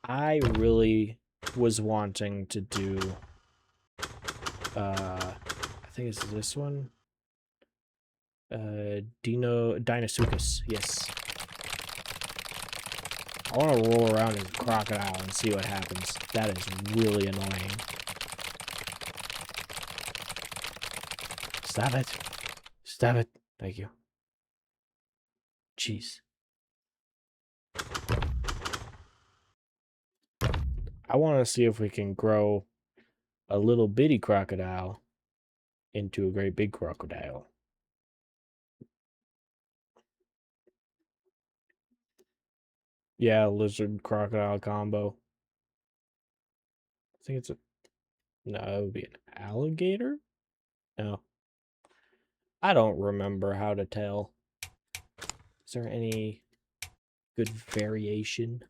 I really was wanting to do, I think it's this one. Dinosuchus, yes. I want to roll around as a crocodile and see what happens. That is really annoying. Stop it. Stop it. Thank you. Jeez. I want to see if we can grow a little bitty crocodile into a great big crocodile. Yeah, lizard crocodile combo. I think it's a no, it would be an alligator? No. I don't remember how to tell. Is there any good variation?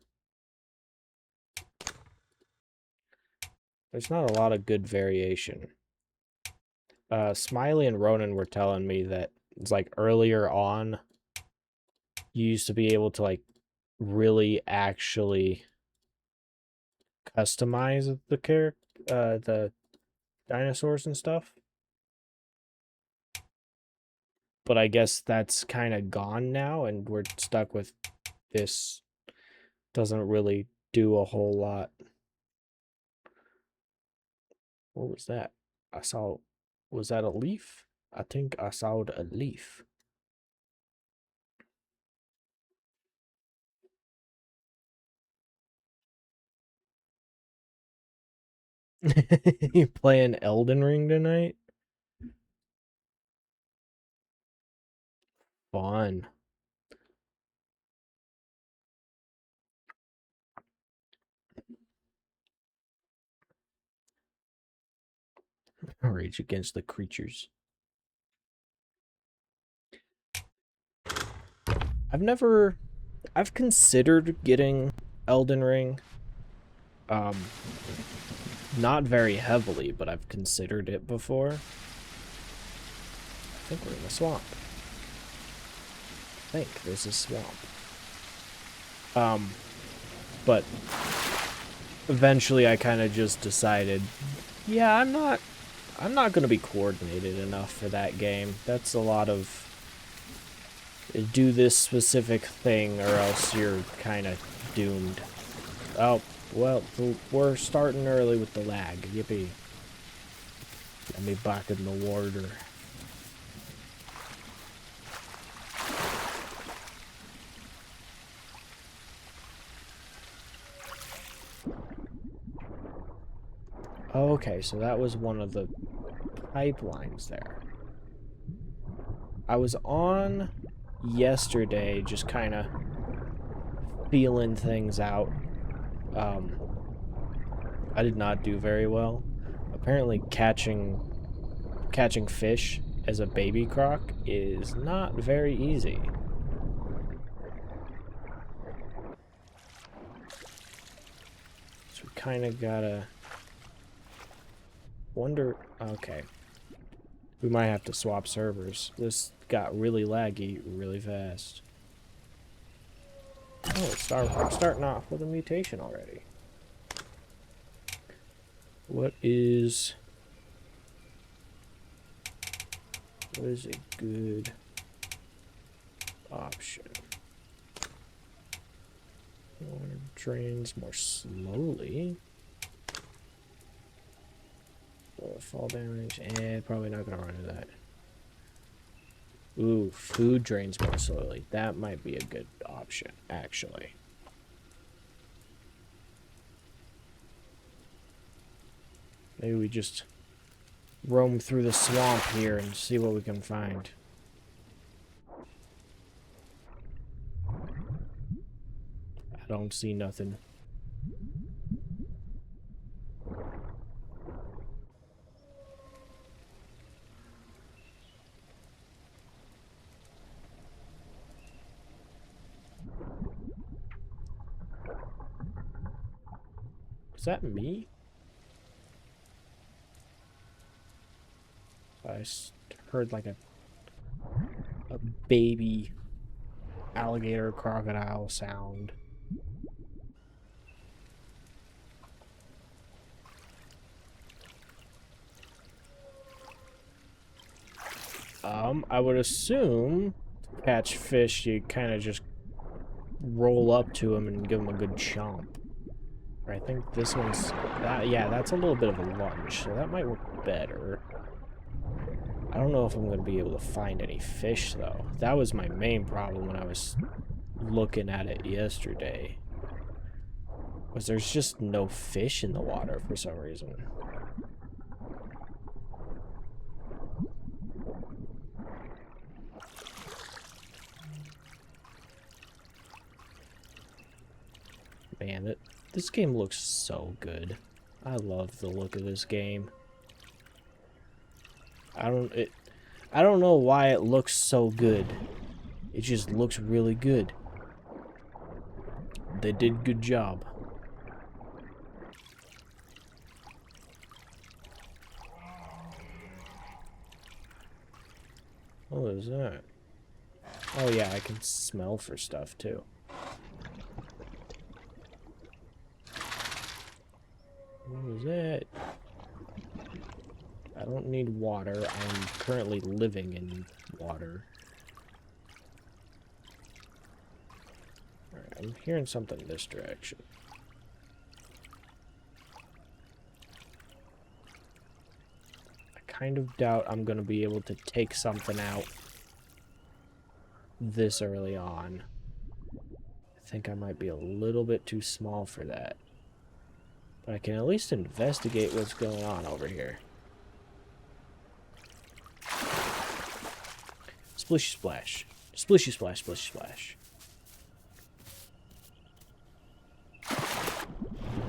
There's not a lot of good variation. Smiley and Ronan were telling me that it's like earlier on, you used to be able to like really actually customize the dinosaurs and stuff. But I guess that's kind of gone now, and we're stuck with this. Doesn't really do a whole lot. What was that? I saw. Was that a leaf? I think I saw a leaf. You playing Elden Ring tonight? Fun. Rage against the creatures. I've considered getting Elden Ring. Um, not very heavily, but I've considered it before. I think we're in the swamp. I think there's a swamp. But eventually I kind of just decided, yeah, I'm not going to be coordinated enough for that game. That's a lot of do this specific thing or else you're kind of doomed. Oh, well, we're starting early with the lag. Yippee. Let me back in the water. Okay, so that was one of the pipelines there. I was on yesterday just kind of feeling things out. I did not do very well. Apparently catching fish as a baby croc is not very easy. So we kind of gotta wonder. Okay, we might have to swap servers. This got really laggy really fast. Oh, it's starting off with a mutation already. What is a good option? Water drains more slowly. Fall damage, probably not gonna run into that. Ooh, food drains more slowly. That might be a good option, actually. Maybe we just roam through the swamp here and see what we can find. I don't see nothing. Is that me? I heard like a baby alligator crocodile sound. I would assume to catch fish, you kind of just roll up to them and give them a good chomp. I think this one's... yeah, that's a little bit of a lunge, so that might work better. I don't know if I'm going to be able to find any fish, though. That was my main problem when I was looking at it yesterday. Was there's just no fish in the water for some reason. Man, this game looks so good. I love the look of this game. I don't know why it looks so good. It just looks really good. They did a good job. What is that? Oh yeah, I can smell for stuff too. What is that? I don't need water. I'm currently living in water. Alright, I'm hearing something in this direction. I kind of doubt I'm going to be able to take something out this early on. I think I might be a little bit too small for that. But I can at least investigate what's going on over here. Splishy splash. Splishy splash, splishy splash.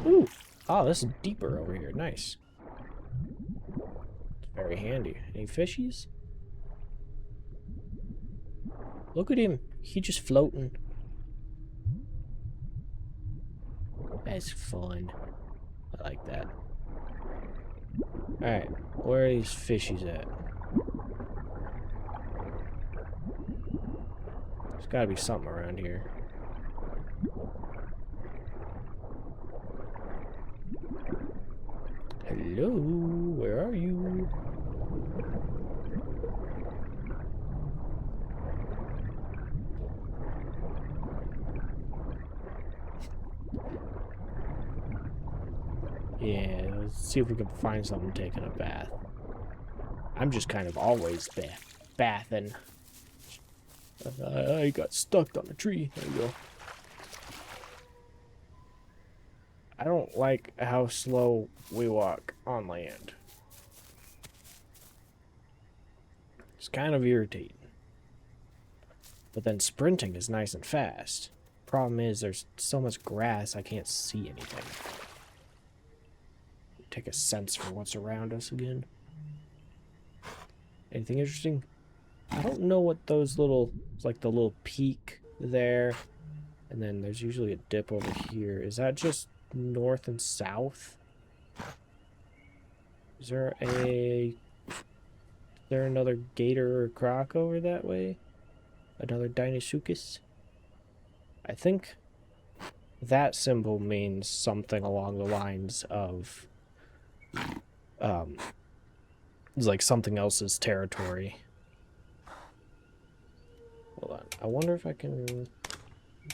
Ooh! Oh, this is deeper over here. Nice. It's very handy. Any fishies? Look at him. He's just floating. That's fun. I like that. Alright, where are these fishies at? There's gotta be something around here. Hello, where are you? Yeah, let's see if we can find something taking a bath. I'm just kind of always bathing. I got stuck on a tree. There you go. I don't like how slow we walk on land. It's kind of irritating. But then sprinting is nice and fast. Problem is, there's so much grass I can't see anything. Take a sense for what's around us again. Anything interesting? I don't know what those little... It's like the little peak there. And then there's usually a dip over here. Is that just north and south? Is there another gator or croc over that way? Another Deinosuchus? I think that symbol means something along the lines of it's like something else's territory. Hold on. I wonder if I can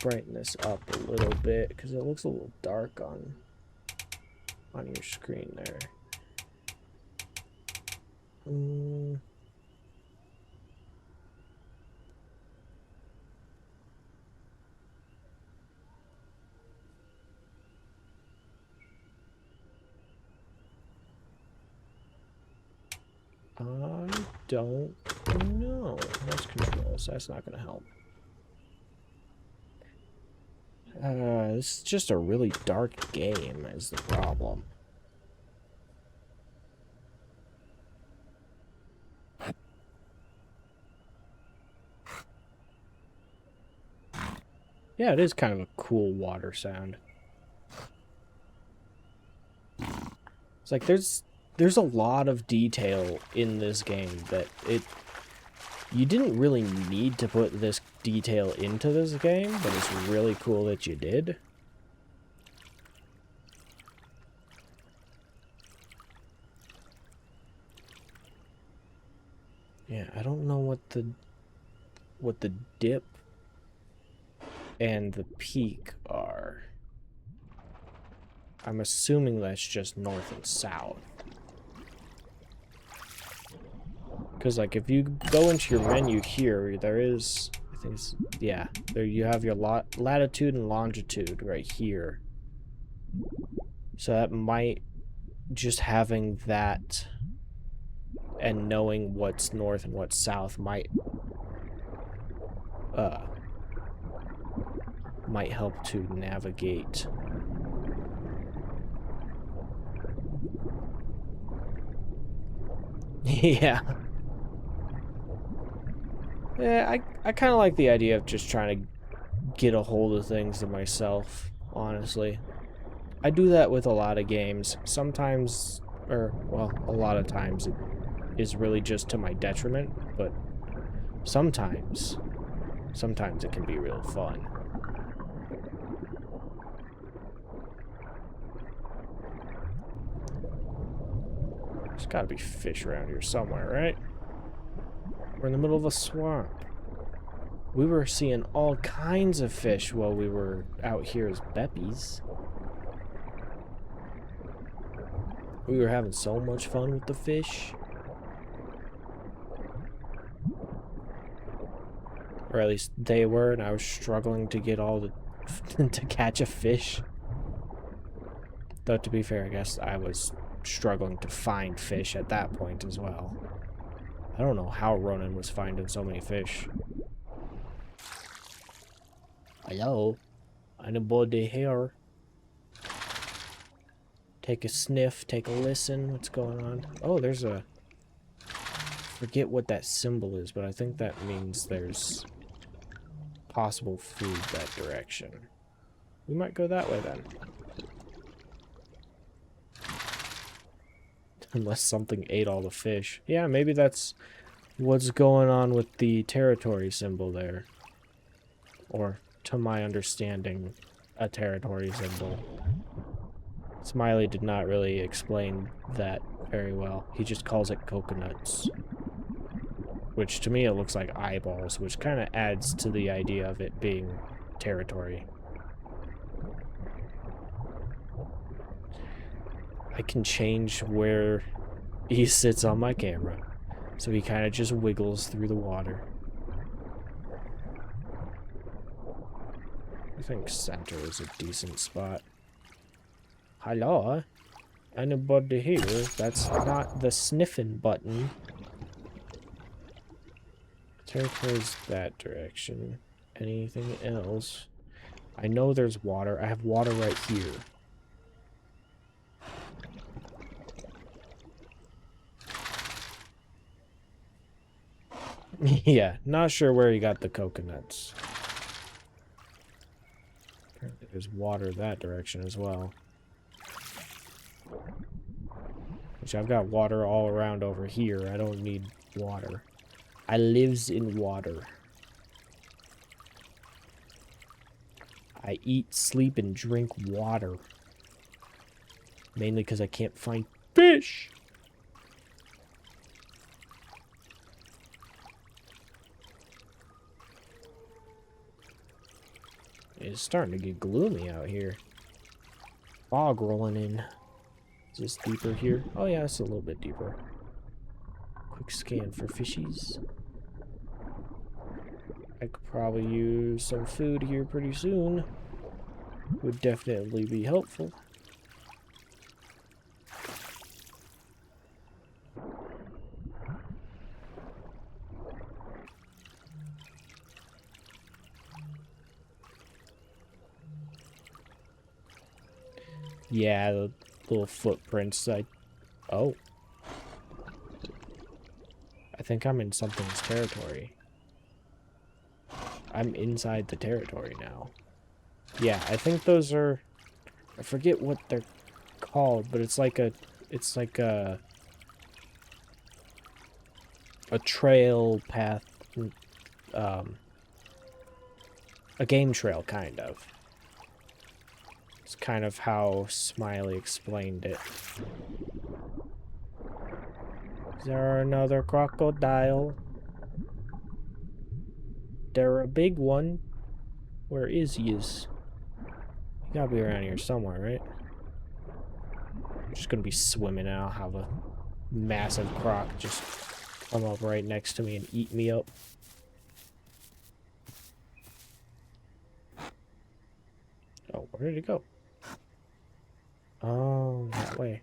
brighten this up a little bit because it looks a little dark on your screen there. I don't know. That's controls. That's not going to help. This is just a really dark game is the problem. Yeah, it is kind of a cool water sound. It's like there's a lot of detail in this game that you didn't really need to put this detail into this game, but it's really cool that you did. Yeah, I don't know what the dip and the peak are. I'm assuming that's just north and south. Because, like, if you go into your menu here, there is, I think it's, yeah, there you have your latitude and longitude right here. So that might, just having that and knowing what's north and what's south might help to navigate. Yeah. Yeah, I kind of like the idea of just trying to get a hold of things to myself, honestly. I do that with a lot of games. Sometimes, or, well, a lot of times it is really just to my detriment, but sometimes it can be real fun. There's gotta be fish around here somewhere, right? We're in the middle of a swamp. We were seeing all kinds of fish while we were out here as Beppies. We were having so much fun with the fish. Or at least they were, and I was struggling to get all the to catch a fish. Though to be fair, I guess I was struggling to find fish at that point as well. I don't know how Ronan was finding so many fish. Hello? Anybody here? Take a sniff, take a listen. What's going on? Oh, there's a... forget what that symbol is, but I think that means there's possible food that direction. We might go that way then. Unless something ate all the fish. Yeah, maybe that's what's going on with the territory symbol there. Or, to my understanding, a territory symbol. Smiley did not really explain that very well. He just calls it coconuts. Which, to me, it looks like eyeballs, which kind of adds to the idea of it being territory. I can change where he sits on my camera. So he kind of just wiggles through the water. I think center is a decent spot. Hello? Anybody here? That's not the sniffing button. Turn towards that direction. Anything else? I know there's water. I have water right here. Yeah, not sure where he got the coconuts. Apparently there's water that direction as well. Which I've got water all around over here. I don't need water. I lives in water. I eat, sleep, and drink water. Mainly because I can't find fish. It's starting to get gloomy out here. Fog rolling in. Is this deeper here? Oh yeah, it's a little bit deeper. Quick scan for fishies. I could probably use some food here pretty soon. Would definitely be helpful. Yeah, the little footprints. Oh. I think I'm in something's territory. I'm inside the territory now. Yeah, I think those are... I forget what they're called, but it's like a trail path, a game trail, kind of. It's kind of how Smiley explained it. Is there another crocodile? There a big one. Where is he? You gotta be around here somewhere, right? I'm just gonna be swimming and I'll have a massive croc just come up right next to me and eat me up. Oh, where did it go? Oh, that way.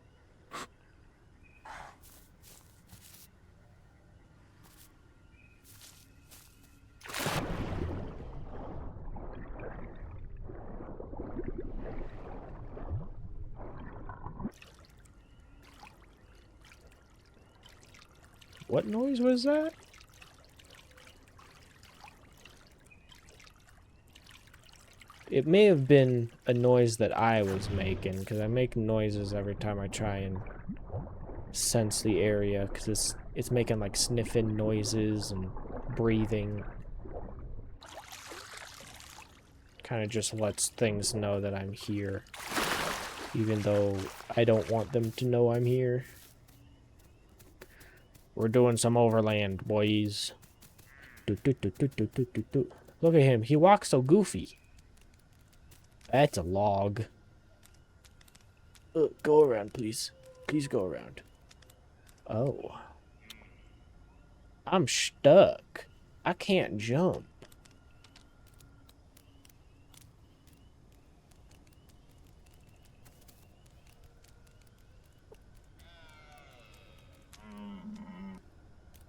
What noise was that? It may have been a noise that I was making, because I make noises every time I try and sense the area, because it's making like sniffing noises and breathing. Kind of just lets things know that I'm here, even though I don't want them to know I'm here. We're doing some overland, boys. Look at him. He walks so goofy. That's a log. Go around, please. Please go around. Oh. I'm stuck. I can't jump.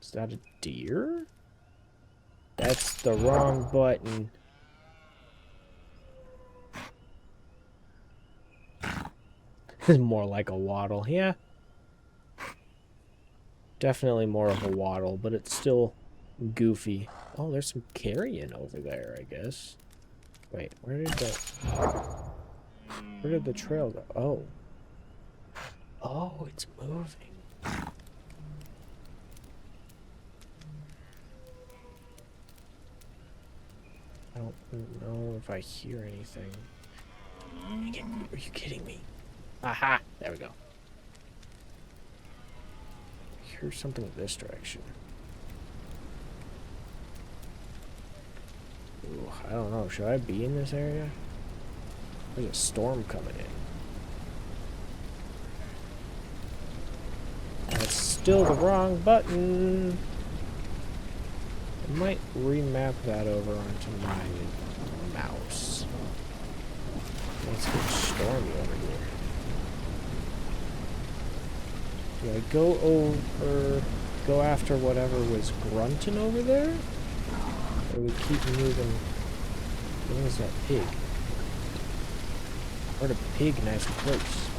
Is that a deer? That's the wrong button. It's more like a waddle, yeah. Definitely more of a waddle, but it's still goofy. Oh, there's some carrion over there, I guess. Wait, where did the trail go? Oh. Oh, it's moving. I don't know if I hear anything. Are you kidding me? Aha! There we go. I hear something in this direction. Ooh, I don't know. Should I be in this area? There's a storm coming in. That's still the wrong button. I might remap that over onto my mouse. It's getting stormy over here. Do I go after whatever was grunting over there? Or we keep moving? What is that pig? Where'd a pig nice place?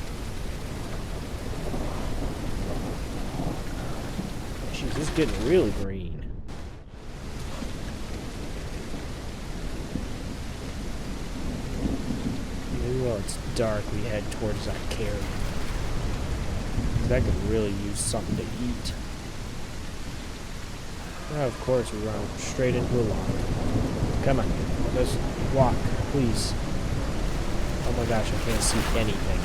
Jeez, this is getting really green. Maybe while it's dark, we head towards that carrion. That could really use something to eat. Now, of course, we run straight into a log. Come on, let's walk, please. Oh my gosh, I can't see anything.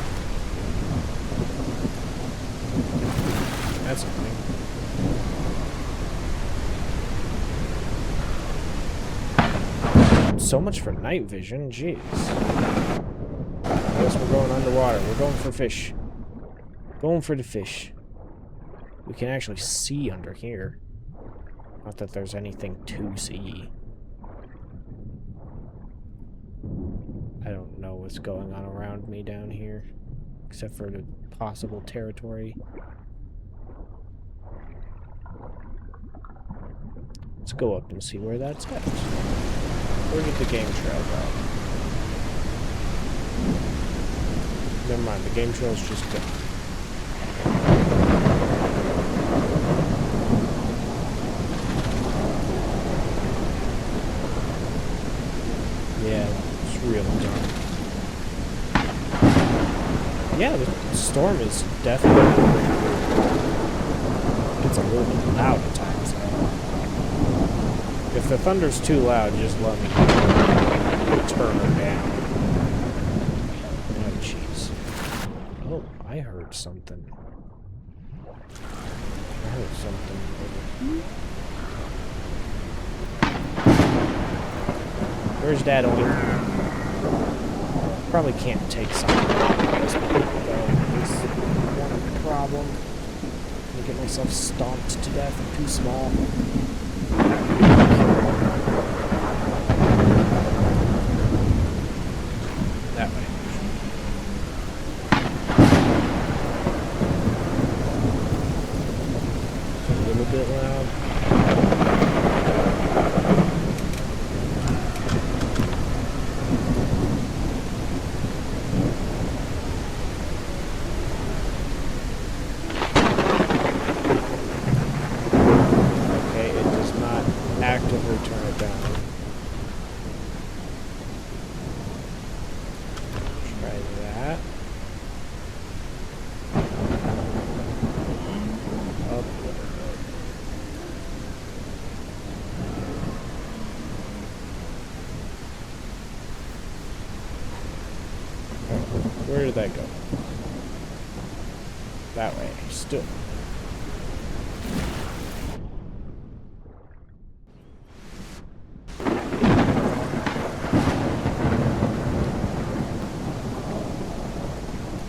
That's annoying. So much for night vision, jeez. I guess we're going underwater. We're going for fish. Going for the fish. We can actually see under here. Not that there's anything to see. I don't know what's going on around me down here. Except for the possible territory. Let's go up and see where that's at. Where did the game trail go? Never mind, the game trail's just gone. Yeah, it's real dark. Yeah, the storm is definitely it's a little bit loud at times. If the thunder's too loud, just let me turn her down. Oh, jeez. Oh, I heard something. I heard something. Where's Dad Oink? Probably can't take something at this point, though. Is one problem. I'm gonna get myself stomped to death. I'm too small. That way. A little bit loud. Actively turn it down. Try that. Up a little bit. Oh, where did that go? That way. Still.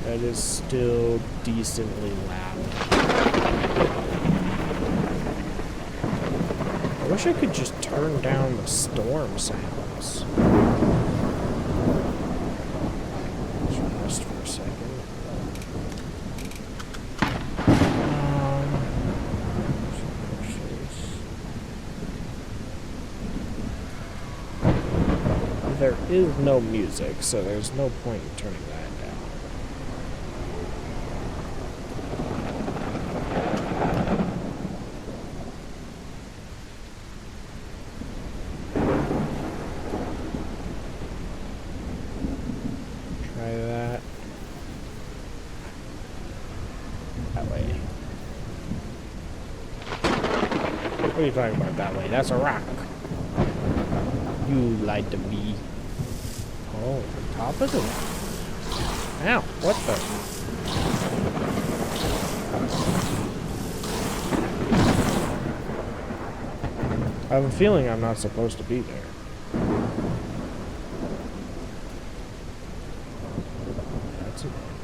That is still decently loud. I wish I could just turn down the storm sounds. Let's rest for a second. There is no music, so there's no point in turning that down. Try that. That way. What are you talking about that way? That's a rock. You lied to me. Oh, the top of the rock. Ow, what the? I have a feeling I'm not supposed to be there. That's annoying.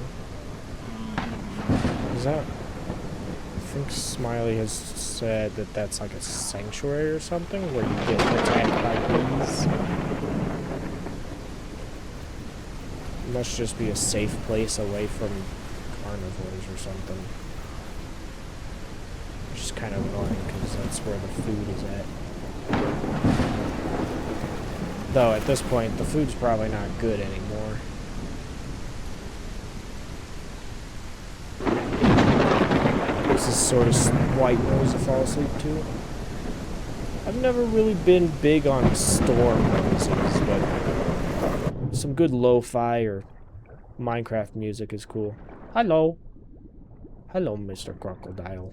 Is that... I think Smiley has said that that's like a sanctuary or something, where you get attacked by bees. It must just be a safe place away from carnivores or something. Which is kind of annoying, because that's where the food is at. Though, at this point, the food's probably not good anymore. This is sort of white noise to fall asleep to. I've never really been big on storm noises, but some good lo-fi or Minecraft music is cool. Hello. Hello, Mr. Crocodile.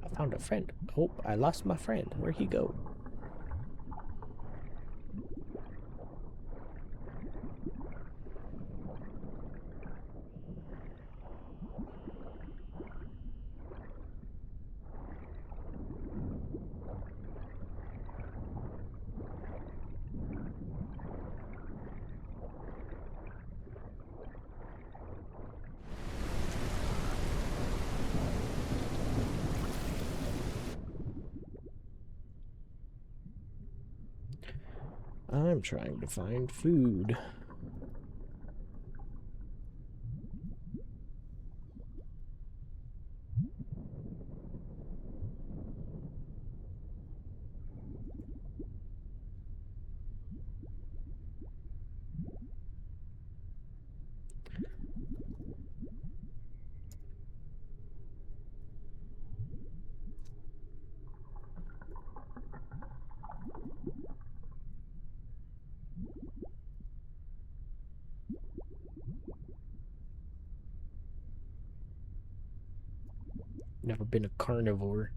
I found a friend. Oh, I lost my friend. Where'd he go? I'm trying to find food. Never been a carnivore.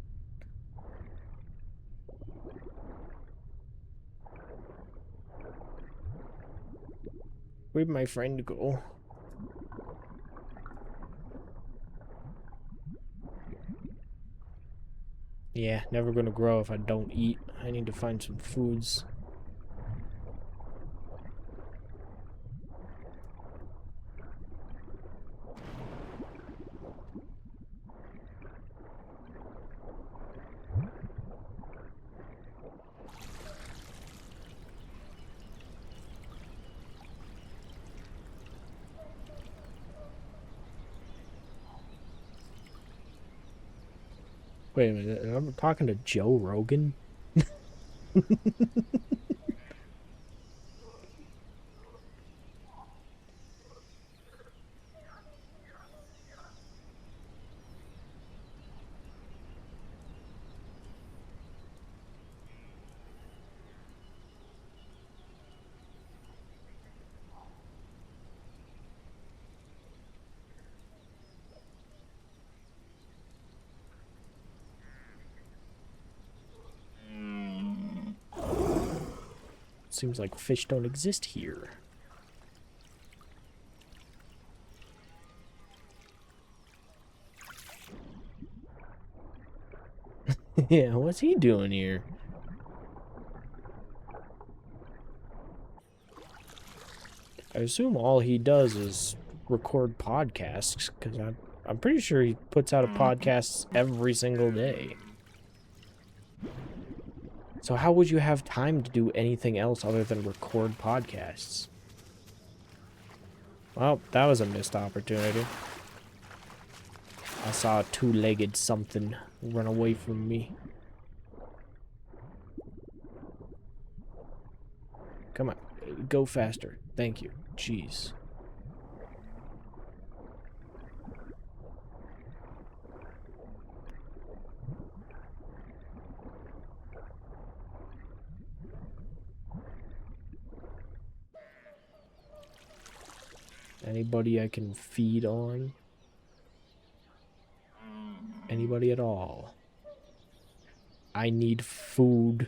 Where'd my friend go? Yeah, never gonna grow if I don't eat. I need to find some foods. Wait a minute, I'm talking to Joe Rogan? Seems like fish don't exist here. Yeah, what's he doing here? I assume all he does is record podcasts, because I'm pretty sure he puts out a podcast every single day. So how would you have time to do anything else other than record podcasts? Well, that was a missed opportunity. I saw a two-legged something run away from me. Come on, go faster. Thank you. Jeez. Anybody I can feed on? Anybody at all? I need food.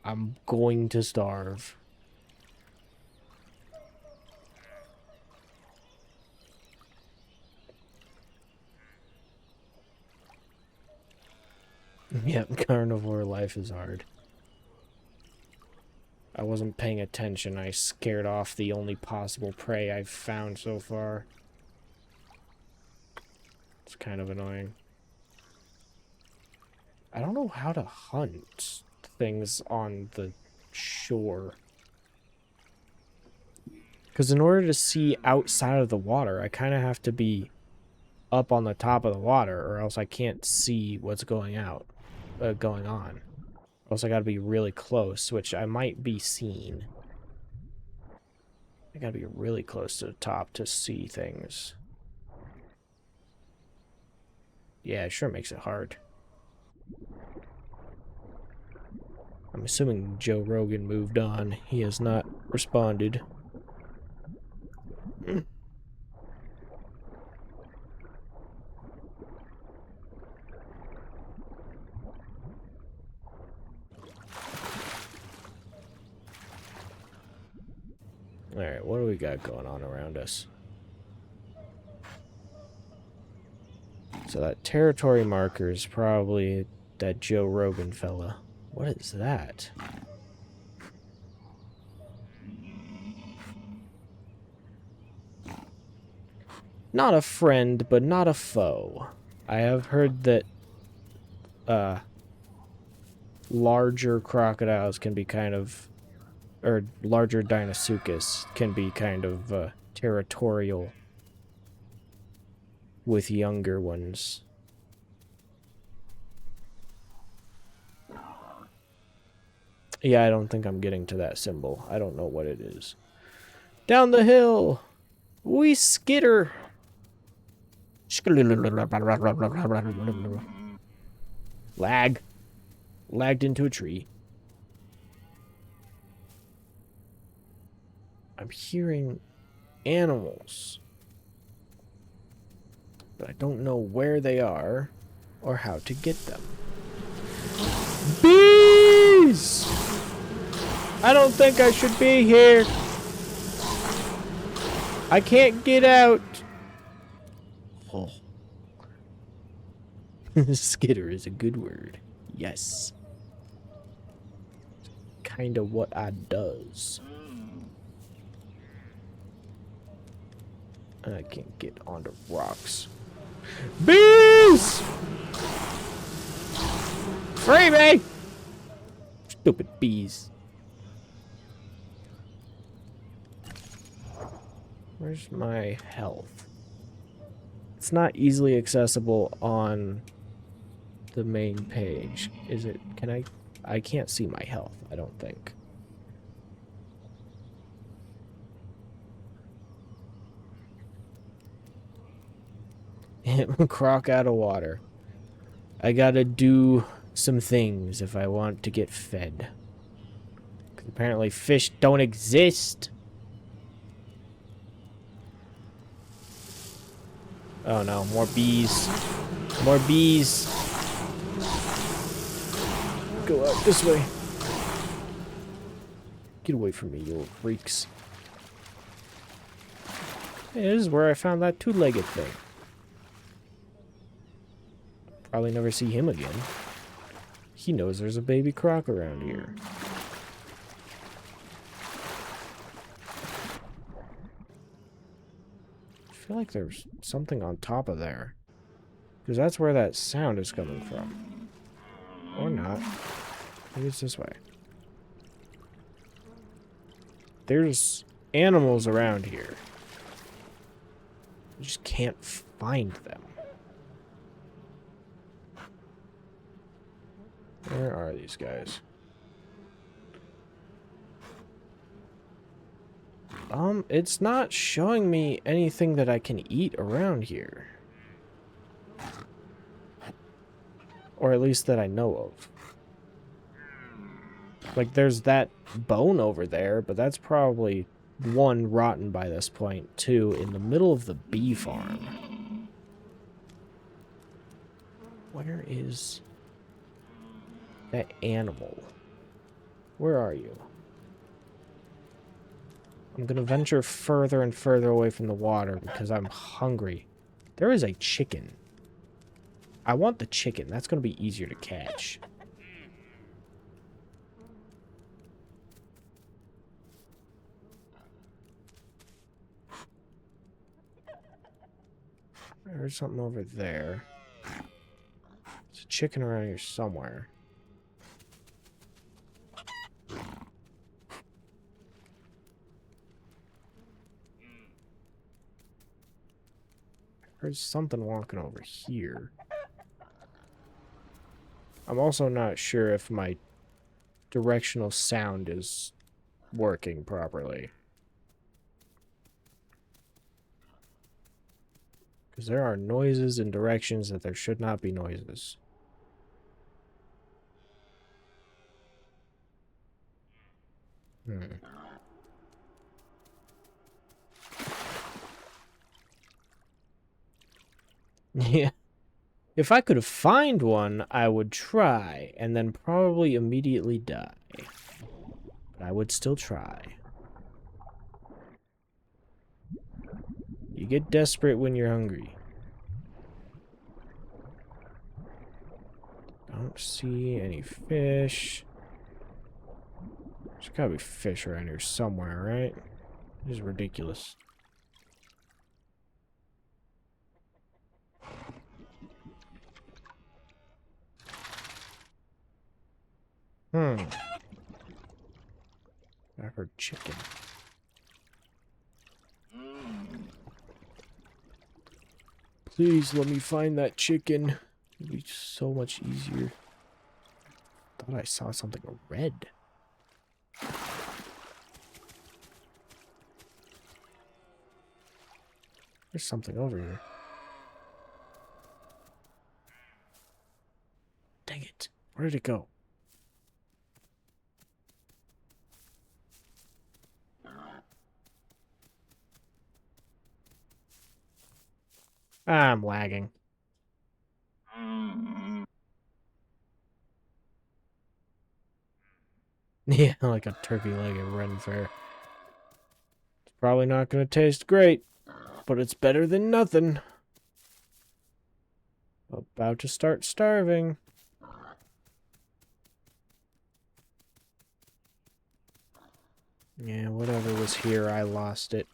I'm going to starve. Yep, carnivore life is hard. I wasn't paying attention. I scared off the only possible prey I've found so far. It's kind of annoying. I don't know how to hunt things on the shore. Because in order to see outside of the water, I kind of have to be up on the top of the water, or else I can't see what's going on. Or else I gotta be really close, which I might be seen. I gotta be really close to the top to see things. Yeah, it sure makes it hard. I'm assuming Joe Rogan moved on. He has not responded. Alright, what do we got going on around us? So that territory marker is probably that Joe Rogan fella. What is that? Not a friend, but not a foe. I have heard that larger crocodiles can be kind of, or larger Deinosuchus can be kind of territorial with younger ones. Yeah, I don't think I'm getting to that symbol. I don't know what it is. Down the hill! We skitter! Lag. Lagged into a tree. I'm hearing animals. But I don't know where they are or how to get them. Bees! I don't think I should be here. I can't get out. Oh. Skitter is a good word. Yes. Kinda what I does. And I can't get onto rocks. Bees! Free me! Stupid bees. Where's my health? It's not easily accessible on the main page. Is it? Can I can't see my health, I don't think. Crock out of water. I gotta do some things if I want to get fed. 'Cause apparently fish don't exist. Oh no, more bees. More bees. Go out this way. Get away from me, you little freaks. Hey, this is where I found that two-legged thing. Probably never see him again. He knows there's a baby croc around here. I feel like there's something on top of there. Because that's where that sound is coming from. Or not. Maybe it's this way. There's animals around here. You just can't find them. Where are these guys? It's not showing me anything that I can eat around here. Or at least that I know of. Like, there's that bone over there, but that's probably, one, rotten by this point, two, in the middle of the bee farm. Where is that animal? Where are you? I'm gonna venture further and further away from the water because I'm hungry. There is a chicken. I want the chicken. That's gonna be easier to catch. There's something over there. There's a chicken around here somewhere. There's something walking over here. I'm also not sure if my directional sound is working properly. Because there are noises in directions that there should not be noises. Yeah. If I could find one, I would try, and then probably immediately die. But I would still try. You get desperate when you're hungry. Don't see any fish. There's gotta be fish around here somewhere, right? This is ridiculous. I heard chicken. Please let me find that chicken. It'd be so much easier. Thought I saw something red. There's something over here. Dang it. Where did it go? I'm lagging. Yeah, like a turkey leg at Ren Fair. It's Probably not gonna taste great, but it's better than nothing. About to start starving. Yeah, whatever was here, I lost it.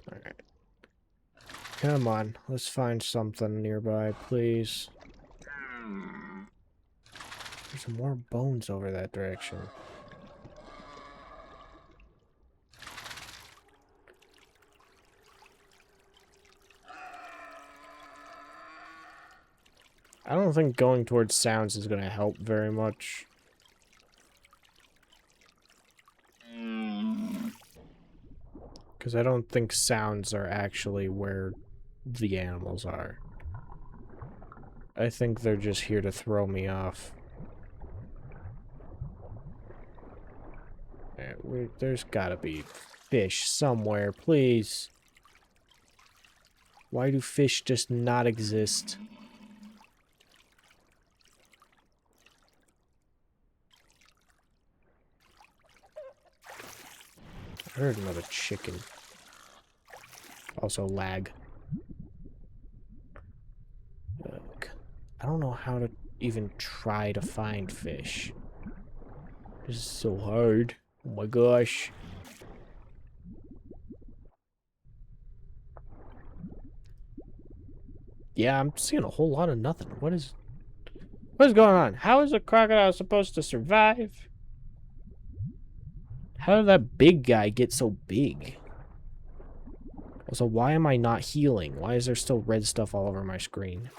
Alright. Come on, let's find something nearby, please. There's more bones over that direction. I don't think going towards sounds is going to help very much. Because I don't think sounds are actually where the animals are. I think they're just here to throw me off. There's gotta be fish somewhere, please. Why do fish just not exist? I heard another chicken. Also lag. Ugh. I don't know how to even try to find fish. This is so hard. Oh my gosh. Yeah, I'm seeing a whole lot of nothing. What is going on? How is a crocodile supposed to survive? How did that big guy get so big? Also, why am I not healing? Why is there still red stuff all over my screen?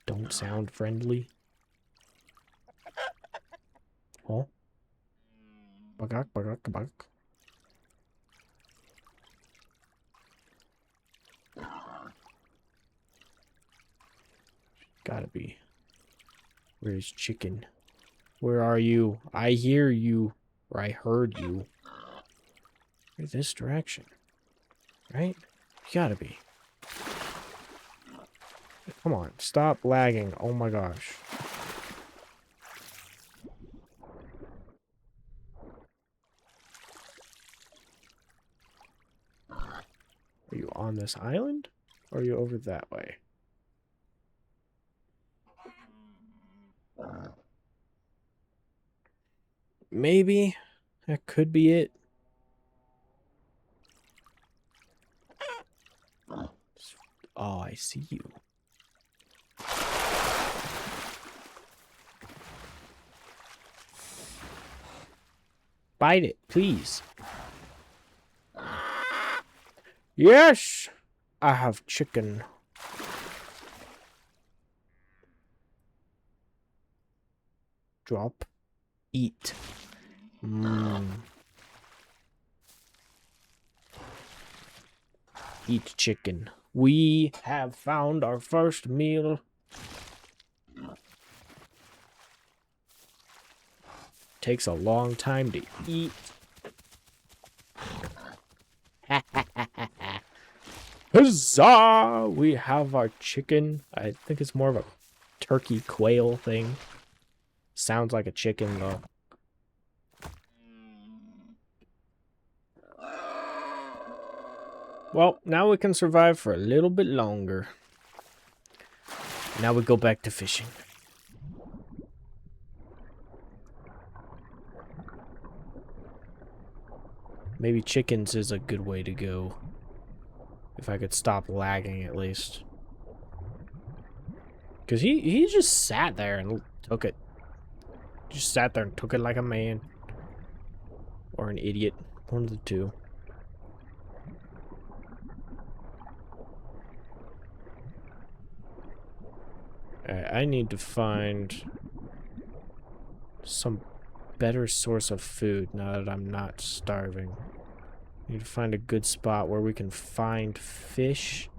Don't sound friendly. Oh. Bagak, bagak, bagak. Gotta be. Where's chicken? Where are you? I hear you. Or I heard you. You're this direction. Right? You gotta be. Come on. Stop lagging. Oh my gosh. Are you on this island? Or are you over that way? Maybe. That could be it. Oh, I see you. Bite it, please. Yes! I have chicken. Drop. Eat. Mmm. Eat chicken. We have found our first meal. Takes a long time to eat. Huzzah! We have our chicken. I think it's more of a turkey quail thing. Sounds like a chicken, though. Well, now we can survive for a little bit longer. Now we go back to fishing. Maybe chickens is a good way to go. If I could stop lagging, at least. Because he just sat there and took it. Just sat there and took it like a man. Or an idiot. One of the two. I need to find some better source of food now that I'm not starving. I need to find a good spot where we can find fish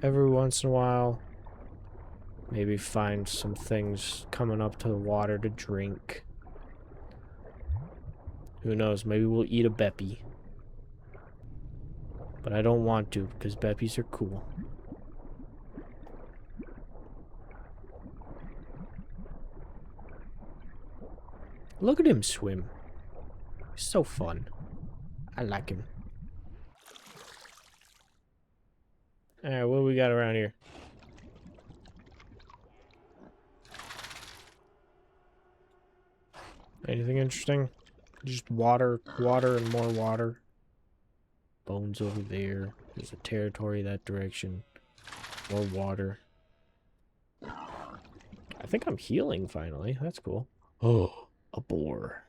every once in a while. Maybe find some things coming up to the water to drink. Who knows, maybe we'll eat a beppy. But I don't want to, because Beppies are cool. Look at him swim. He's so fun. I like him. Alright, what do we got around here? Anything interesting? Just water, water, and more water. Bones over there. There's a territory that direction. More water. I think I'm healing finally. That's cool. Oh, a boar.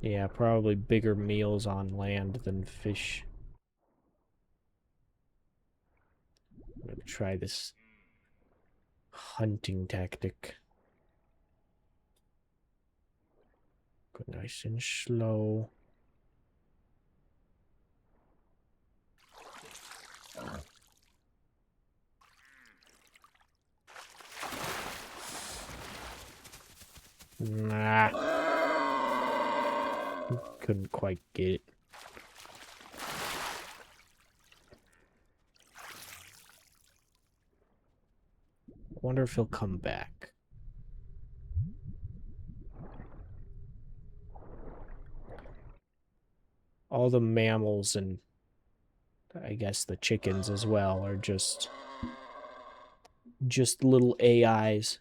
Yeah, probably bigger meals on land than fish. I'm gonna try this hunting tactic. Go nice and slow. Nah. Couldn't quite get it. Wonder if he'll come back. All the mammals and I guess the chickens as well are just little AIs.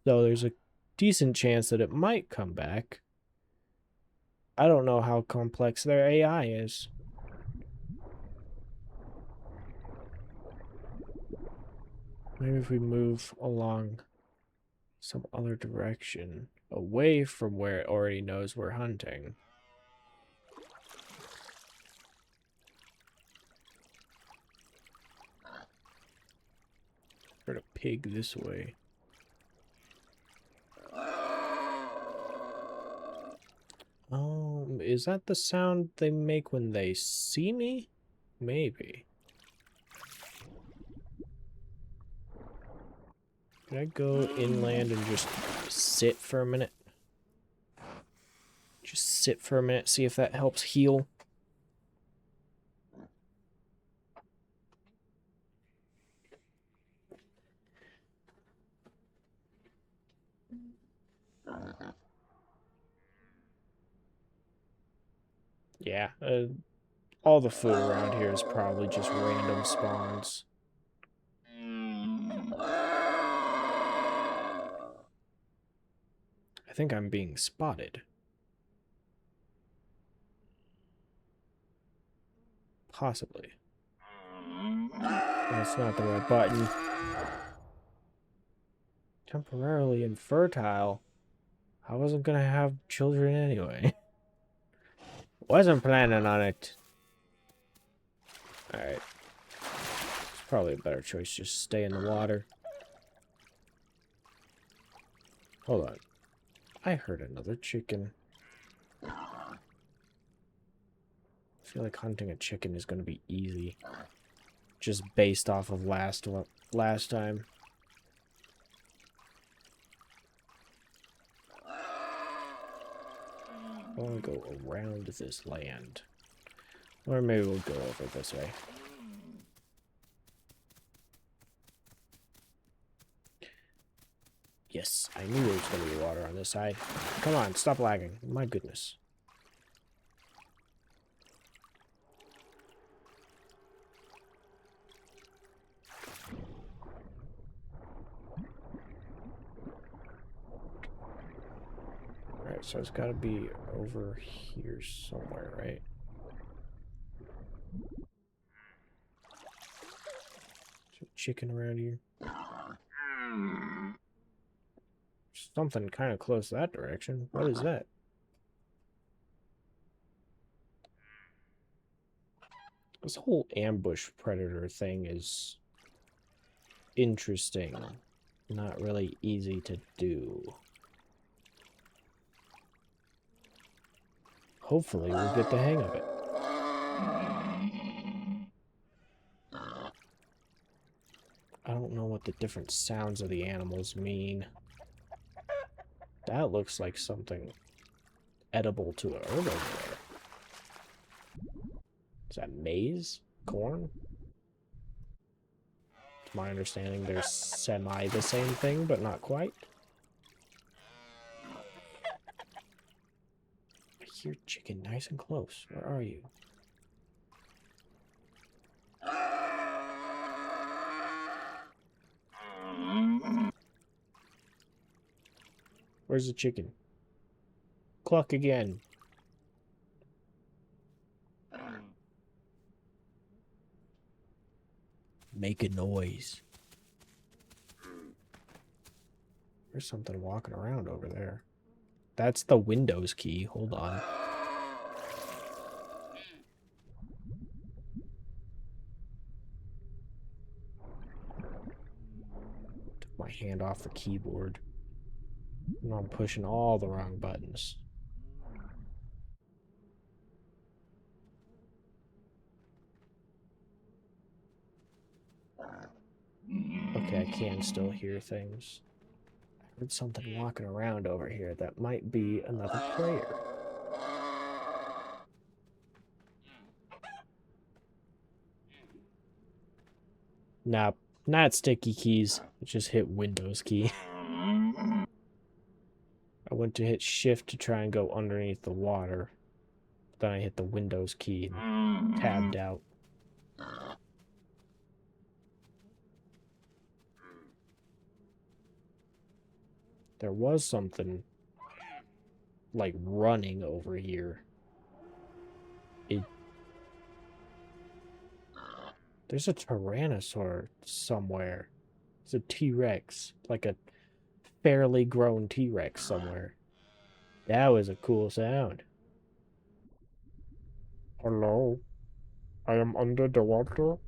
So there's a decent chance that it might come back. I don't know how complex their AI is. Maybe if we move along some other direction, away from where it already knows we're hunting. Or a pig this way. Is that the sound they make when they see me? Maybe. Can I go inland and just sit for a minute? Just sit for a minute, see if that helps heal. Yeah, all the food around here is probably just random spawns. I think I'm being spotted. Possibly. That's not the right button. Temporarily infertile. I wasn't gonna have children anyway. Wasn't planning on it. Alright. It's probably a better choice. Just stay in the water. Hold on. I heard another chicken. I feel like hunting a chicken is going to be easy. Just based off of last time. I want to go around this land. Or maybe we'll go over this way. Yes, I knew there was going to be water on this side. Come on, stop lagging. My goodness. Alright, so it's got to be over here somewhere, right? Is there chicken around here? Something kind of close that direction. What is that? This whole ambush predator thing is interesting. Not really easy to do. Hopefully we'll get the hang of it. I don't know what the different sounds of the animals mean. That looks like something edible to a herb over there. Is that maize? Corn? To my understanding, they're semi the same thing, but not quite. I hear chicken nice and close. Where are you? Where's the chicken? Cluck again. Make a noise. There's something walking around over there. That's the Windows key. Hold on. Took my hand off the keyboard. And I'm pushing all the wrong buttons. Okay, I can still hear things. I heard something walking around over here that might be another player. Nah, not sticky keys. It just hit Windows key. I went to hit shift to try and go underneath the water. Then I hit the Windows key and tabbed out. There was something like running over here. There's a Tyrannosaur somewhere. There's a T-Rex, like a fairly grown T-Rex somewhere. That was a cool sound. Hello, I am under the water.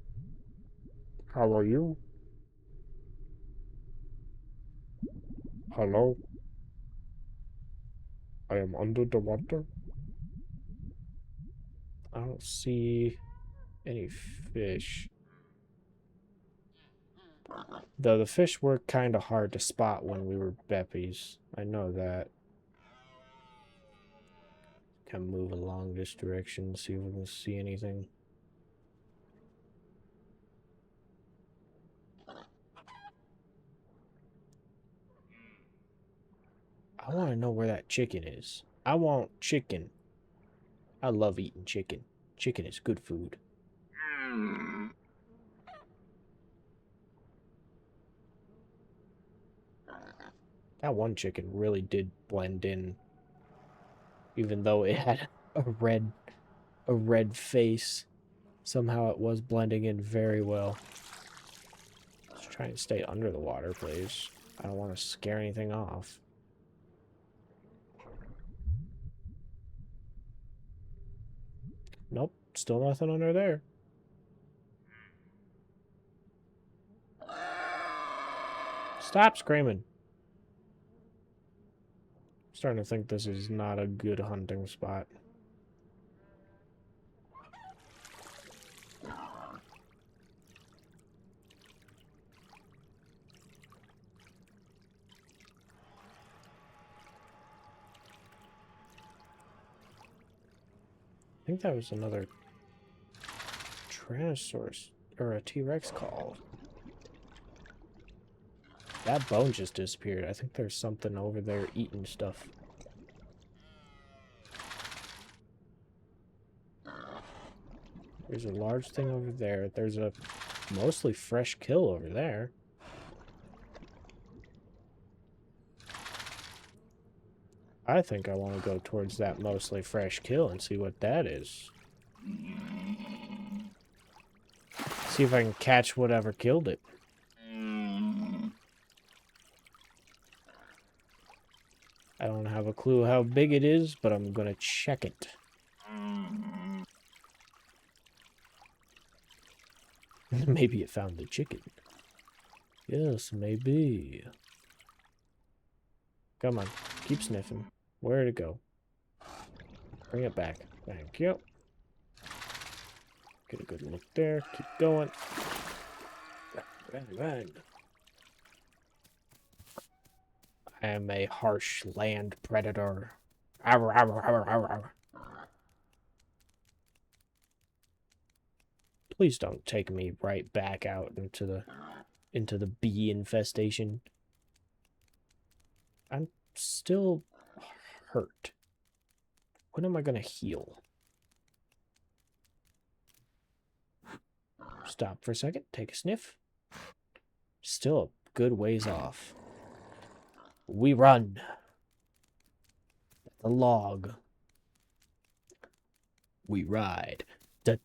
How are you? Hello, I am under the water. I don't see any fish. Though the fish were kind of hard to spot when we were beppies. I know that. Kind of move along this direction, see if we can see anything. I want to know where that chicken is. I want chicken. I love eating chicken. Chicken is good food. That one chicken really did blend in. Even though it had a red face. Somehow it was blending in very well. Let's try and stay under the water, please. I don't want to scare anything off. Nope, still nothing under there. Stop screaming. I'm starting to think this is not a good hunting spot. I think that was another Tyrannosaurus, or a T-Rex call. That bone just disappeared. I think there's something over there eating stuff. There's a large thing over there. There's a mostly fresh kill over there. I think I want to go towards that mostly fresh kill and see what that is. See if I can catch whatever killed it. I don't have a clue how big it is, but I'm gonna check it. Maybe it found the chicken. Yes, maybe. Come on, keep sniffing. Where'd it go? Bring it back. Thank you. Get a good look there. Keep going. Bang, bang. I am a harsh land predator. Arr, arr, arr, arr, arr. Please don't take me right back out into the bee infestation. I'm still hurt. When am I gonna heal? Stop for a second, take a sniff. Still a good ways off. We run. The log. We ride. I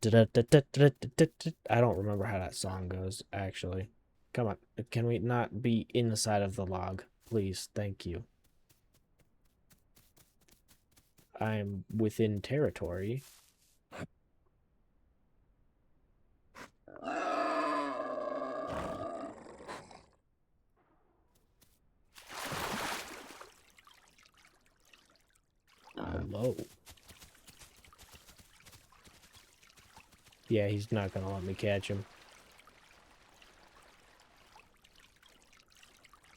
don't remember how that song goes, actually. Come on, can we not be inside of the log? Please, thank you. I am within territory. Hello. Yeah, he's not gonna let me catch him.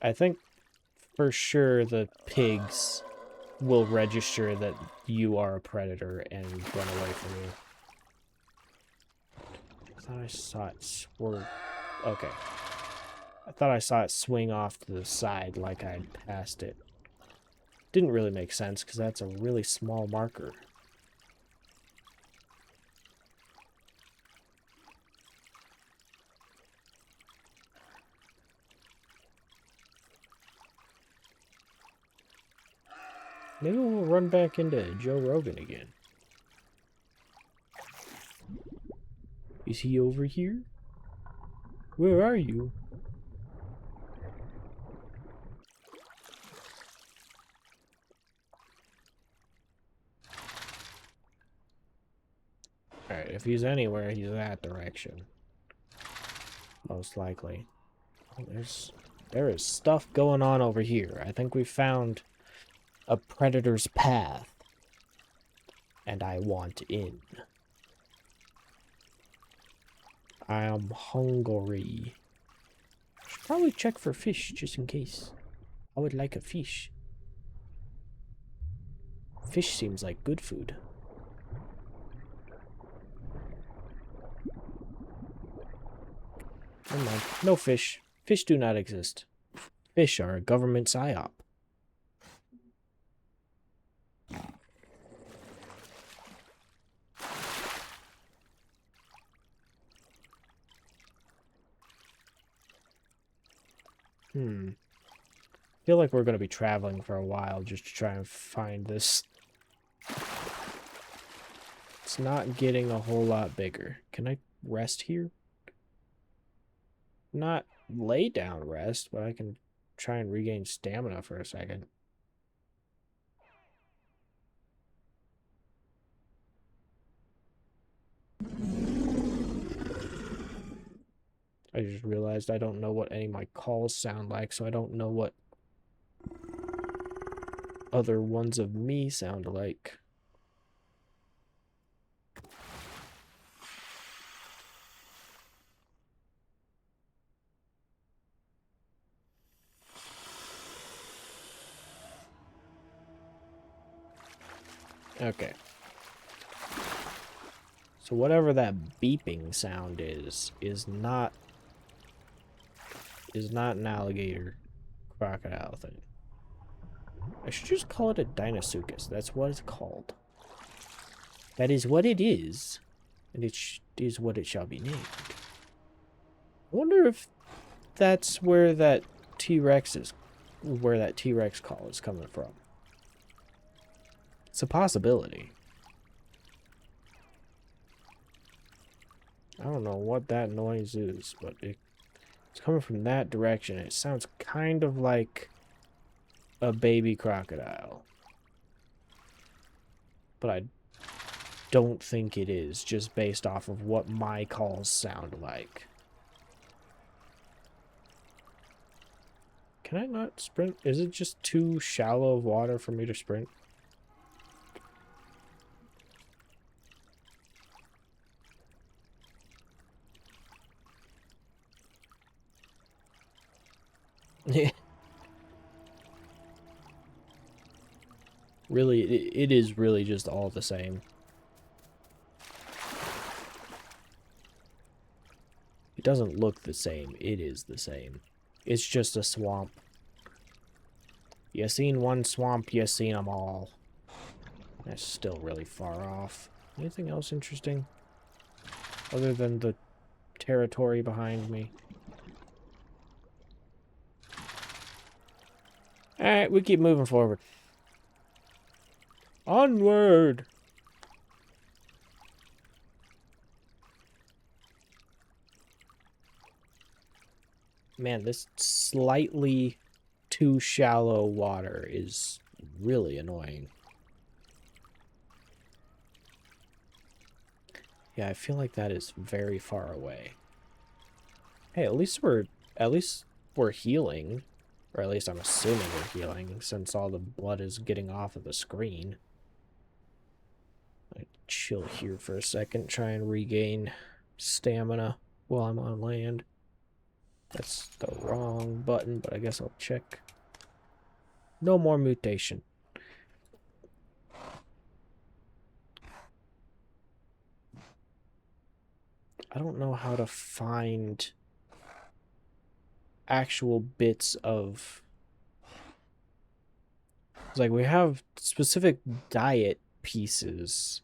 I think for sure the pigs will register that you are a predator and run away from you. I thought I saw it swerve. Okay. I thought I saw it swing off to the side like I'd passed it. Didn't really make sense because that's a really small marker. Maybe we'll run back into Joe Rogan again. Is he over here? Where are you? Alright, if he's anywhere, he's that direction. Most likely. Oh, there is stuff going on over here. I think we found a predator's path. And I want in. I am hungry. Should probably check for fish, just in case. I would like a fish. Fish seems like good food. Never mind. No fish. Fish do not exist. Fish are a government psyop. I feel like we're going to be traveling for a while just to try and find this. It's not getting a whole lot bigger. Can I rest here? Not lay down rest, but I can try and regain stamina for a second. I just realized I don't know what any of my calls sound like, so I don't know what other ones of me sound like. Okay. So whatever that beeping sound is not an alligator crocodile thing. I should just call it a Deinosuchus. That's what it's called. That is what it is, and it is what it shall be named. I wonder if that's where that T-Rex call is coming from. It's a possibility. I don't know what that noise is, but it's coming from that direction. It sounds kind of like a baby crocodile. But I don't think it is, just based off of what my calls sound like. Can I not sprint? Is it just too shallow of water for me to sprint? Really, it is really just all the same. It doesn't look the same. It is the same. It's just a swamp. You seen one swamp, you seen them all. That's still really far off. Anything else interesting? Other than the territory behind me. Alright, we keep moving forward. Onward! Man, this slightly too shallow water is really annoying. Yeah, I feel like that is very far away. Hey, at least we're healing. Or at least I'm assuming we're healing, since all the blood is getting off of the screen. I chill here for a second, try and regain stamina while I'm on land. That's the wrong button, but I guess I'll check. No more mutation. I don't know how to find actual bits of... It's like we have specific diet pieces.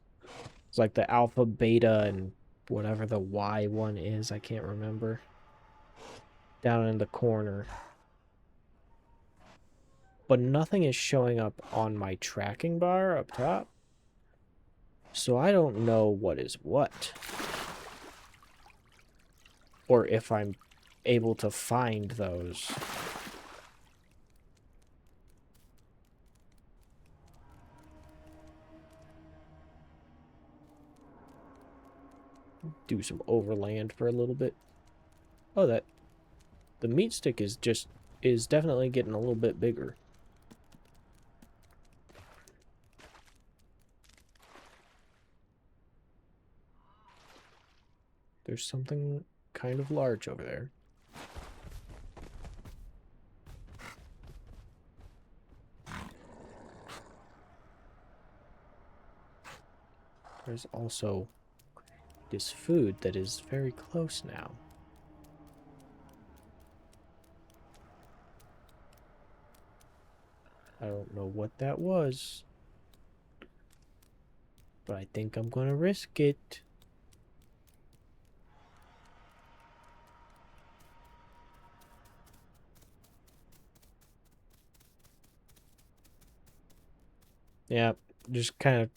It's like the alpha, beta, and whatever the Y one is. I can't remember. Down in the corner. But nothing is showing up on my tracking bar up top. So I don't know what is what. Or if I'm able to find those. Do some overland for a little bit. Oh, the meat stick is definitely getting a little bit bigger. There's something kind of large over there. There's also this food that is very close now. I don't know what that was, but I think I'm gonna risk it. Yeah, just kind of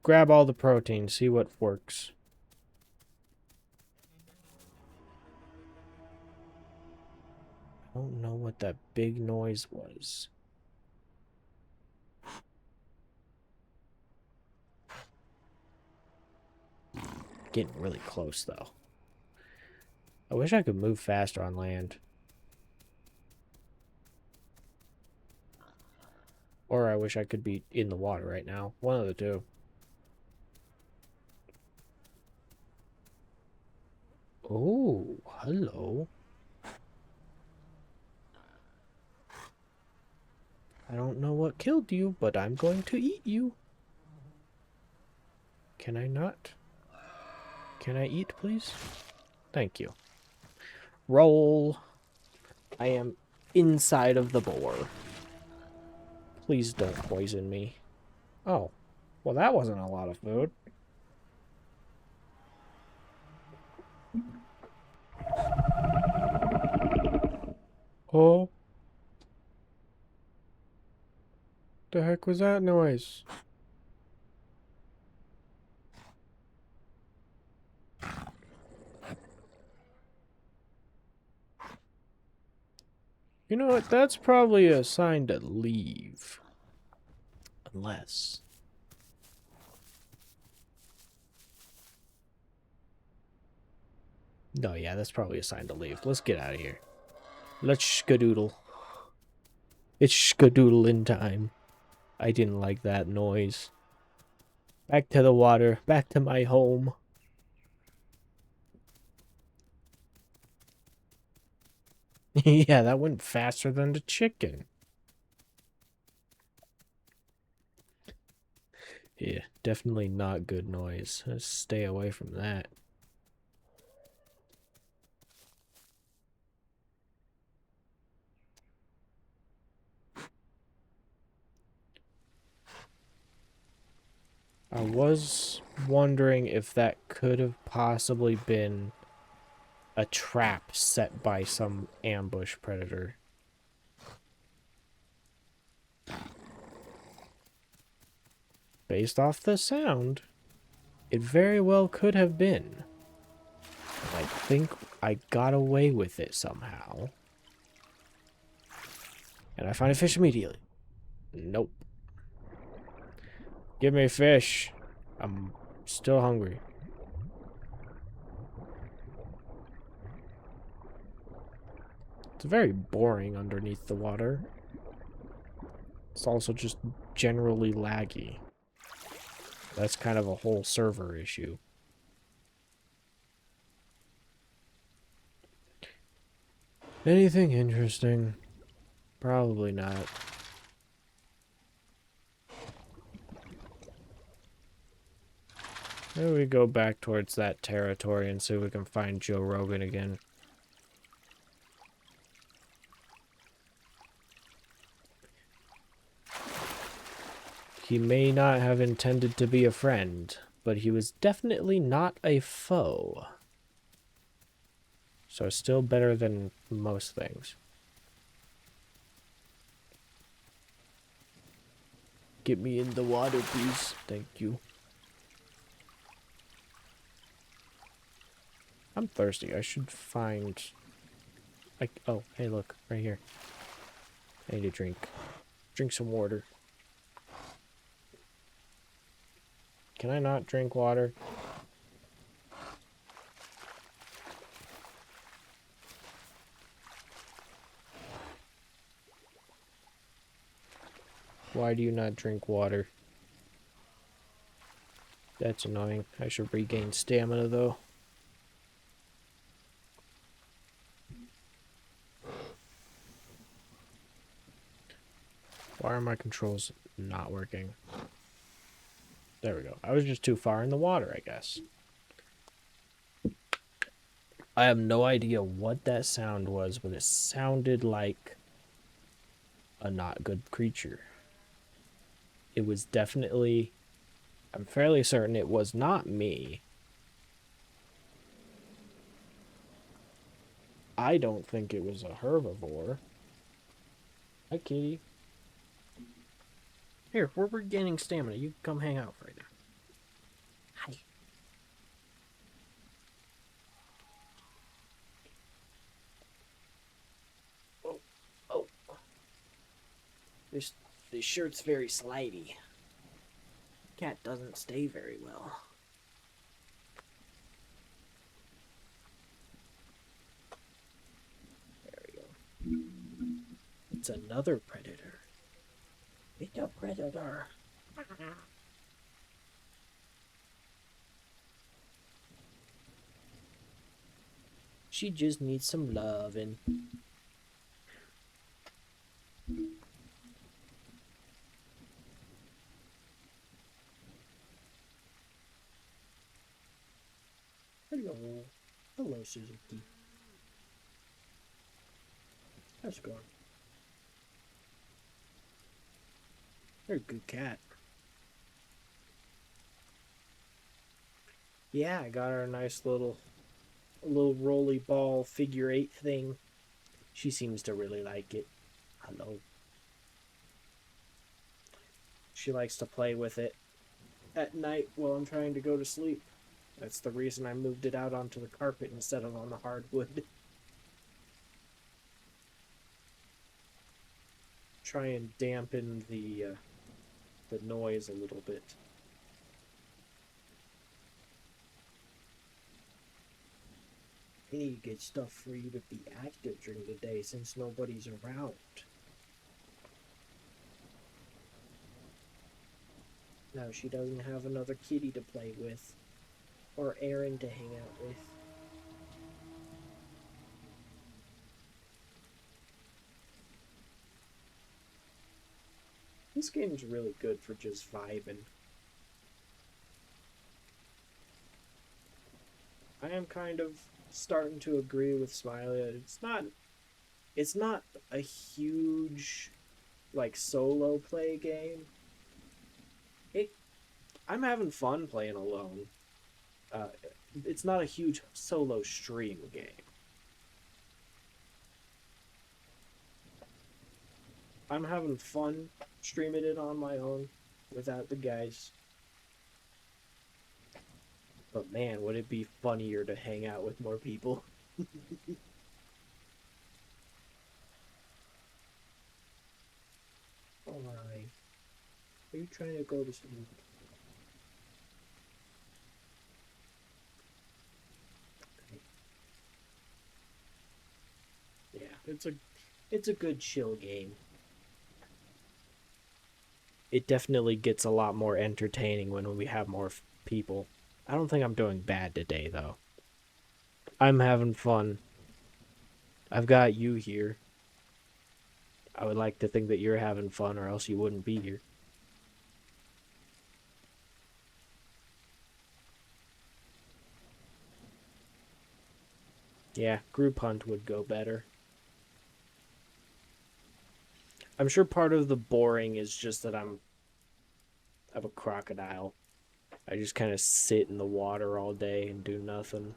grab all the protein, see what works. I don't know what that big noise was. Getting really close, though. I wish I could move faster on land. Or I wish I could be in the water right now. One of the two. Oh, hello. I don't know what killed you, but I'm going to eat you. Can I not? Can I eat, please? Thank you. Roll. I am inside of the boar. Please don't poison me. Oh. Well, that wasn't a lot of food. Oh. The heck was that noise? You know what? That's probably a sign to leave. Unless... No, yeah, that's probably a sign to leave. Let's get out of here. Let's skadoodle. It's skadoodling time. I didn't like that noise. Back to the water. Back to my home. Yeah, that went faster than the chicken. Yeah, definitely not good noise. Let's stay away from that. I was wondering if that could have possibly been a trap set by some ambush predator. Based off the sound, it very well could have been. I think I got away with it somehow. And I find a fish immediately. Nope. Give me a fish. I'm still hungry. It's very boring underneath the water. It's also just generally laggy. That's kind of a whole server issue. Anything interesting? Probably not. Maybe we go back towards that territory and see if we can find Joe Rogan again. He may not have intended to be a friend, but he was definitely not a foe. So still better than most things. Get me in the water, please. Thank you. I'm thirsty. I should find... like, oh, hey, look. Right here. I need a drink. Drink some water. Can I not drink water? Why do you not drink water? That's annoying. I should regain stamina, though. Why are my controls not working? There we go. I was just too far in the water, I guess. I have no idea what that sound was, but it sounded like a not good creature. It was definitely... I'm fairly certain it was not me. I don't think it was a herbivore. Hi, kitty. Here, we're regaining stamina. You can come hang out right now. Hi. Oh, oh. This shirt's very slidey. Cat doesn't stay very well. There we go. It's another predator. It's a predator. She just needs some loving. Hello. Hello, Suzuki. How's it going? You're a good cat. Yeah, I got her a nice little roly ball figure 8 thing. She seems to really like it. Hello. She likes to play with it at night while I'm trying to go to sleep. That's the reason I moved it out onto the carpet instead of on the hardwood. Try and dampen the noise a little bit. I need to get stuff for you to be active during the day since nobody's around. Now she doesn't have another kitty to play with. Or Aaron to hang out with. This game is really good for just vibing. I am kind of starting to agree with Smiley. It's not a huge like solo play game. It I'm having fun playing alone. Uh, it's not a huge solo stream game. I'm having fun streaming it on my own without the guys. But man, would it be funnier to hang out with more people? Alright. Are you trying to go to sleep? Yeah, it's a good chill game. It definitely gets a lot more entertaining when we have more people. I don't think I'm doing bad today though. I'm having fun. I've got you here. I would like to think that you're having fun or else you wouldn't be here. Yeah, group hunt would go better. I'm sure part of the boring is just that I'm a crocodile. I just kind of sit in the water all day and do nothing.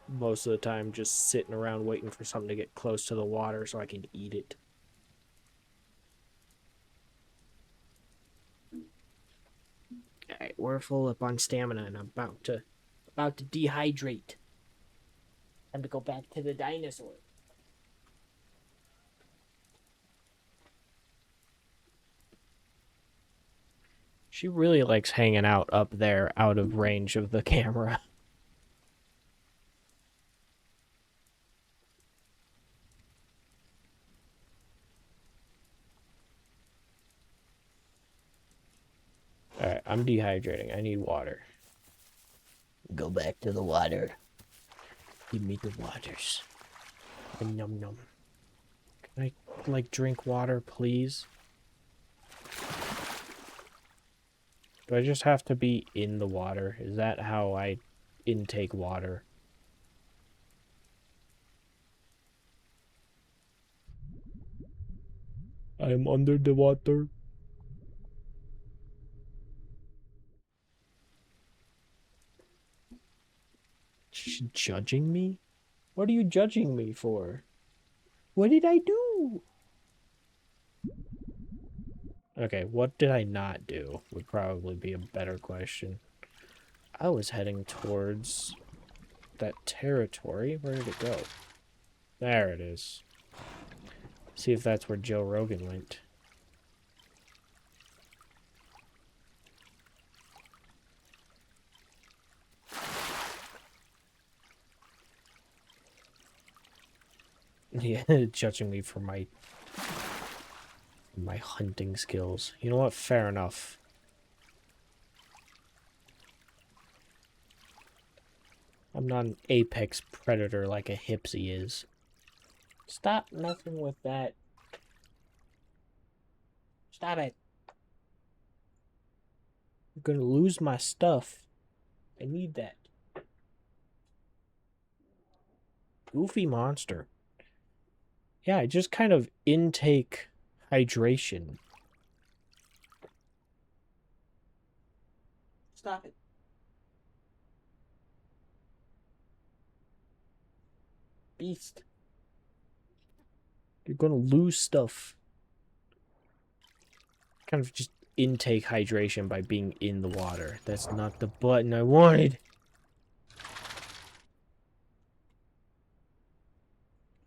Most of the time just sitting around waiting for something to get close to the water so I can eat it. Alright, we're full up on stamina and I'm about to dehydrate. Time to go back to the dinosaur. She really likes hanging out up there out of range of the camera. Alright, I'm dehydrating. I need water. Go back to the water. Give me the waters. Num num. Can I, like, drink water, please? Do I just have to be in the water? Is that how I intake water? I'm under the water. She's judging me? What are you judging me for? What did I do? Okay, what did I not do? Would probably be a better question. I was heading towards that territory. Where did it go? There it is. See if that's where Joe Rogan went. Yeah, judging me for my hunting skills. You know what? Fair enough. I'm not an apex predator like a hipsy is. Stop messing with that. Stop it. I'm gonna lose my stuff. I need that. Goofy monster. Yeah, I just kind of intake hydration. Stop it. Beast. You're gonna lose stuff. Kind of just intake hydration by being in the water. That's not the button I wanted.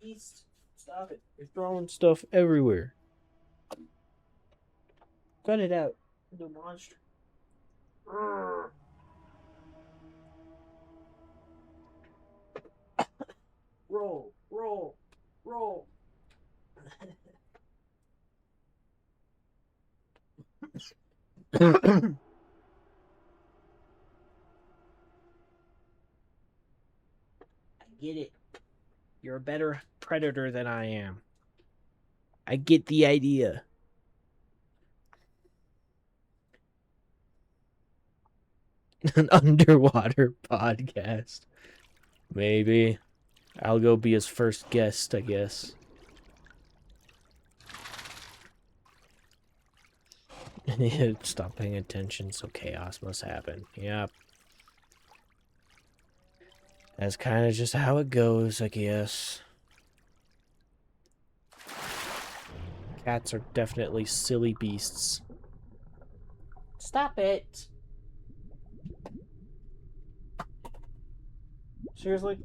Beast. Stop it. You're throwing stuff everywhere. Cut it out. The monster. Roll, roll, roll. I get it. You're a better predator than I am. I get the idea. An underwater podcast. Maybe. I'll go be his first guest, I guess. Stop paying attention, so chaos must happen. Yep. That's kind of just how it goes, I guess. Cats are definitely silly beasts. Stop it! Seriously?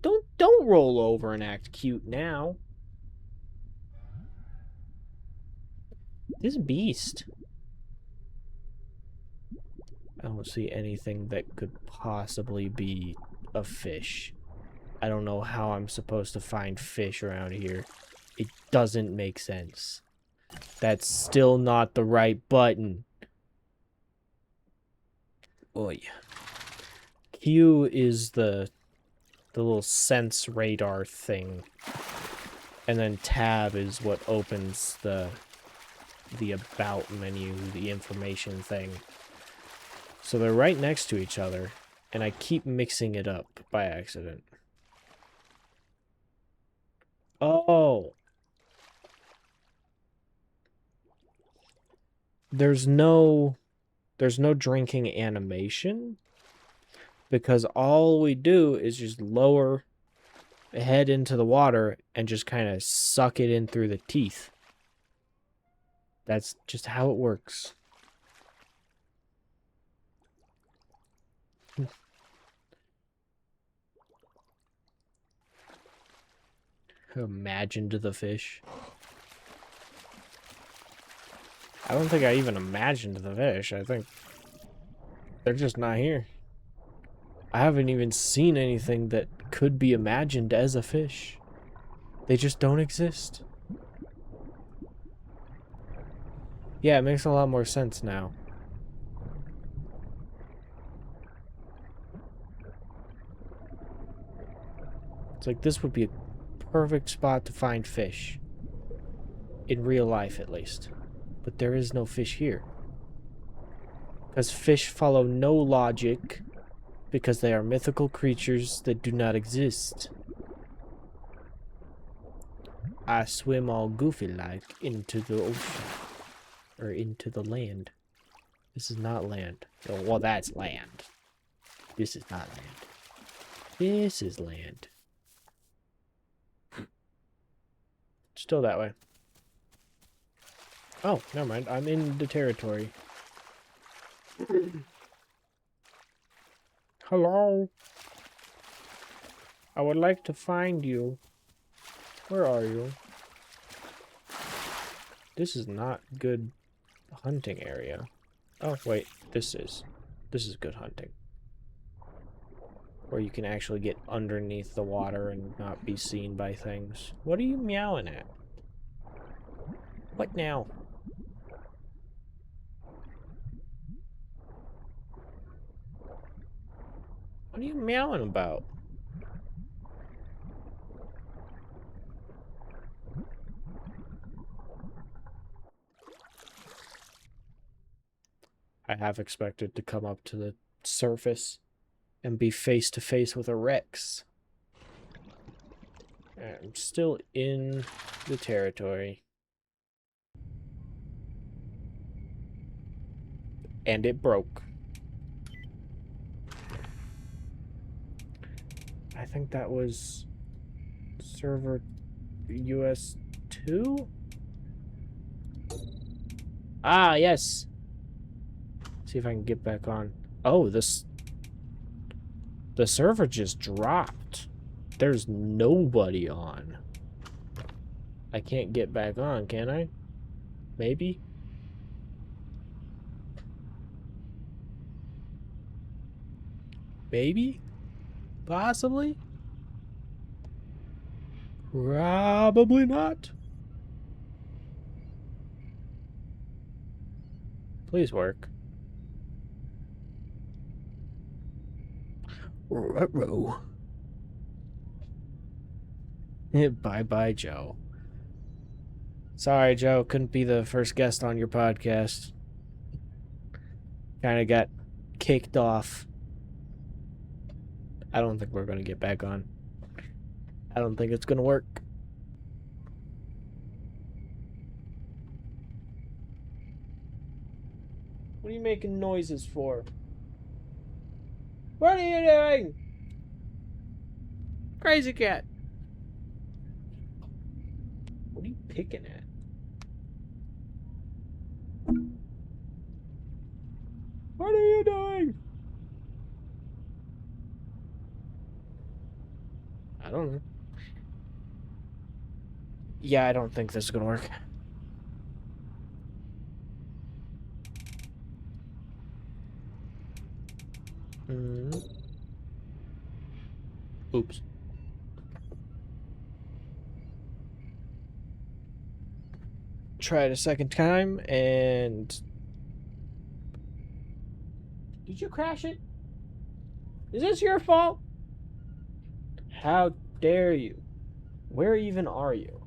Don't roll over and act cute now. This beast. I don't see anything that could possibly be a fish. I don't know how I'm supposed to find fish around here. It doesn't make sense. That's still not the right button. Oy. Q is the little sense radar thing. And then tab is what opens the about menu, the information thing. So they're right next to each other, and I keep mixing it up by accident. Oh. There's no drinking animation, because all we do is just lower head into the water and just kind of suck it in through the teeth. That's just how it works. Imagined the fish. I don't think I even imagined the fish. I think they're just not here. I haven't even seen anything that could be imagined as a fish. They just don't exist. Yeah, it makes a lot more sense now. It's like this would be a perfect spot to find fish. In real life, at least. But there is no fish here. Because fish follow no logic, because they are mythical creatures that do not exist. I swim all goofy-like into the ocean. Or into the land. This is not land. Oh, well, that's land. This is not land. This is land. Still that way. Oh, never mind. I'm in the territory. Hello? I would like to find you. Where are you? This is not good hunting area. Oh, wait. This is good hunting. Where you can actually get underneath the water and not be seen by things. What are you meowing at? What now? What are you meowing about? I have expected to come up to the surface and be face to face with a Rex. I'm still in the territory. And it broke. I think that was server US 2? Ah, yes. See if I can get back on. Oh, the server just dropped. There's nobody on. I can't get back on, can I? Maybe? Maybe? Possibly? Probably not. Please work. Ruh-roh. Bye-bye, Joe. Sorry, Joe. Couldn't be the first guest on your podcast. Kind of got kicked off. I don't think we're going to get back on. I don't think it's going to work. What are you making noises for? What are you doing? Crazy cat. What are you picking at? What are you doing? I don't know. Yeah, I don't think this is gonna work. Oops. Try it a second time, and... Did you crash it? Is this your fault? How dare you? Where even are you?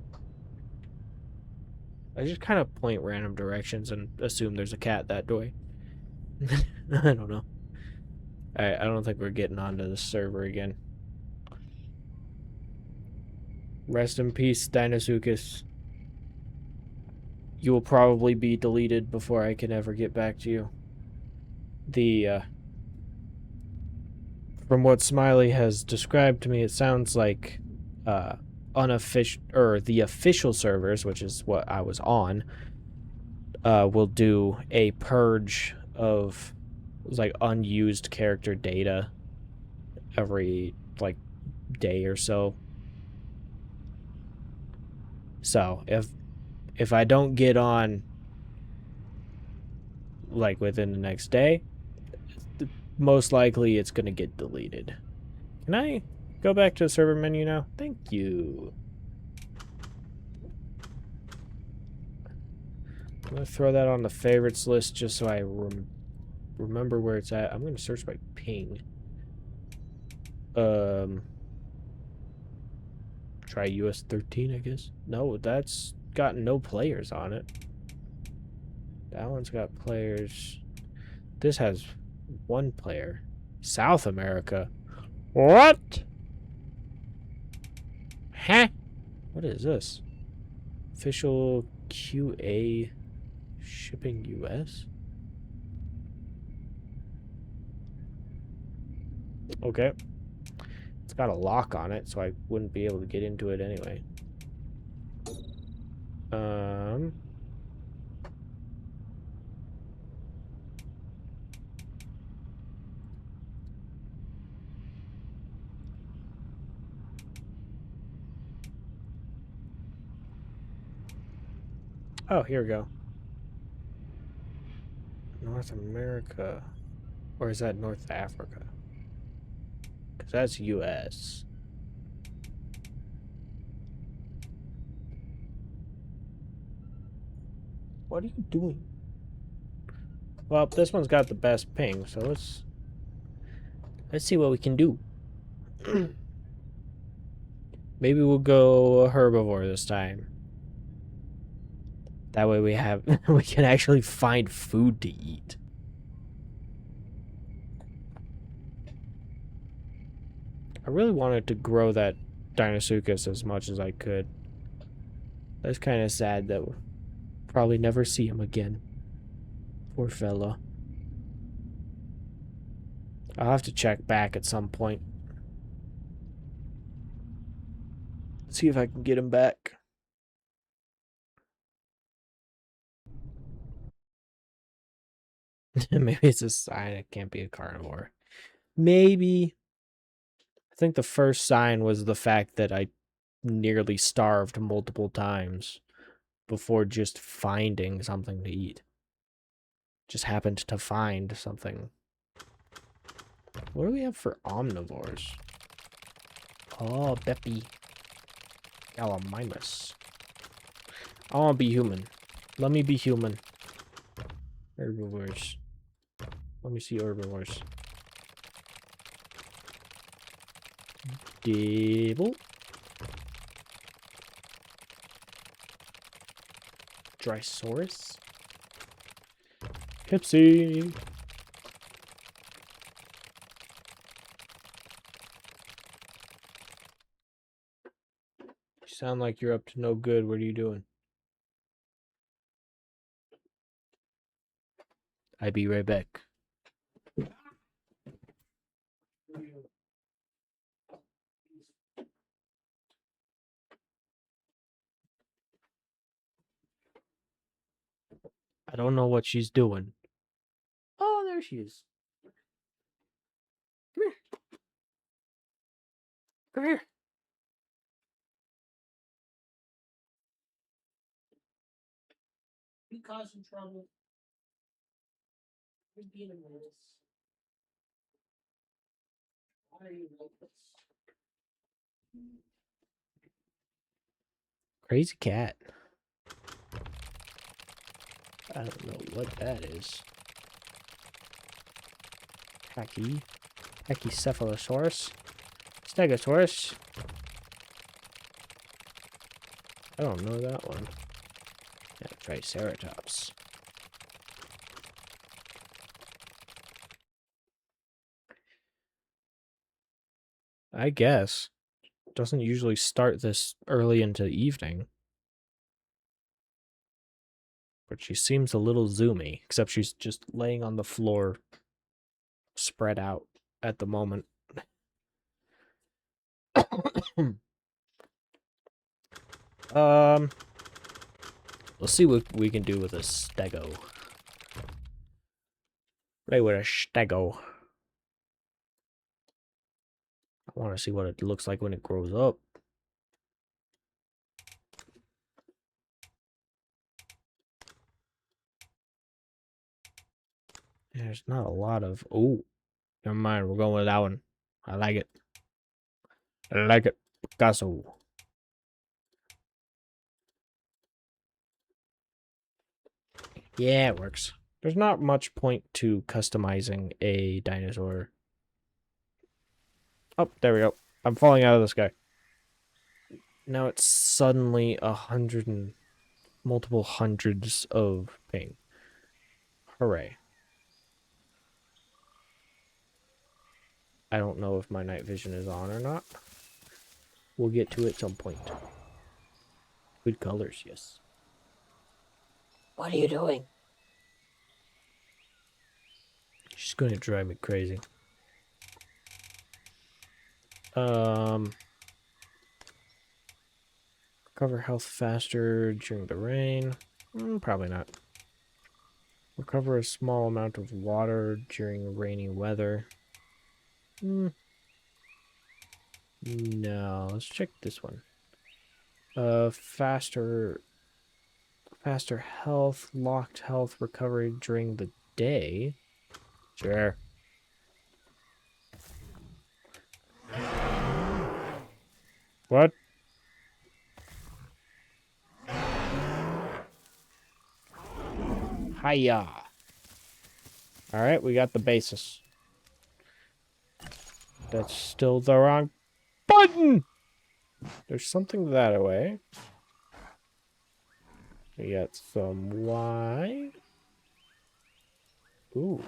I just kind of point random directions and assume there's a cat that way. I don't know. Alright, I don't think we're getting onto the server again. Rest in peace, Dinosuchus. You will probably be deleted before I can ever get back to you. From what Smiley has described to me, it sounds like unofficial, or the official servers, which is what I was on, will do a purge of like unused character data every like day or so. So if I don't get on like within the next day, most likely it's gonna get deleted. Can I go back to the server menu now? Thank you. I'm gonna throw that on the favorites list just so I remember where it's at. I'm gonna search by ping. Try US 13, I guess. No, that's got no players on it. That one's got players. This has one player. South America. What? Huh? What is this? Official QA shipping US? Okay. It's got a lock on it, so I wouldn't be able to get into it anyway. Oh, here we go. North America. Or is that North Africa? Because that's US. What are you doing? Well, this one's got the best ping, so let's see what we can do. Maybe we'll go herbivore this time. That way we can actually find food to eat. I really wanted to grow that Dinosuchus as much as I could. That's kind of sad that we'll probably never see him again. Poor fella. I'll have to check back at some point. See if I can get him back. Maybe it's a sign it can't be a carnivore. Maybe. I think the first sign was the fact that I nearly starved multiple times before just finding something to eat. Just happened to find something. What do we have for omnivores? Oh, Beppy. Gallimimus. I want to be human. Let me be human. Herbivores. Let me see herbivores. Dibble. Drysaurus? Pipsy! You sound like you're up to no good. What are you doing? I'll be right back. I don't know what she's doing. Oh, there she is. Come here. Come here. You causing trouble. You're being a menace. Why are you like this? Crazy cat. I don't know what that is. Pachycephalosaurus? Stegosaurus? I don't know that one. Yeah, Triceratops. I guess. Doesn't usually start this early into the evening. But she seems a little zoomy, except she's just laying on the floor, spread out at the moment. Let's see what we can do with a stego. Right with a stego. I want to see what it looks like when it grows up. There's not a lot of... Oh, never mind. We're going with that one. I like it. I like it. Picasso. Yeah, it works. There's not much point to customizing a dinosaur. Oh, there we go. I'm falling out of the sky. Now it's suddenly 100 and multiple hundreds of ping. Hooray. I don't know if my night vision is on or not. We'll get to it at some point. Good colors, yes. What are you doing? She's going to drive me crazy. Recover health faster during the rain. Probably not. Recover a small amount of water during rainy weather. No, let's check this one. Faster health, locked health recovery during the day. Sure. What? Hiya. Alright, we got the basis. That's still the wrong button! There's something that way. We got some Y. Ooh.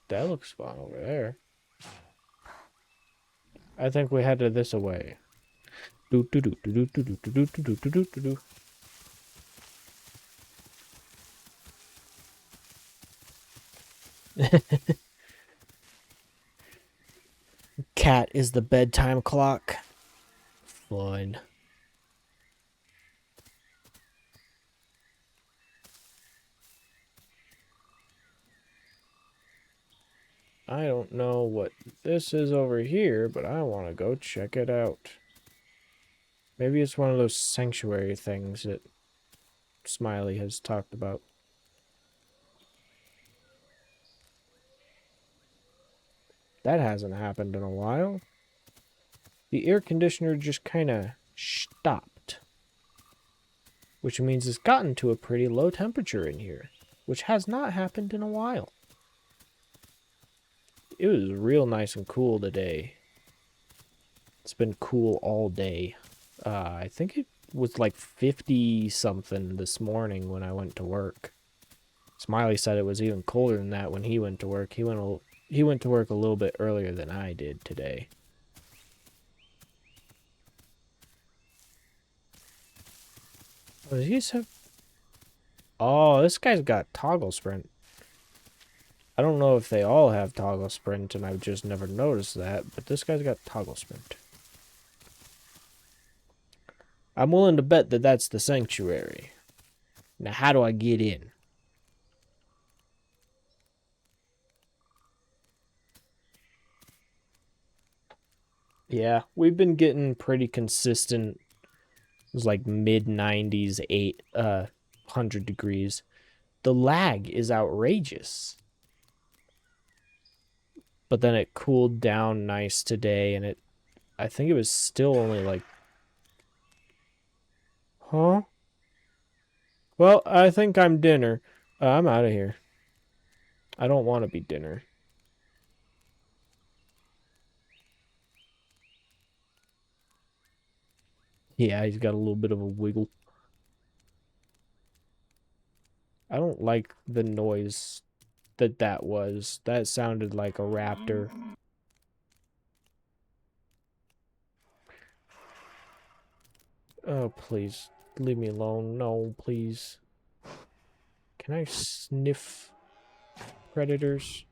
That looks fun over there. I think we headed this away. Do do do do do do do do do do do do do. Cat is the bedtime clock. Fine. I don't know what this is over here, but I want to go check it out. Maybe it's one of those sanctuary things that Smiley has talked about. That hasn't happened in a while. The air conditioner just kind of stopped. Which means it's gotten to a pretty low temperature in here. Which has not happened in a while. It was real nice and cool today. It's been cool all day. I think it was like 50 something this morning when I went to work. Smiley said it was even colder than that when he went to work. He went to work a little bit earlier than I did today. Oh, does he have... Oh, this guy's got toggle sprint. I don't know if they all have toggle sprint, and I've just never noticed that, but this guy's got toggle sprint. I'm willing to bet that that's the sanctuary. Now, how do I get in? Yeah, we've been getting pretty consistent. It was like mid-90s, 100 degrees. The lag is outrageous. But then it cooled down nice today, and I think it was still only like... Huh? Well, I think I'm dinner. I'm out of here. I don't want to be dinner. Yeah, he's got a little bit of a wiggle. I don't like the noise that was. That sounded like a raptor. Oh, please. Leave me alone. No, please. Can I sniff predators?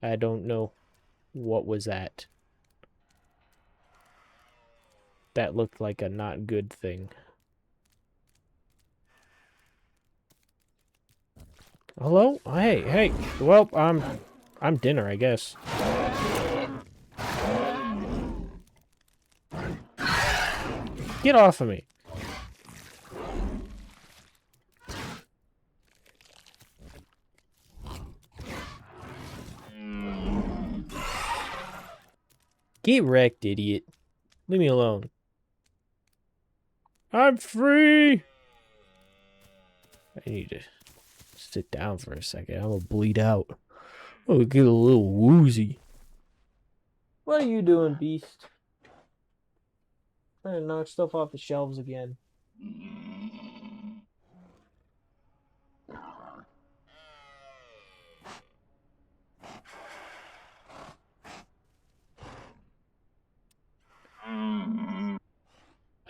I don't know. What was that? That looked like a not good thing. Hello? Hey. Well, I'm dinner, I guess. Get off of me. Get wrecked, idiot. Leave me alone. I'm free! I need to sit down for a second. I'm gonna bleed out. I'm gonna get a little woozy. What are you doing, beast? Trying to knock stuff off the shelves again.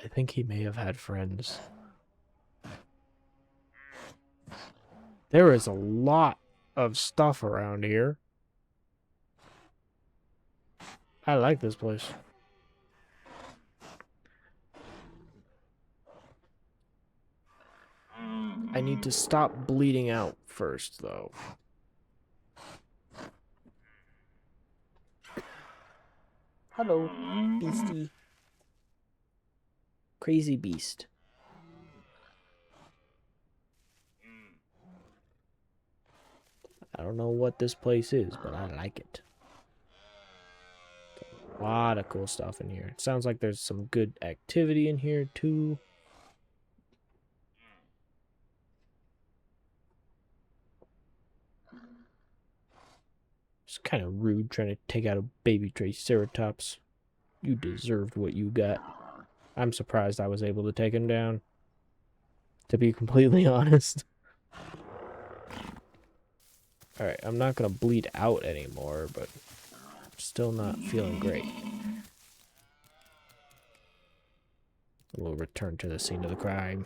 I think he may have had friends. There is a lot of stuff around here. I like this place. I need to stop bleeding out first, though. Hello, beastie. Crazy beast. I don't know what this place is, but I like it. A lot of cool stuff in here. It sounds like there's some good activity in here, too. It's kind of rude trying to take out a baby Triceratops. You deserved what you got. I'm surprised I was able to take him down, to be completely honest. Alright, I'm not going to bleed out anymore, but I'm still not feeling great. We'll return to the scene of the crime.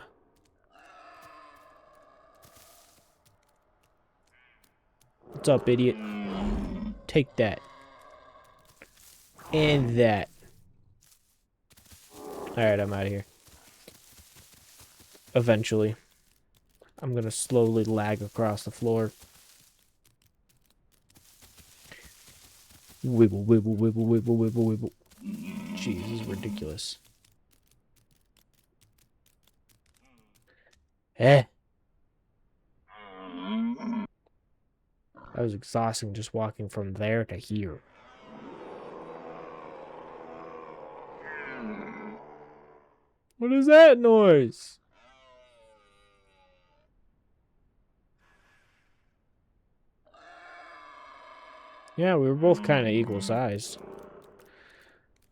What's up, idiot? Take that. And that. Alright, I'm out of here. Eventually. I'm gonna slowly lag across the floor. Wibble, wibble, wibble, wibble, wibble, wibble. Jeez, this is ridiculous. Eh. That was exhausting just walking from there to here. What is that noise? Yeah, we were both kind of equal sized.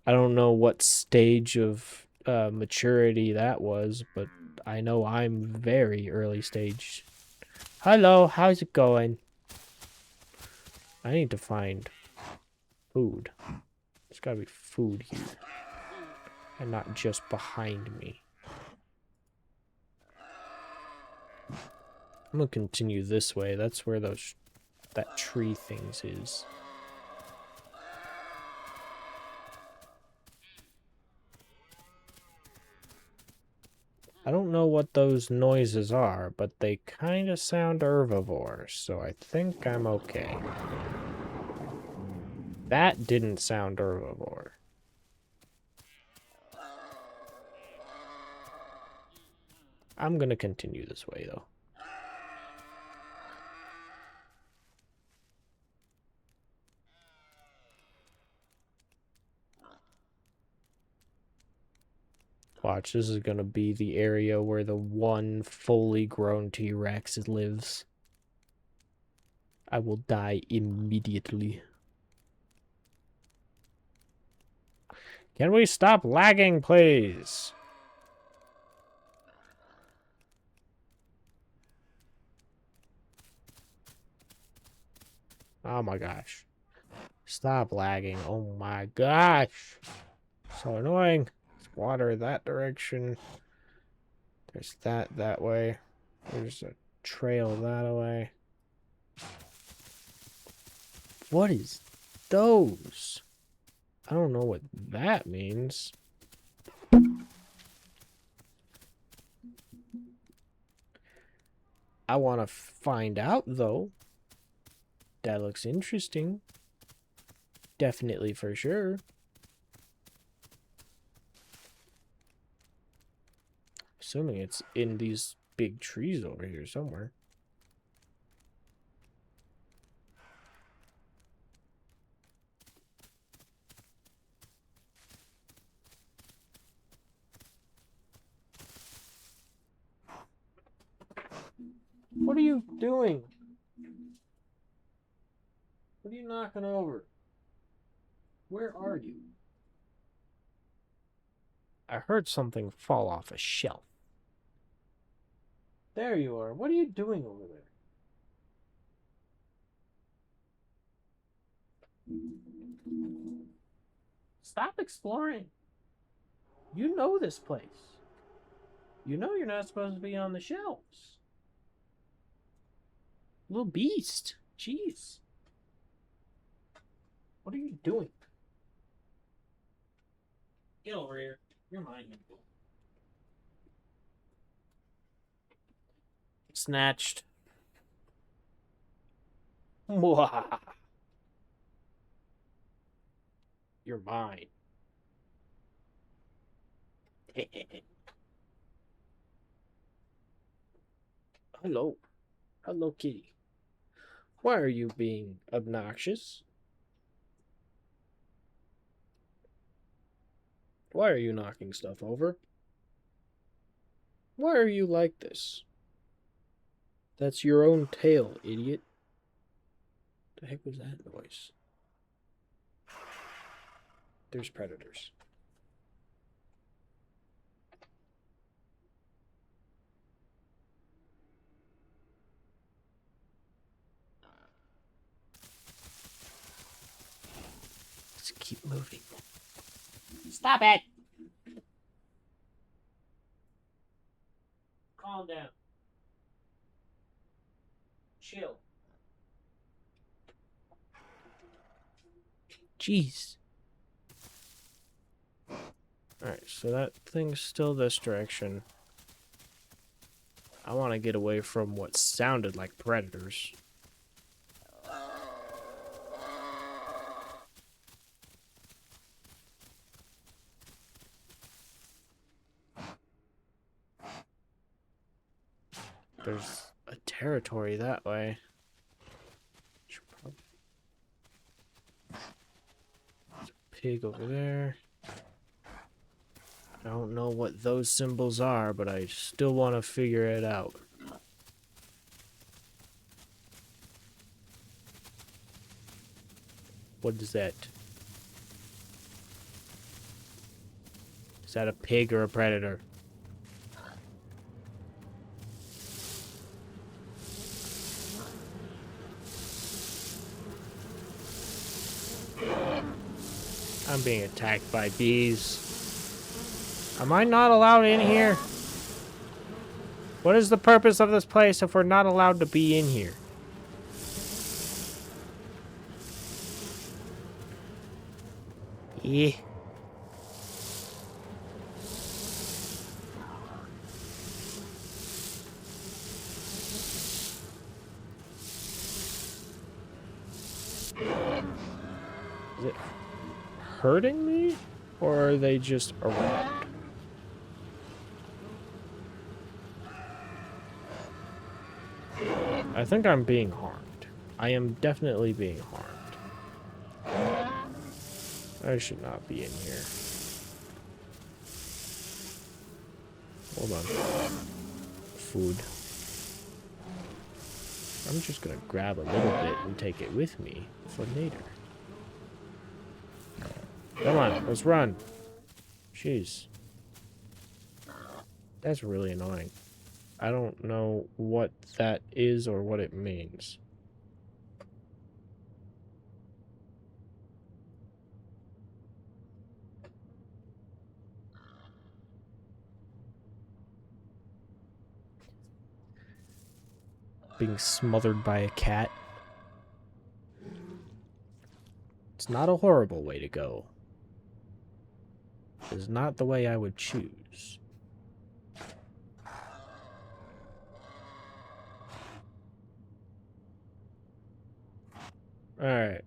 I don't know what stage of maturity that was, but I know I'm very early stage. Hello, how's it going? I need to find food. There's gotta be food here. And not just behind me. I'm gonna continue this way. That's where that tree things is. I don't know what those noises are, but they kind of sound herbivore, so I think I'm okay. That didn't sound herbivore. I'm gonna continue this way, though. Watch, this is gonna be the area where the one fully grown T-Rex lives. I will die immediately. Can we stop lagging, please? Oh my gosh. Stop lagging. Oh my gosh. So annoying. There's water that direction. There's that way. There's a trail that way. What is those? I don't know what that means. I want to find out, though. That looks interesting. Definitely for sure. Assuming it's in these big trees over here somewhere. What are you doing? What are you knocking over? Where are you? I heard something fall off a shelf. There you are. What are you doing over there? Stop exploring. You know this place. You know you're not supposed to be on the shelves. Little beast. Jeez. What are you doing? Get over here. You're mine. Snatched. Mwah. You're mine. Hello. Hello, kitty. Why are you being obnoxious? Why are you knocking stuff over? Why are you like this? That's your own tail, idiot. The heck was that noise? There's predators. Let's keep moving. Stop it! Calm down. Chill. Jeez. Alright, so that thing's still this direction. I want to get away from what sounded like predators. There's a territory that way. There's a pig over there. I don't know what those symbols are, but I still want to figure it out. What is that? Is that a pig or a predator? I'm being attacked by bees. Am I not allowed in here? What is the purpose of this place if we're not allowed to be in here? Yeah. Is it hurting me? Or are they just around? I think I'm being harmed. I am definitely being harmed. I should not be in here. Hold on. Food. I'm just gonna grab a little bit and take it with me for later. Come on, let's run. Jeez. That's really annoying. I don't know what that is or what it means. Being smothered by a cat. It's not a horrible way to go. It's not the way I would choose. Alright.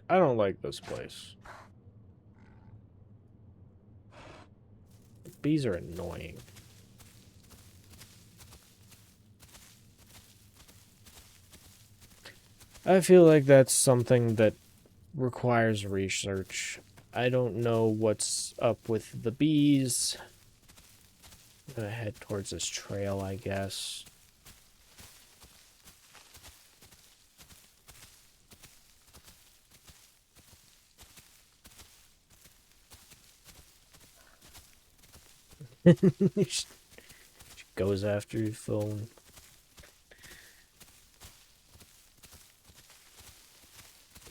I don't like this place. Bees are annoying. I feel like that's something that requires research. I don't know what's up with the bees. I'm gonna head towards this trail, I guess. She goes after your phone.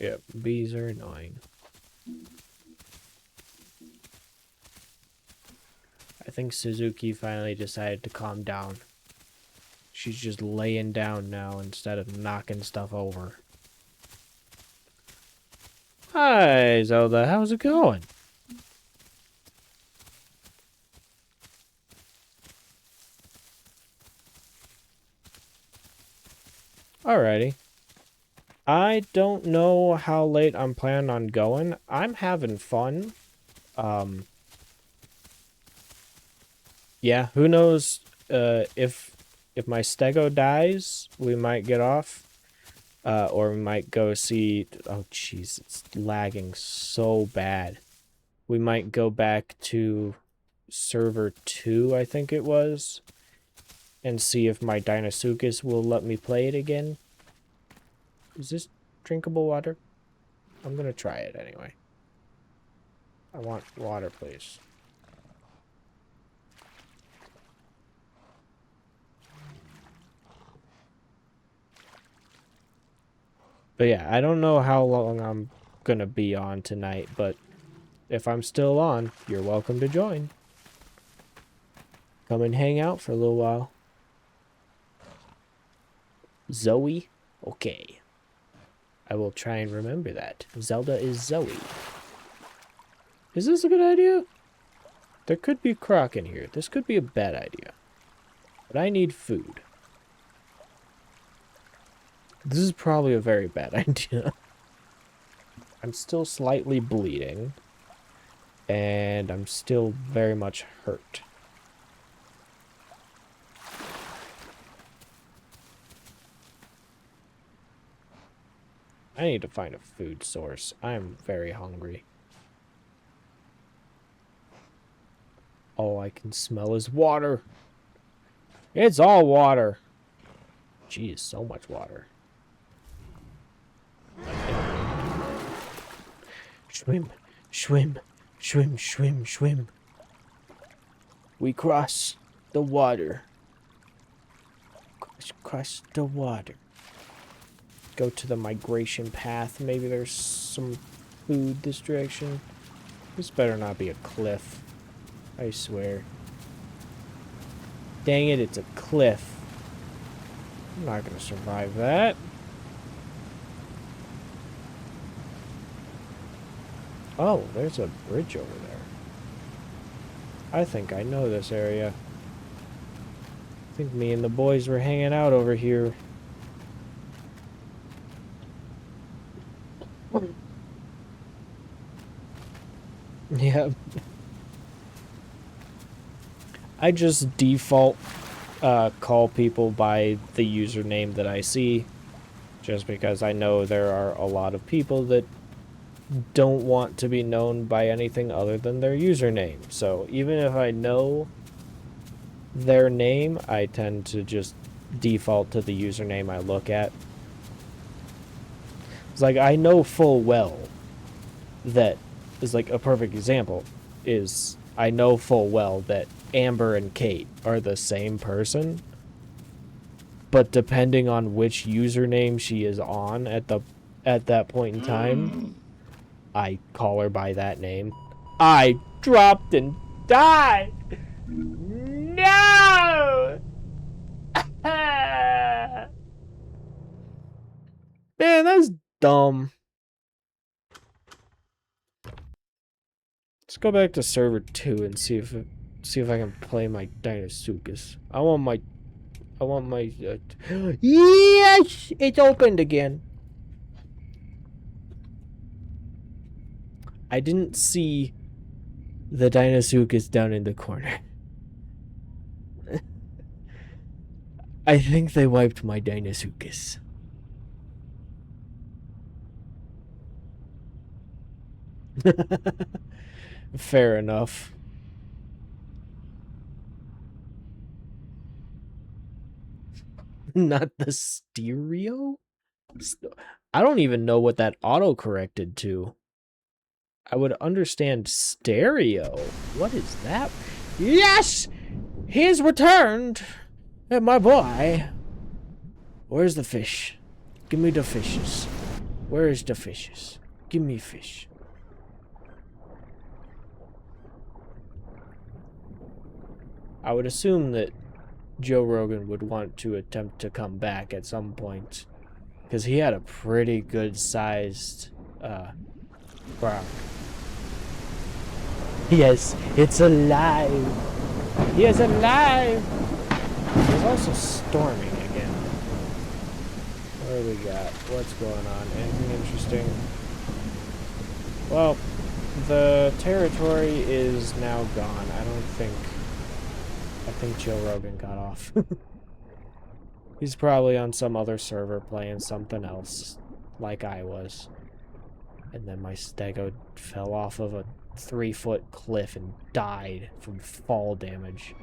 Yep, bees are annoying. I think Suzuki finally decided to calm down. She's just laying down now instead of knocking stuff over. Hi, Zelda. How's it going? Alrighty. I don't know how late I'm planning on going. I'm having fun. Yeah, who knows if my stego dies, we might get off. Or we might go see... Oh, jeez, it's lagging so bad. We might go back to server 2, I think it was, and see if my Dinosuchus will let me play it again. Is this drinkable water? I'm gonna try it anyway. I want water, please. But yeah, I don't know how long I'm gonna be on tonight, but if I'm still on, you're welcome to join. Come and hang out for a little while. Zoe? Okay. I will try and remember that. Zelda is Zoe. Is this a good idea? There could be Crock in here. This could be a bad idea. But I need food. This is probably a very bad idea. I'm still slightly bleeding. And I'm still very much hurt. I need to find a food source. I'm very hungry. All I can smell is water. It's all water. Geez, so much water. Swim, swim, swim, swim, swim. We cross the water. Cross the water. Go to the migration path. Maybe there's some food this direction. This better not be a cliff. I swear. Dang it, it's a cliff. I'm not gonna survive that. Oh, there's a bridge over there. I think I know this area. I think me and the boys were hanging out over here. Yeah. I just default call people by the username that I see, just because I know there are a lot of people that don't want to be known by anything other than their username. So even if I know their name, I tend to just default to the username I look at. It's like, I know full well that is like a perfect example is I know full well that Amber and Kate are the same person, but depending on which username she is on at that point in time, I call her by that name. I dropped and died. No. Man, that's dumb. Let's go back to server 2 and see if I can play my Dinosuchus. I want my yes, it's opened again. I didn't see the Dinosuchus down in the corner. I think they wiped my Dinosuchus. Fair enough. Not the stereo? I don't even know what that auto-corrected to. I would understand stereo. What is that? Yes! He's returned! My boy. Where's the fish? Give me the fishes. Where is the fishes? Give me fish. I would assume that Joe Rogan would want to attempt to come back at some point, because he had a pretty good sized Crock. Yes, it's alive. He is alive. It's also storming again. What do we got? What's going on? Anything interesting? Well, the territory is now gone. I think Joe Rogan got off. He's probably on some other server playing something else, like I was. And then my stego fell off of a 3-foot cliff and died from fall damage.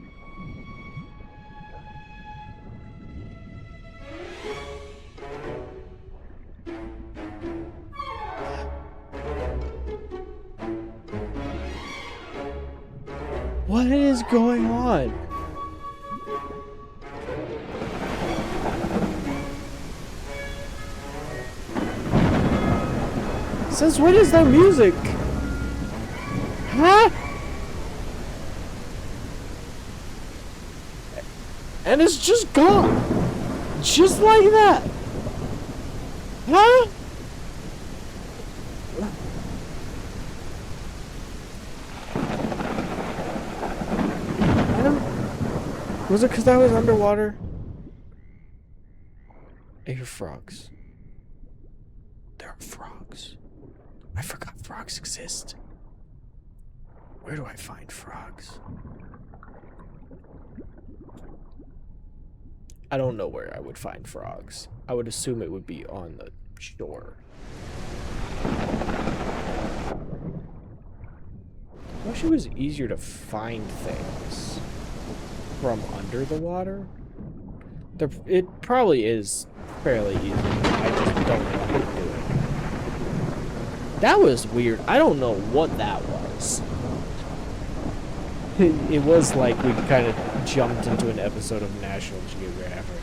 What is going on? Since when is there music? Huh? And it's just gone. Just like that. Huh? Was it because I was underwater? I hear frogs. There are frogs. I forgot frogs exist. Where do I find frogs? I don't know where I would find frogs. I would assume it would be on the shore. I wish it was easier to find things from under the water. It probably is fairly easy. I just don't know how to do it. That was weird. I don't know what that was. It was like we kind of jumped into an episode of National Geographic.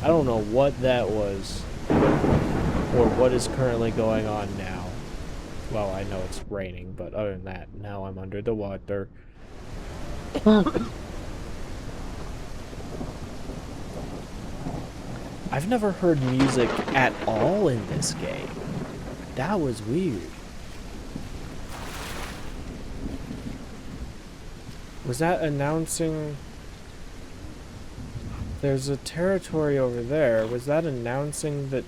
I don't know what that was, or what is currently going on now. Well, I know it's raining, but other than that, now I'm under the water. I've never heard music at all in this game. That was weird. Was that announcing... There's a territory over there. Was that announcing that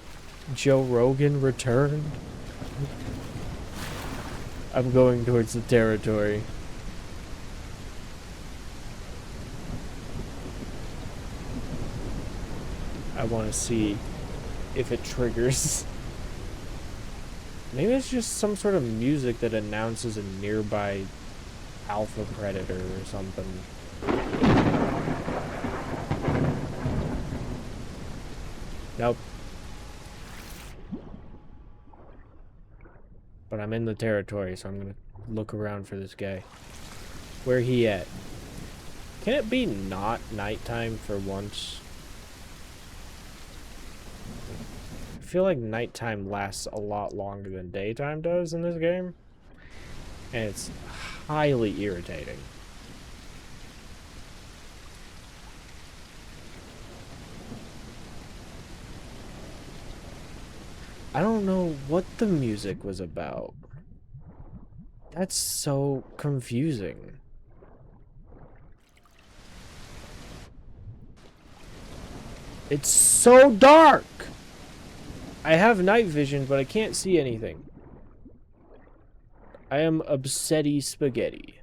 Joe Rogan returned? I'm going towards the territory. I want to see if it triggers. Maybe it's just some sort of music that announces a nearby alpha predator or something. Nope. But I'm in the territory, so I'm gonna look around for this guy. Where he at? Can it be not nighttime for once? I feel like nighttime lasts a lot longer than daytime does in this game. And it's highly irritating. I don't know what the music was about. That's so confusing. It's so dark! I have night vision, but I can't see anything. I am obsedi spaghetti.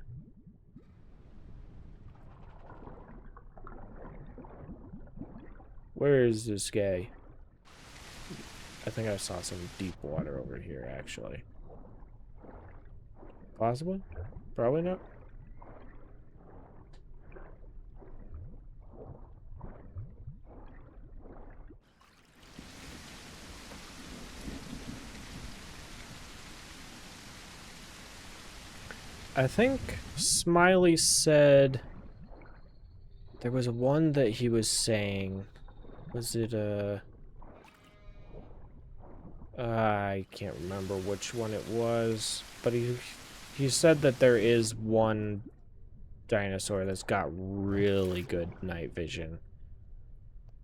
Where is this guy? I think I saw some deep water over here, actually. Possibly? Probably not. I think Smiley said there was one that he was saying. Was it I can't remember which one it was, but he said that there is one dinosaur that's got really good night vision.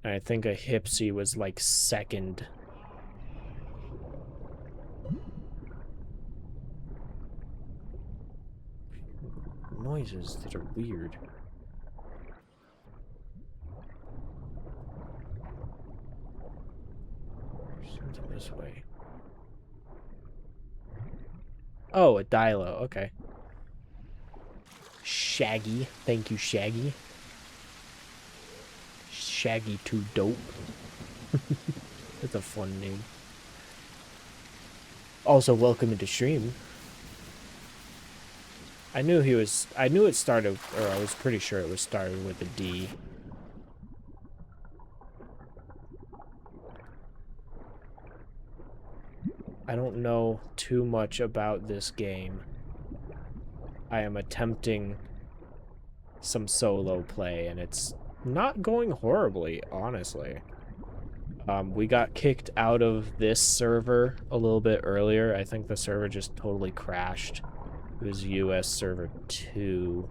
And I think a Hipsy was like second. Noises that are weird. Something this way. Oh, a Dilo, okay. Shaggy. Thank you, Shaggy. Shaggy too dope. That's a fun name. Also, welcome into stream. I knew it started, or I was pretty sure it was started with a D. I don't know too much about this game. I am attempting some solo play, and it's not going horribly, honestly. We got kicked out of this server a little bit earlier. I think the server just totally crashed. It was US server 2.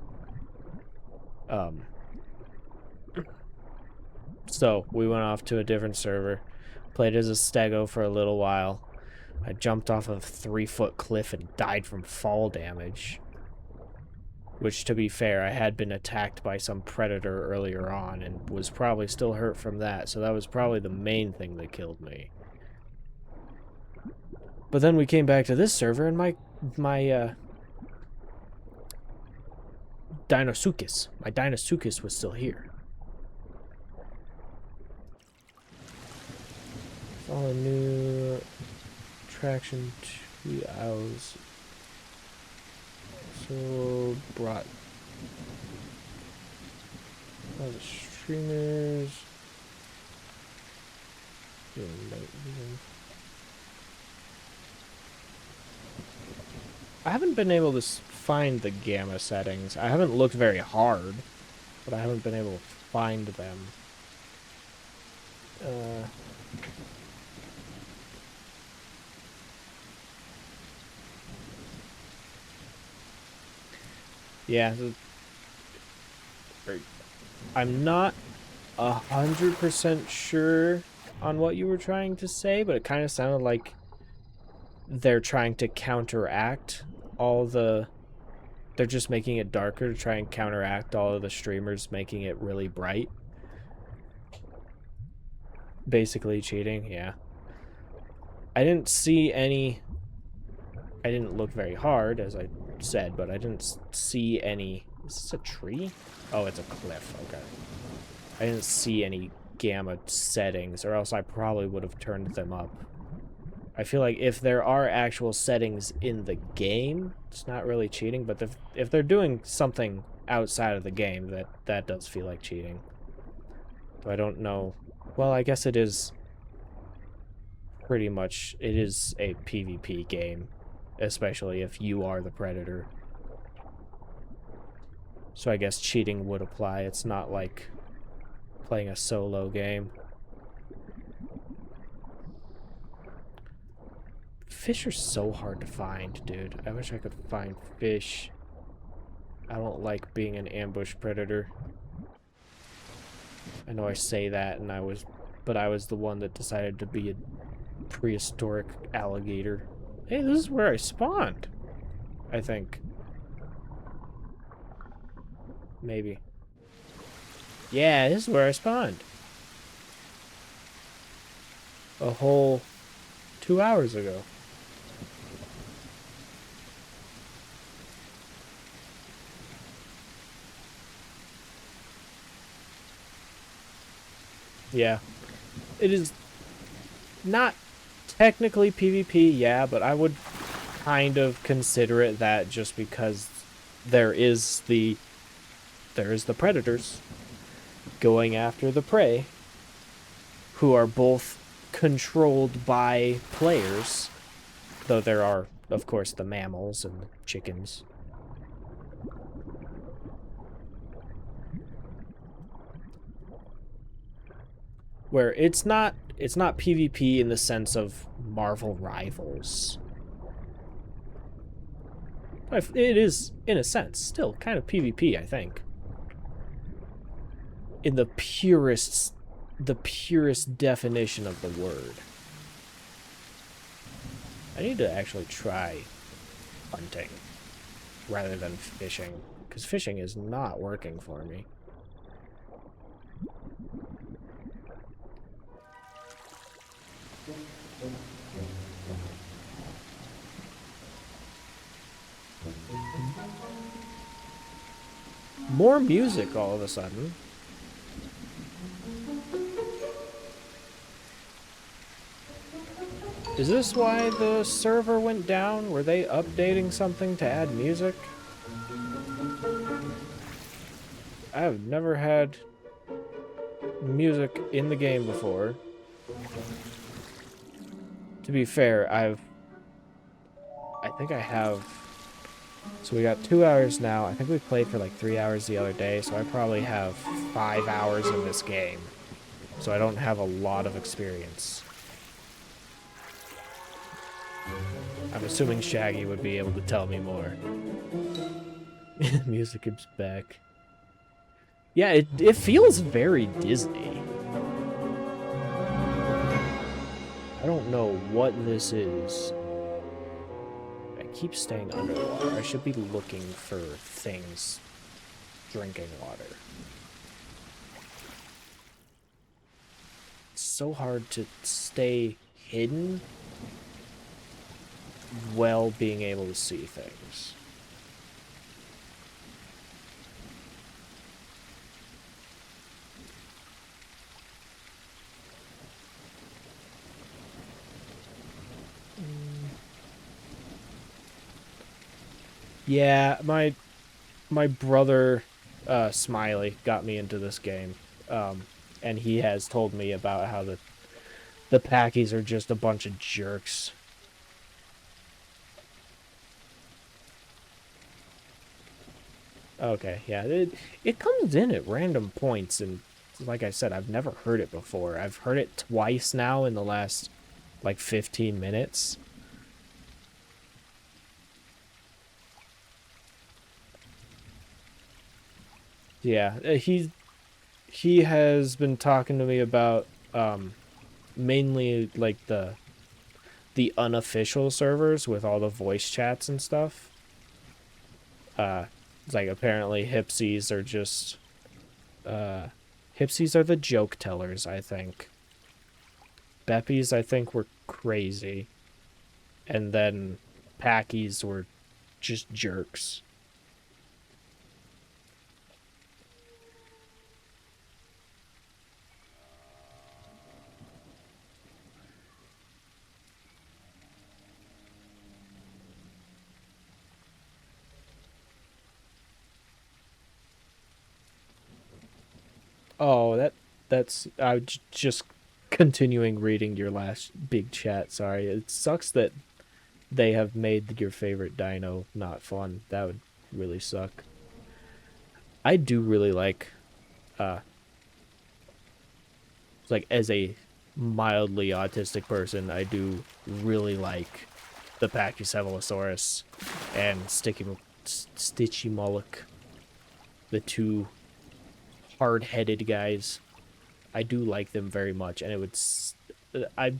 So we went off to a different server, played as a stego for a little while. I jumped off a 3-foot cliff and died from fall damage. Which, to be fair, I had been attacked by some predator earlier on and was probably still hurt from that, so that was probably the main thing that killed me. But then we came back to this server and my Deinosuchus was still here. Follow new attraction 2 hours. So brought all the streamers. I haven't been able to find the gamma settings. I haven't looked very hard, but I haven't been able to find them. Yeah, I'm not 100% sure on what you were trying to say, but it kind of sounded like they're trying to counteract all the... They're just making it darker to try and counteract all of the streamers making it really bright. Basically cheating, yeah. I didn't see any... I didn't look very hard, as I said, but I didn't see any... Is this a tree? Oh, it's a cliff, okay. I didn't see any gamma settings, or else I probably would have turned them up. I feel like if there are actual settings in the game, it's not really cheating, but if they're doing something outside of the game, that does feel like cheating. So I don't know. Well, I guess it is pretty much, it is a PvP game, especially if you are the predator. So I guess cheating would apply. It's not like playing a solo game. Fish are so hard to find, dude. I wish I could find fish. I don't like being an ambush predator. I know I say that, and I was the one that decided to be a prehistoric alligator. Hey, this is where I spawned, I think. Maybe. Yeah, this is where I spawned. A whole 2 hours ago. Yeah. It is not technically PvP, yeah, but I would kind of consider it that just because there is the predators going after the prey, who are both controlled by players, though there are, of course, the mammals and the chickens. Where it's not PvP in the sense of Marvel Rivals. It is, in a sense, still kind of PvP, I think. In the purest definition of the word. I need to actually try hunting rather than fishing, because fishing is not working for me. More music all of a sudden. Is this why the server went down? Were they updating something to add music? I've never had music in the game before. To be fair, I think I have... So we got 2 hours now. I think we played for like 3 hours the other day, so I probably have 5 hours in this game. So I don't have a lot of experience. I'm assuming Shaggy would be able to tell me more. Music is back. Yeah, it feels very Disney. I don't know what this is. I keep staying underwater. I should be looking for things drinking water. It's so hard to stay hidden while being able to see things. Yeah, my brother, Smiley, got me into this game, and he has told me about how the Packies are just a bunch of jerks. Okay, yeah. It comes in at random points, and like I said, I've never heard it before. I've heard it twice now in the last like 15 minutes. Yeah, he has been talking to me about mainly like the unofficial servers with all the voice chats and stuff. It's like apparently hipsies are just uh hipsies are the joke tellers, I think. Beppies I think were crazy. And then Packies were just jerks. Oh, that's just continuing reading your last big chat. Sorry. It sucks that they have made your favorite dino not fun. That would really suck. I do really uh like as a mildly autistic person, I do really like the Pachycephalosaurus and Stitchymoloch, the two hard-headed guys. I do like them very much, and it would I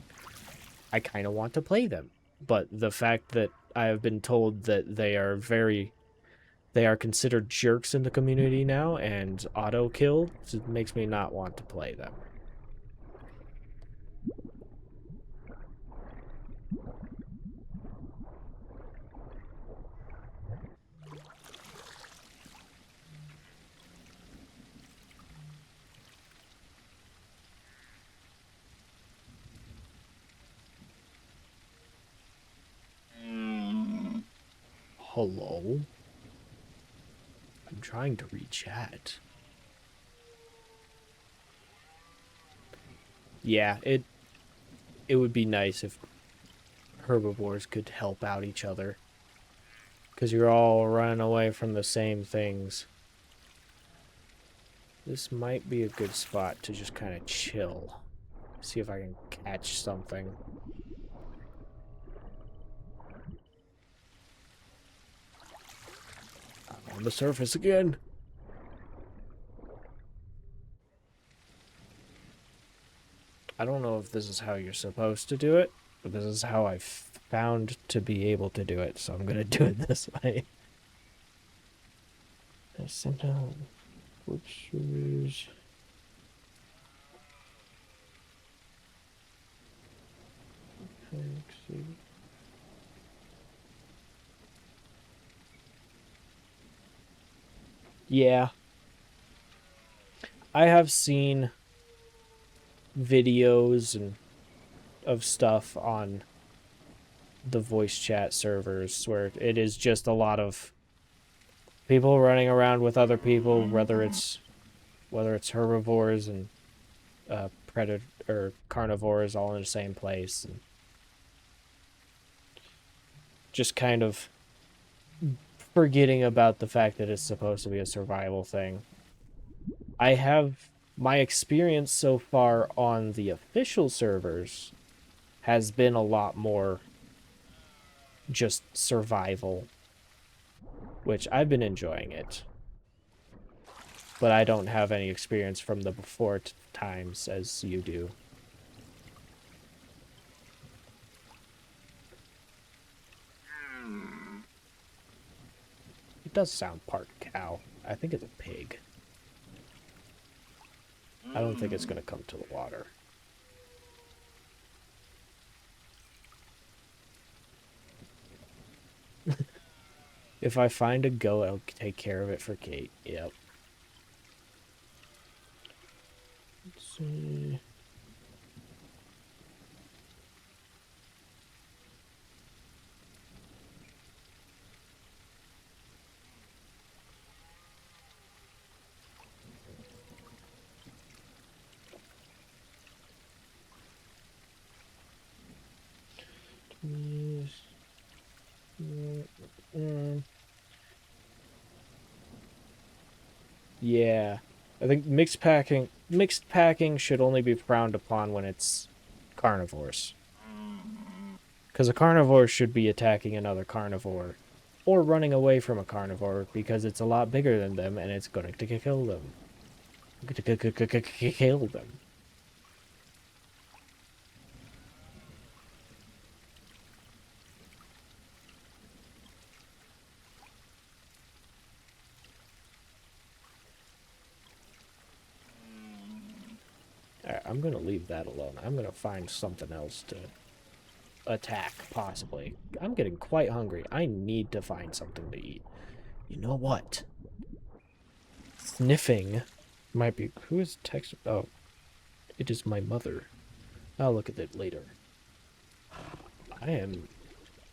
kind of want to play them, but the fact that I have been told that they are considered jerks in the community now and auto kill makes me not want to play them. Hello? I'm trying to read chat. Yeah, it would be nice if herbivores could help out each other. Because you're all running away from the same things. This might be a good spot to just kind of chill. See if I can catch something. I'm on the surface again. I don't know if this is how you're supposed to do it, but this is how I found to be able to do it, so I'm going to do it this way. I sent out butchers. Yeah, I have seen videos and of stuff on the voice chat servers where it is just a lot of people running around with other people, whether it's herbivores and predator or carnivores all in the same place, and just kind of forgetting about the fact that it's supposed to be a survival thing. I have my experience so far on the official servers has been a lot more just survival, which I've been enjoying it. But I don't have any experience from the before times as you do. It does sound part cow. I think it's a pig. I don't think it's going to come to the water. If I find a goat, I'll take care of it for Kate. Yep. Let's see. Yeah. I think mixed packing should only be frowned upon when it's carnivores. Because a carnivore should be attacking another carnivore. Or running away from a carnivore because it's a lot bigger than them and it's going to kill them. Kill them. Alright, I'm going to leave that alone. I'm going to find something else to attack, possibly. I'm getting quite hungry. I need to find something to eat. You know what? Sniffing might be... Who is texting? Oh, it is my mother. I'll look at it later. I am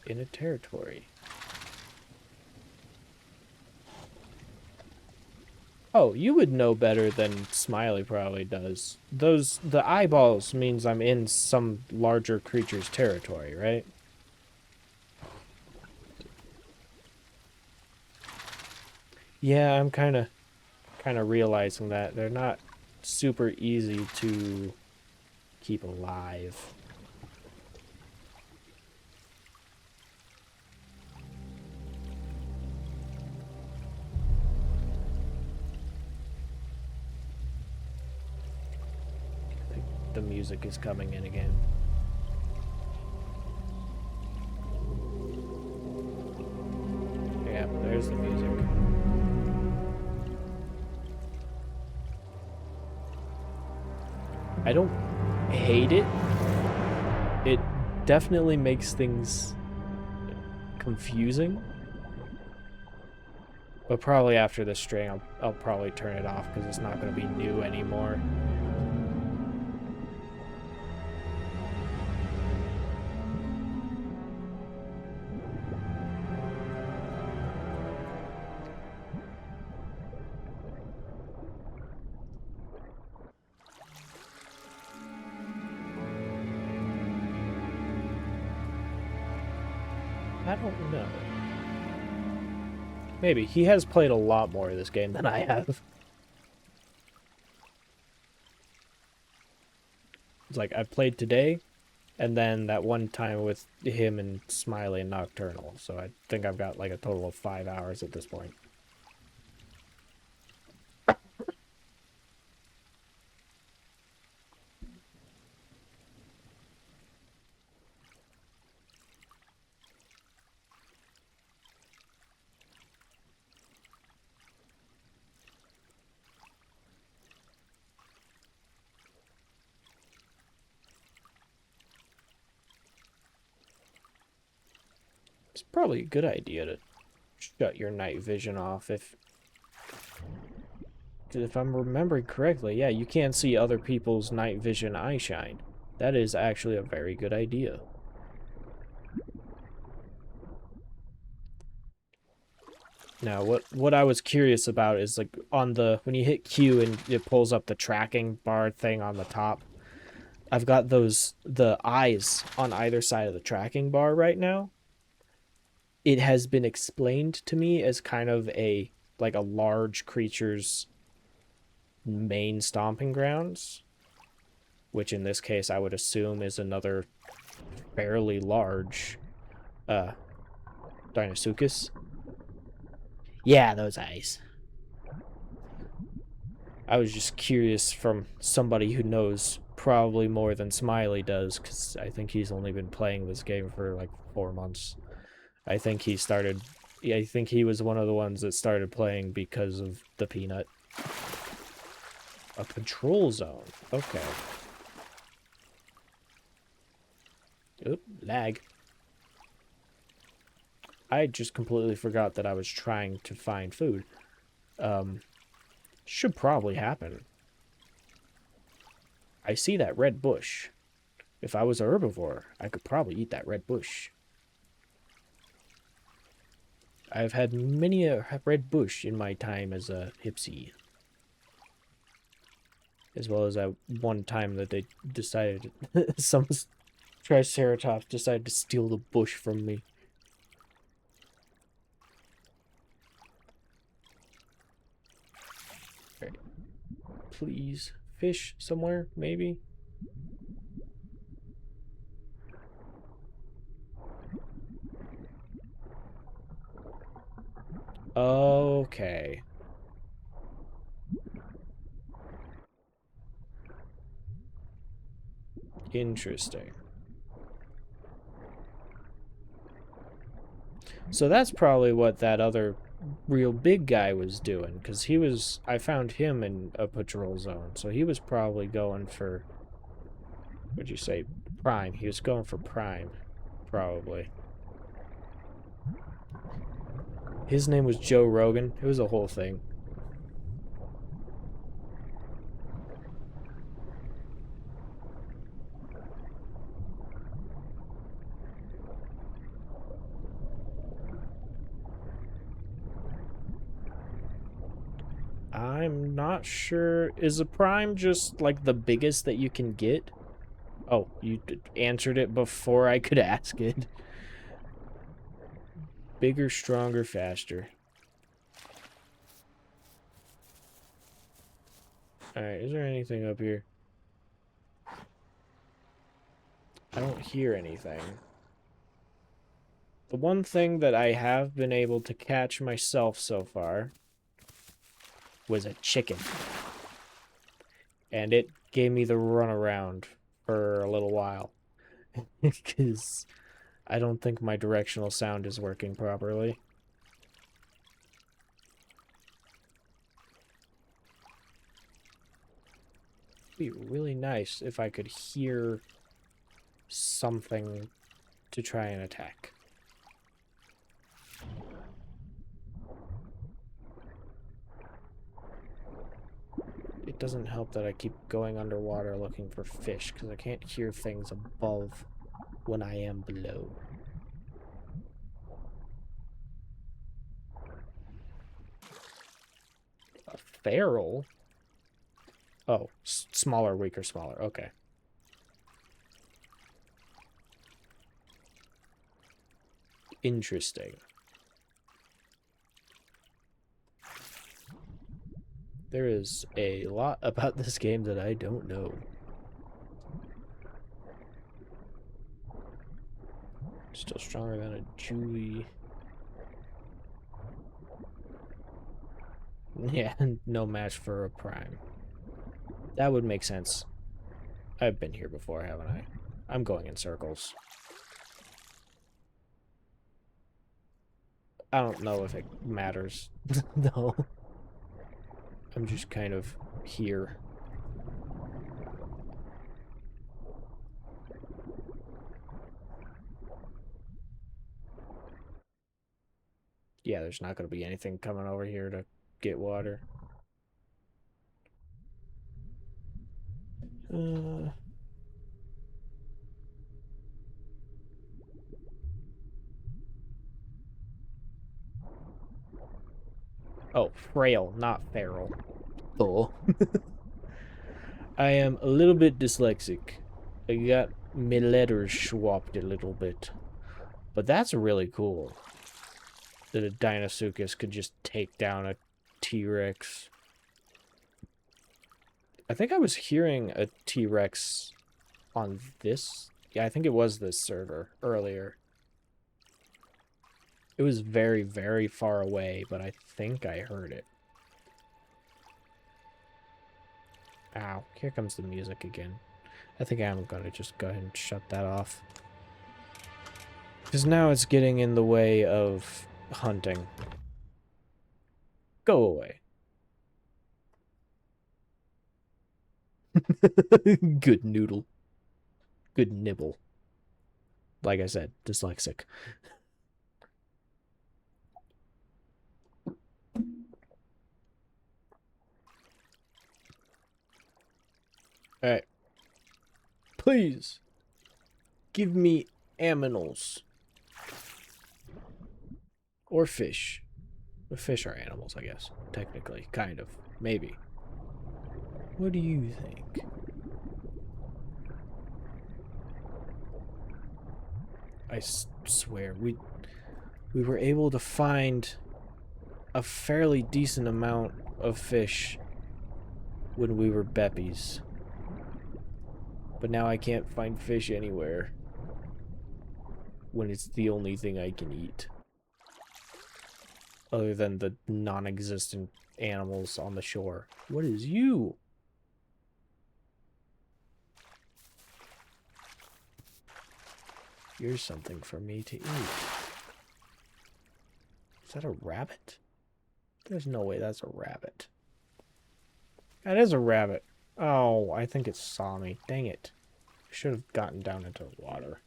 in a territory. Oh, you would know better than Smiley probably does. The eyeballs means I'm in some larger creature's territory, right? Yeah, I'm kind of realizing that they're not super easy to keep alive. I think the music is coming in again. Yeah, there's the music. I don't hate it. It definitely makes things confusing. But probably after this string, I'll probably turn it off because it's not going to be new anymore. I don't know. Maybe. He has played a lot more of this game than I have. It's like, I played today, and then that one time with him and Smiley and Nocturnal. So I think I've got like a total of 5 hours at this point. It's probably a good idea to shut your night vision off if I'm remembering correctly, yeah, you can't see other people's night vision eye shine. That is actually a very good idea. Now, what I was curious about is like on the when you hit Q and it pulls up the tracking bar thing on the top. I've got the eyes on either side of the tracking bar right now. It has been explained to me as kind of a large creature's main stomping grounds, which in this case I would assume is another fairly large Dinosuchus. Yeah, those eyes. I was just curious from somebody who knows probably more than Smiley does, because I think he's only been playing this game for like 4 months. I think he started... Yeah, I think he was one of the ones that started playing because of the peanut. A patrol zone. Okay. Oop, lag. I just completely forgot that I was trying to find food. Should probably happen. I see that red bush. If I was a herbivore, I could probably eat that red bush. I've had many a red bush in my time as a hipsy. As well as that one time that they decided... some Triceratops decided to steal the bush from me. please. Fish somewhere, maybe? Okay. Interesting. So that's probably what that other real big guy was doing, because he was, I found him in a patrol zone, so he was probably going for, what'd you say, prime. He was going for prime, probably. His name was Joe Rogan. It was a whole thing. I'm not sure. Is a prime just like the biggest that you can get? Oh, you answered it before I could ask it. Bigger, stronger, faster. Alright, is there anything up here? I don't hear anything. The one thing that I have been able to catch myself so far was a chicken. And it gave me the runaround for a little while. Because I don't think my directional sound is working properly. It'd be really nice if I could hear something to try and attack. It doesn't help that I keep going underwater looking for fish, because I can't hear things above when I am below. A feral? Oh, smaller, weaker, smaller. Okay. Interesting. There is a lot about this game that I don't know. Still stronger than a Julie. Yeah, no match for a prime. That would make sense. I've been here before, haven't I? I'm going in circles. I don't know if it matters, though. I'm just kind of here. Yeah, there's not going to be anything coming over here to get water. Oh, frail, not feral. Oh. I am a little bit dyslexic. I got my letters swapped a little bit. But that's really cool. That a Deinosuchus could just take down a T-Rex. I think I was hearing a T-Rex on this. Yeah, I think it was this server earlier. It was very, very far away, but I think I heard it. Ow, here comes the music again. I think I'm gonna just go ahead and shut that off. Because now it's getting in the way of hunting. Go away. Good noodle. Good nibble. Like I said, dyslexic. Alright. Please. Give me aminals. Or fish. The fish are animals, I guess. Technically. Kind of. Maybe. What do you think? I swear, we were able to find a fairly decent amount of fish when we were beppies. But now I can't find fish anywhere when it's the only thing I can eat. Other than the non-existent animals on the shore. What is you? Here's something for me to eat. Is that a rabbit? There's no way that's a rabbit. That is a rabbit. Oh, I think it saw me. Dang it. I should have gotten down into the water.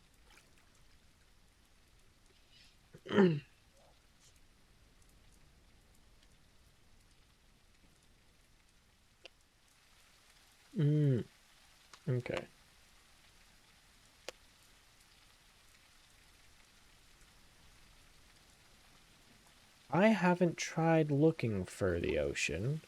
Okay. I haven't tried looking for the ocean.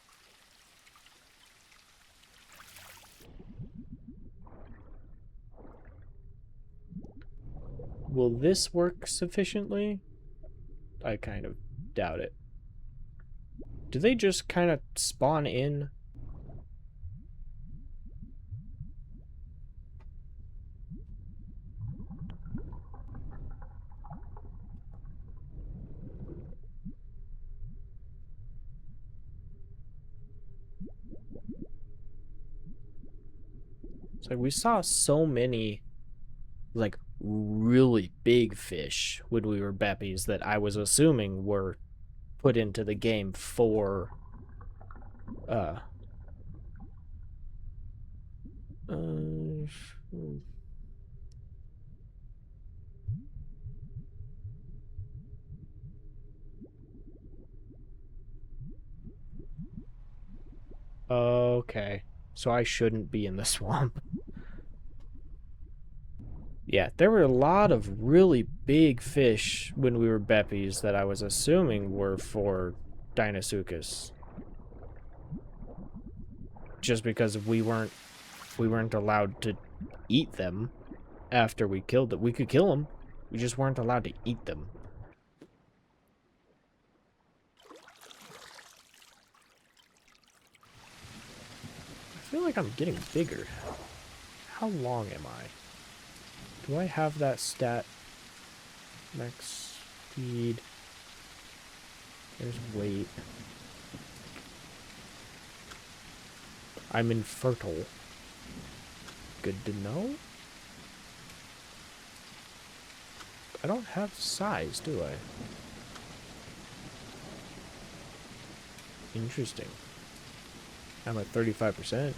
Will this work sufficiently? I kind of doubt it. Do they just kind of spawn in? It's like we saw so many, like, really big fish when we were beppies that I was assuming were put into the game for, uh, okay. So I shouldn't be in the swamp. Yeah, there were a lot of really big fish when we were beppies that I was assuming were for Deinosuchus. Just because we weren't allowed to eat them after we killed them. We could kill them. We just weren't allowed to eat them. I feel like I'm getting bigger. How long am I? Do I have that stat? Max speed. There's weight. I'm infertile. Good to know. I don't have size, do I? Interesting. I'm at 35%.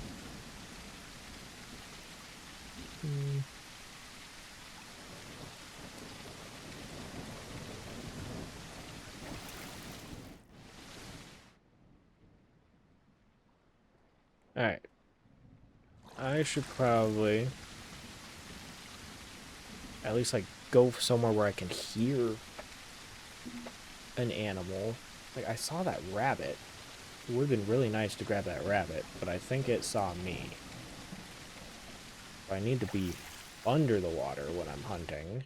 Alright. I should probably at least, like, go somewhere where I can hear an animal. Like, I saw that rabbit. It would have been really nice to grab that rabbit, but I think it saw me. I need to be under the water when I'm hunting,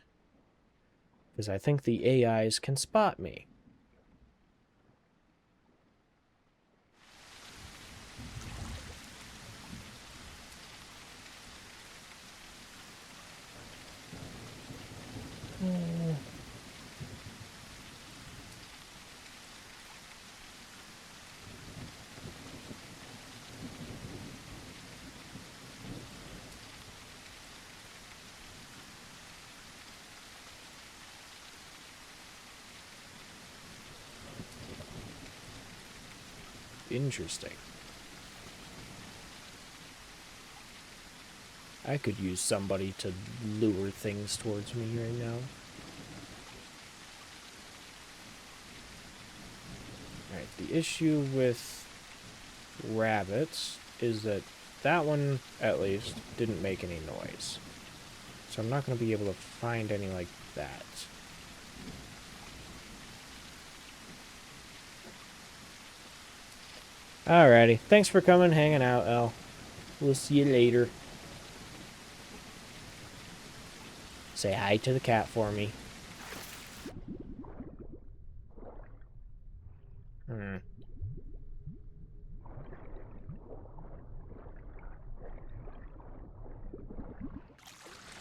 because I think the AIs can spot me. Interesting. I could use somebody to lure things towards me right now. Alright, the issue with rabbits is that that one, at least, didn't make any noise. So I'm not going to be able to find any like that. Alrighty. Thanks for coming, hanging out, El. We'll see you later. Say hi to the cat for me.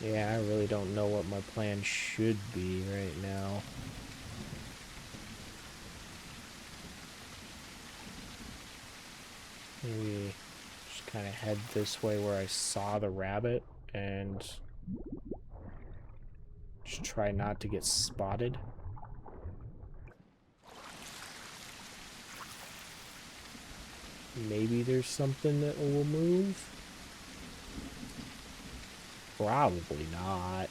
Yeah, I really don't know what my plan should be right now. Maybe just kind of head this way where I saw the rabbit and just try not to get spotted. Maybe there's something that will move. Probably not.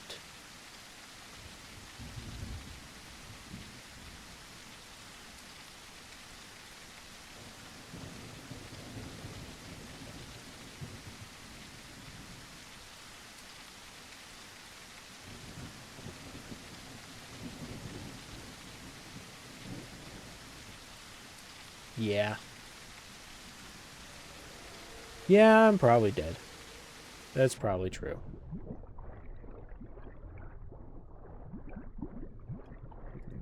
Yeah. Yeah, I'm probably dead. That's probably true.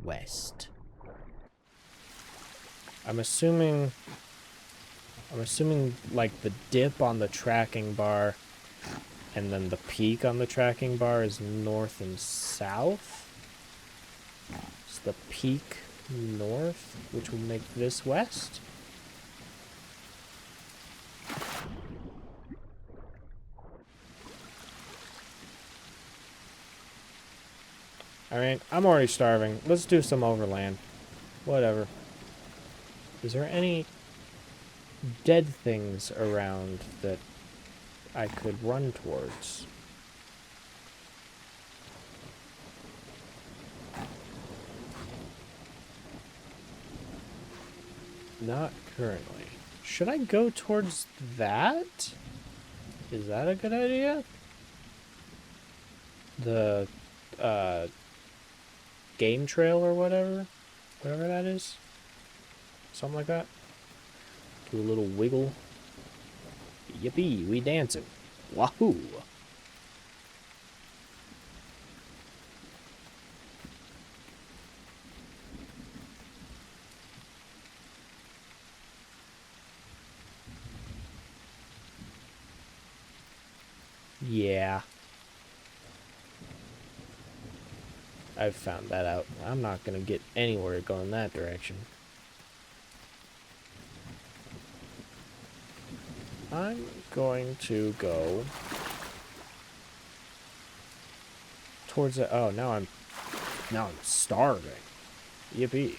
West. I'm assuming like the dip on the tracking bar and then the peak on the tracking bar is north and south. It's the peak north, which will make this west. Alright, I'm already starving. Let's do some overland. Whatever. Is there any dead things around that I could run towards? Not currently. Should I go towards that? Is that a good idea? The, game trail or whatever? Whatever that is? Something like that? Do a little wiggle. Yippee, we dancing. Wahoo! Yeah. I've found that out. I'm not gonna get anywhere going that direction. I'm going to go towards the... Oh, now I'm starving. Yippee.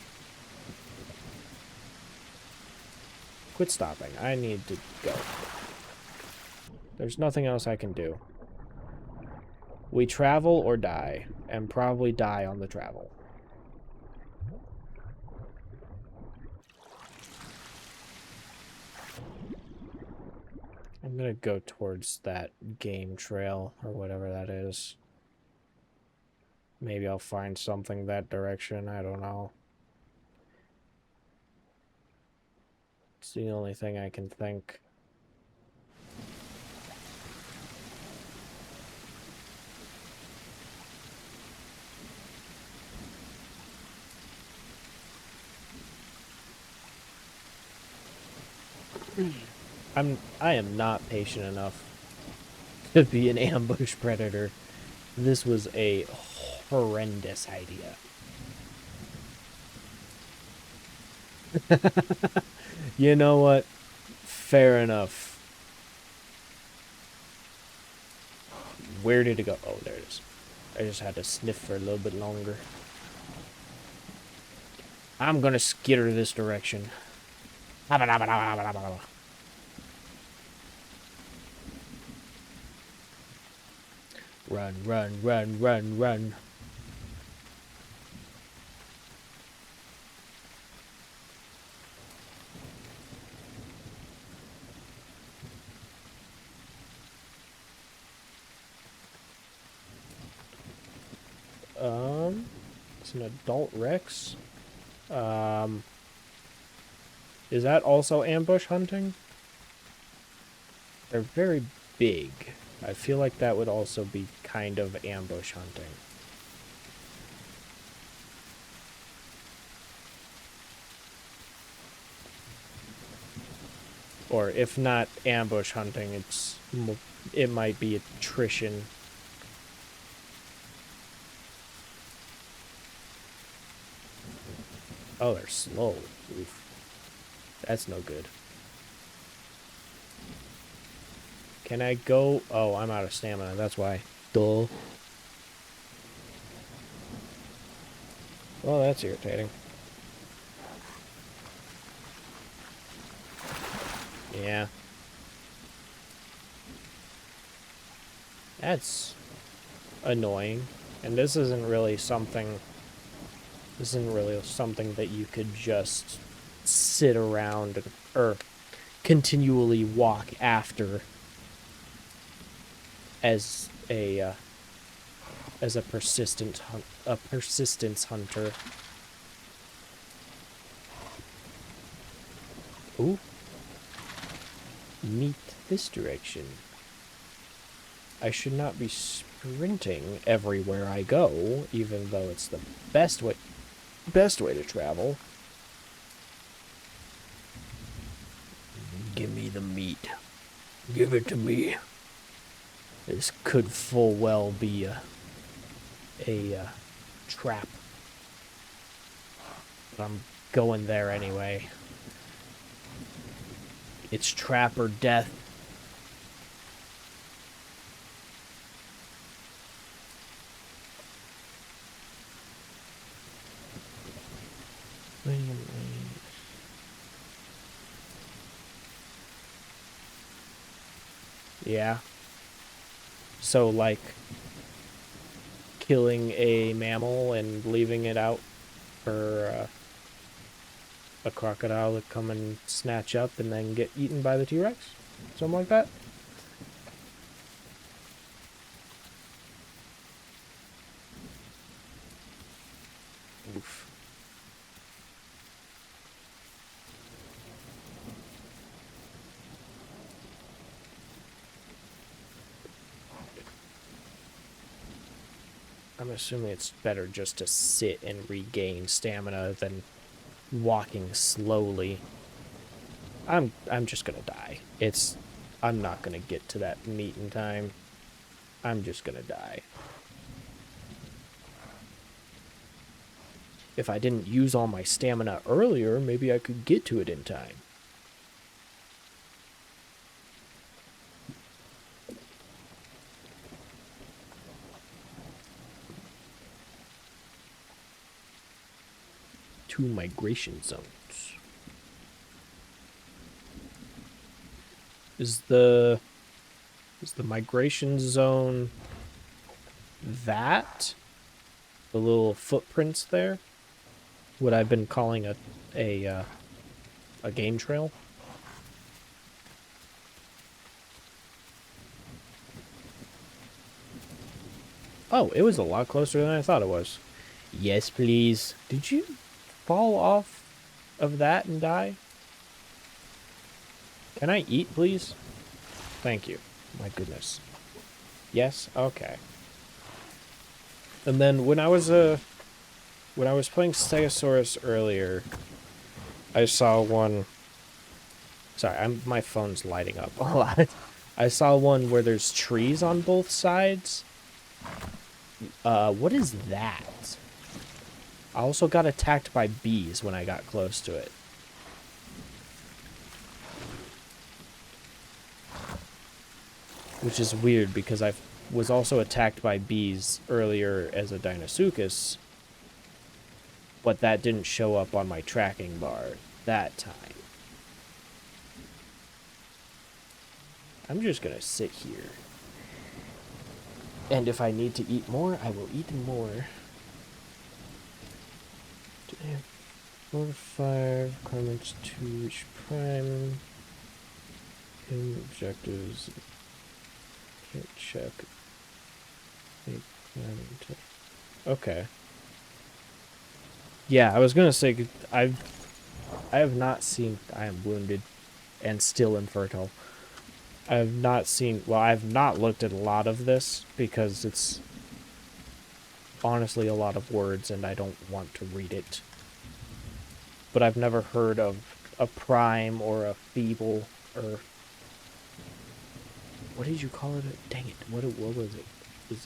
Quit stopping. I need to go. There's nothing else I can do. We travel or die, and probably die on the travel. I'm gonna go towards that game trail, or whatever that is. Maybe I'll find something that direction, I don't know. It's the only thing I can think. I am not patient enough to be an ambush predator. This was a horrendous idea. You know what? Fair enough. Where did it go? Oh, there it is. I just had to sniff for a little bit longer. I'm gonna skitter this direction. Run, run, run, run, run. It's an adult Rex. Is that also ambush hunting? They're very big. I feel like that would also be kind of ambush hunting. Or if not ambush hunting, it might be attrition. Oh, they're slow. Oof. That's no good. Can I go? Oh, I'm out of stamina. That's why. Duh. Oh, that's irritating. Yeah. That's annoying. And this isn't really something... This isn't really something that you could just sit around and, or continually walk after as a persistence hunter. Ooh. Meet this direction. I should not be sprinting everywhere I go, even though it's the best way to travel. Give me the meat. Give it to me. This could full well be a trap. But I'm going there anyway. It's trap or death. Yeah. So, like, killing a mammal and leaving it out for a crocodile to come and snatch up and then get eaten by the T-Rex? Something like that? Oof. I'm assuming it's better just to sit and regain stamina than walking slowly. I'm just gonna die. I'm not gonna get to that meat in time. I'm just gonna die. If I didn't use all my stamina earlier, maybe I could get to it in time. Two migration zones. Is the migration zone that? The little footprints there? What I've been calling a game trail? Oh, it was a lot closer than I thought it was. Yes, please. Did you fall off of that and die? Can I eat, please? Thank you. My goodness. Yes? Okay. And then when I was playing Stegosaurus earlier, I saw one... Sorry, my phone's lighting up a lot. I saw one where there's trees on both sides. What is that? I also got attacked by bees when I got close to it. Which is weird because I was also attacked by bees earlier as a Deinosuchus, but that didn't show up on my tracking bar that time. I'm just gonna sit here. And if I need to eat more, I will eat more. 4 to 5, requirements to reach prime. Objectives. Can't check. Okay. Yeah, I was gonna say, I have not seen... I am wounded and still infertile. I have not seen... Well, I have not looked at a lot of this because it's honestly a lot of words and I don't want to read it. But I've never heard of a prime or a feeble or... What did you call it? Dang it. What was it? It was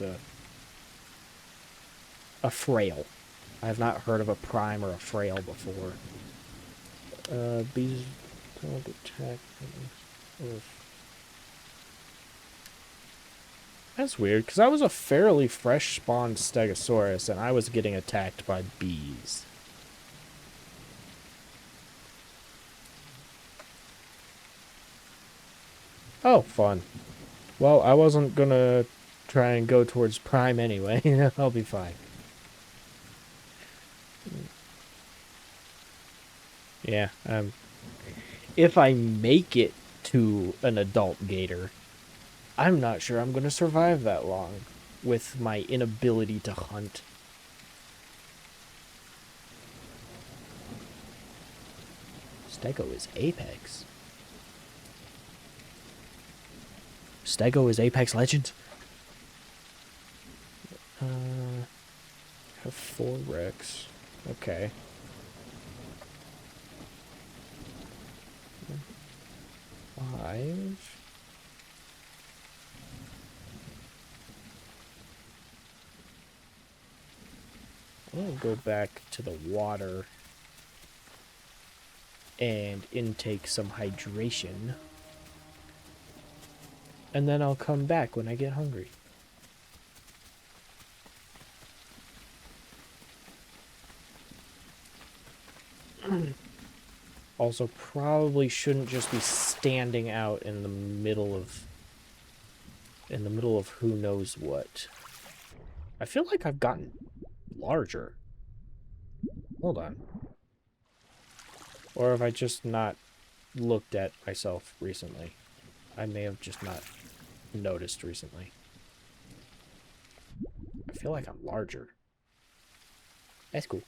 a frail. I have not heard of a prime or a frail before. Bees don't attack. That's weird, because I was a fairly fresh spawned Stegosaurus, and I was getting attacked by bees. Oh, fun. Well, I wasn't gonna try and go towards Prime anyway. I'll be fine. Yeah, if I make it to an adult gator, I'm not sure I'm gonna survive that long with my inability to hunt. Stego is Apex. Stego is Apex Legends? Have 4 Rex. Okay. Five. I'm gonna go back to the water and intake some hydration. And then I'll come back when I get hungry. Also, probably shouldn't just be standing out in the middle of who knows what. I feel like I've gotten larger. Hold on. Or have I just not looked at myself recently? I may have just not noticed recently. I feel like I'm larger. That's cool.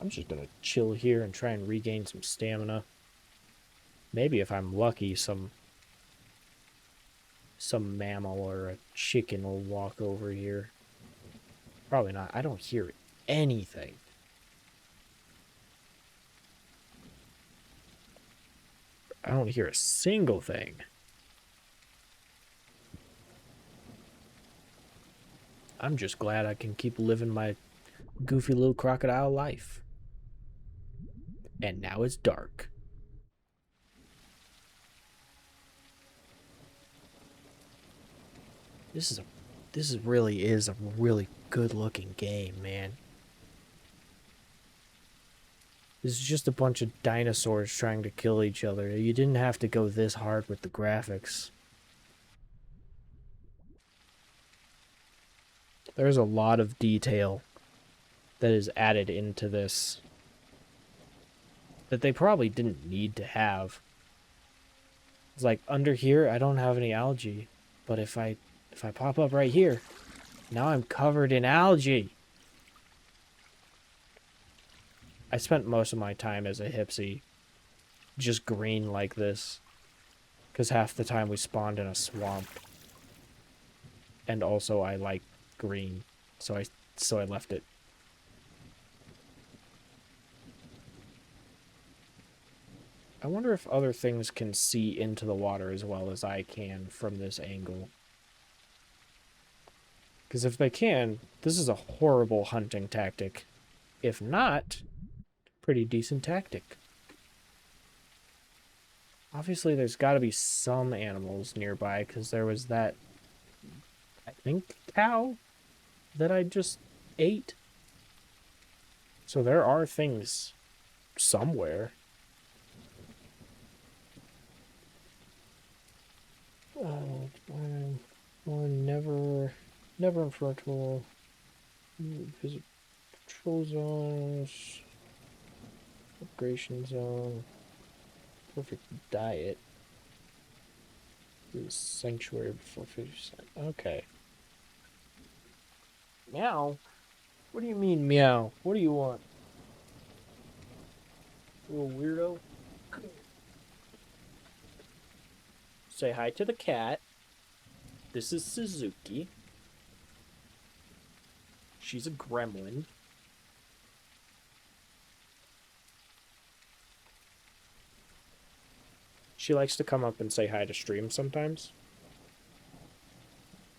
I'm just gonna chill here and try and regain some stamina. Maybe if I'm lucky, some mammal or a chicken will walk over here. Probably not. I don't hear anything. I don't hear a single thing. I'm just glad I can keep living my goofy little crocodile life. And now it's dark. This really is a really good looking game, man. This is just a bunch of dinosaurs trying to kill each other. You didn't have to go this hard with the graphics. There's a lot of detail that is added into this that they probably didn't need to have. It's like, under here, I don't have any algae. But if I pop up right here, now I'm covered in algae. I spent most of my time as a Hipsy just green like this, because half the time we spawned in a swamp. And also I like green, so I left it. I wonder if other things can see into the water as well as I can from this angle. Because if they can, this is a horrible hunting tactic. If not, pretty decent tactic. Obviously, there's got to be some animals nearby, because there was that, I think, cow that I just ate. So there are things somewhere. Never infertile. Visit patrol zones. Migration zone. Perfect diet. This is sanctuary before 50%. Okay. Meow? What do you mean, meow? What do you want? Little weirdo? Say hi to the cat. This is Suzuki. She's a gremlin. She likes to come up and say hi to stream sometimes.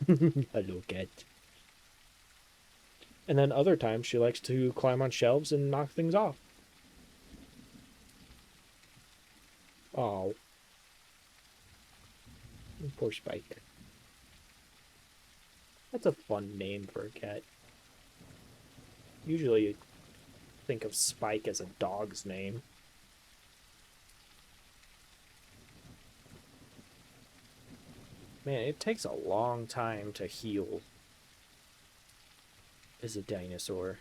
Hello, cat. And then other times she likes to climb on shelves and knock things off. Oh. Poor Spike. That's a fun name for a cat. Usually you think of Spike as a dog's name. Man, it takes a long time to heal as a dinosaur.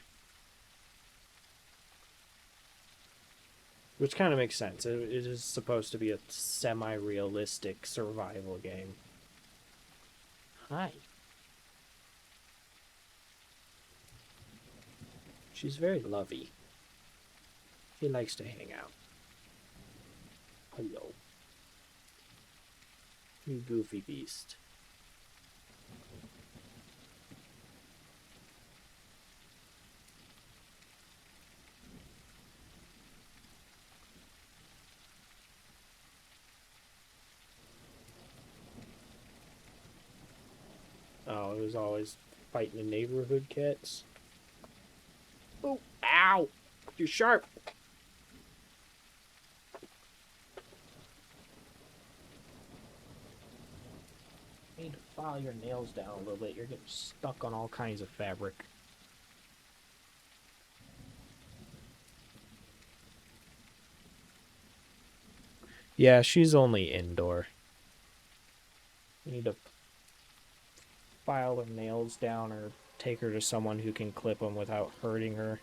Which kind of makes sense. It is supposed to be a semi-realistic survival game. Hi. She's very lovey. She likes to hang out. Hello. You goofy beast. Oh, it was always fighting the neighborhood cats. Oh, ow! You're sharp! You need to file your nails down a little bit. You're getting stuck on all kinds of fabric. Yeah, she's only indoor. You need to file her nails down or take her to someone who can clip them without hurting her.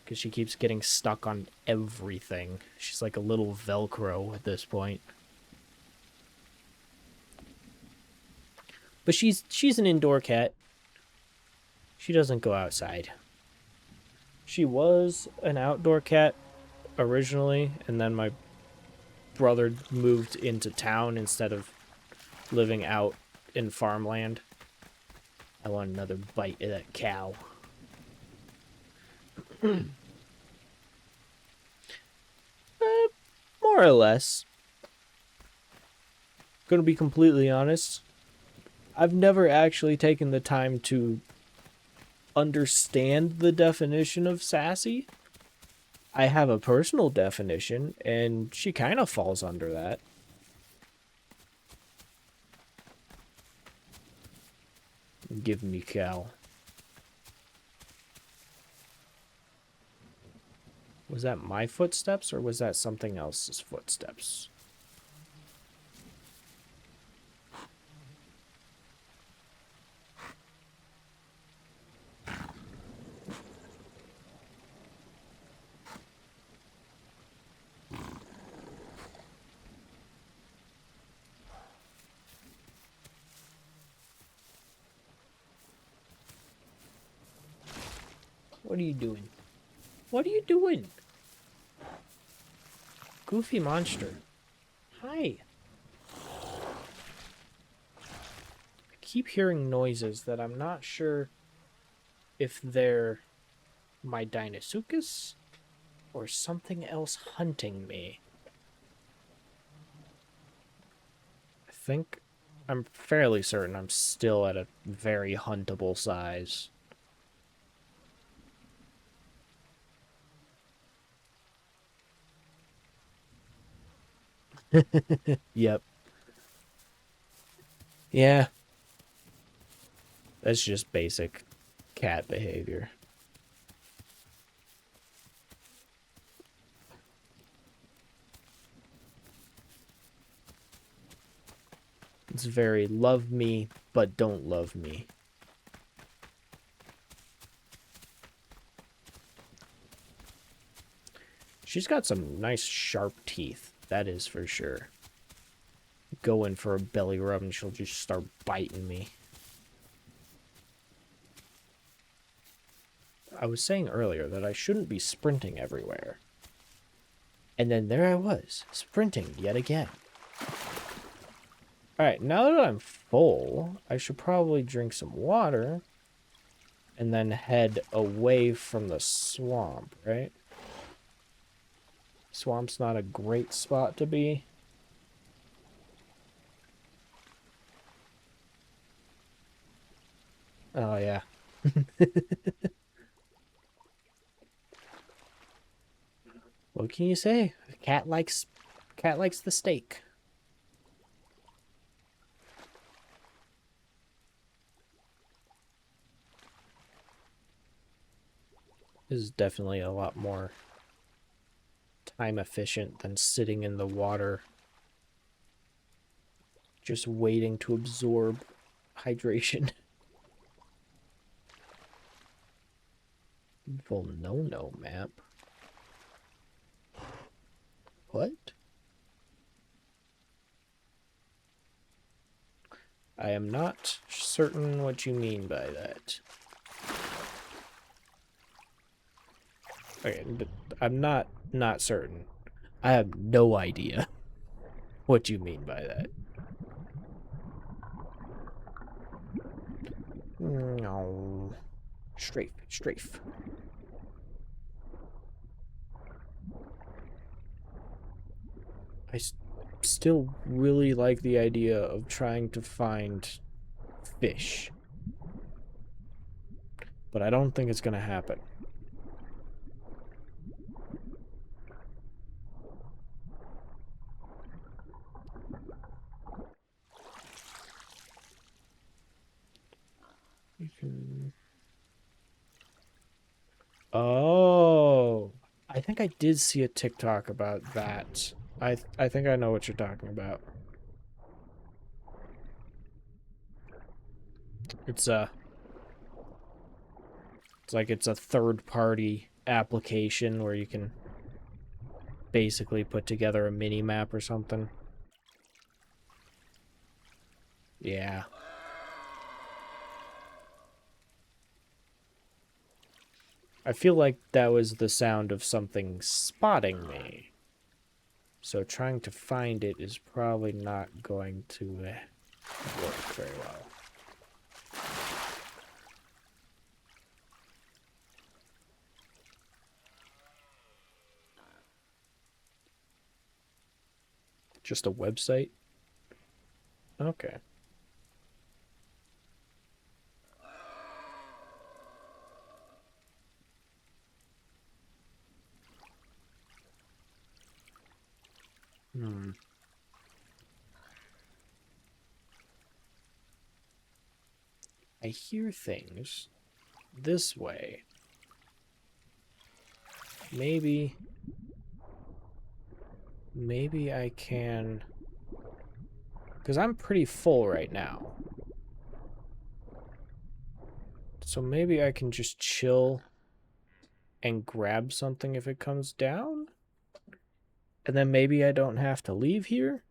Because she keeps getting stuck on everything. She's like a little Velcro at this point. But she's an indoor cat. She doesn't go outside. She was an outdoor cat originally, and then my brother moved into town instead of living out in farmland. I want another bite of that cow. More or less. Gonna be completely honest. I've never actually taken the time to understand the definition of sassy. I have a personal definition, and she kind of falls under that. Give me cow. Was that my footsteps, or was that something else's footsteps? What are you doing? What are you doing? Goofy monster. Hi. I keep hearing noises that I'm not sure if they're my Deinosuchus or something else hunting me. I'm fairly certain I'm still at a very huntable size. Yep. Yeah. That's just basic cat behavior. It's very love me, but don't love me. She's got some nice sharp teeth, that is for sure. Go in for a belly rub and she'll just start biting me. I was saying earlier that I shouldn't be sprinting everywhere. And then there I was, sprinting yet again. Alright, now that I'm full, I should probably drink some water and then head away from the swamp, right? Swamp's not a great spot to be. Oh, yeah. What can you say? Cat likes the steak. This is definitely a lot more time efficient than sitting in the water just waiting to absorb hydration. Volnono map. What? I am not certain what you mean by that. Okay, but I'm not certain. I have no idea what you mean by that. No. Strafe, strafe. I still really like the idea of trying to find fish. But I don't think it's going to happen. You can... Oh, I think I did see a TikTok about that. I think I know what you're talking about. It's a it's a third party application where you can basically put together a mini map or something. Yeah. I feel like that was the sound of something spotting me. So trying to find it is probably not going to work very well. Just a website? Okay. Hmm. I hear things this way. Maybe I can... Because I'm pretty full right now. So maybe I can just chill and grab something if it comes down? And then maybe I don't have to leave here?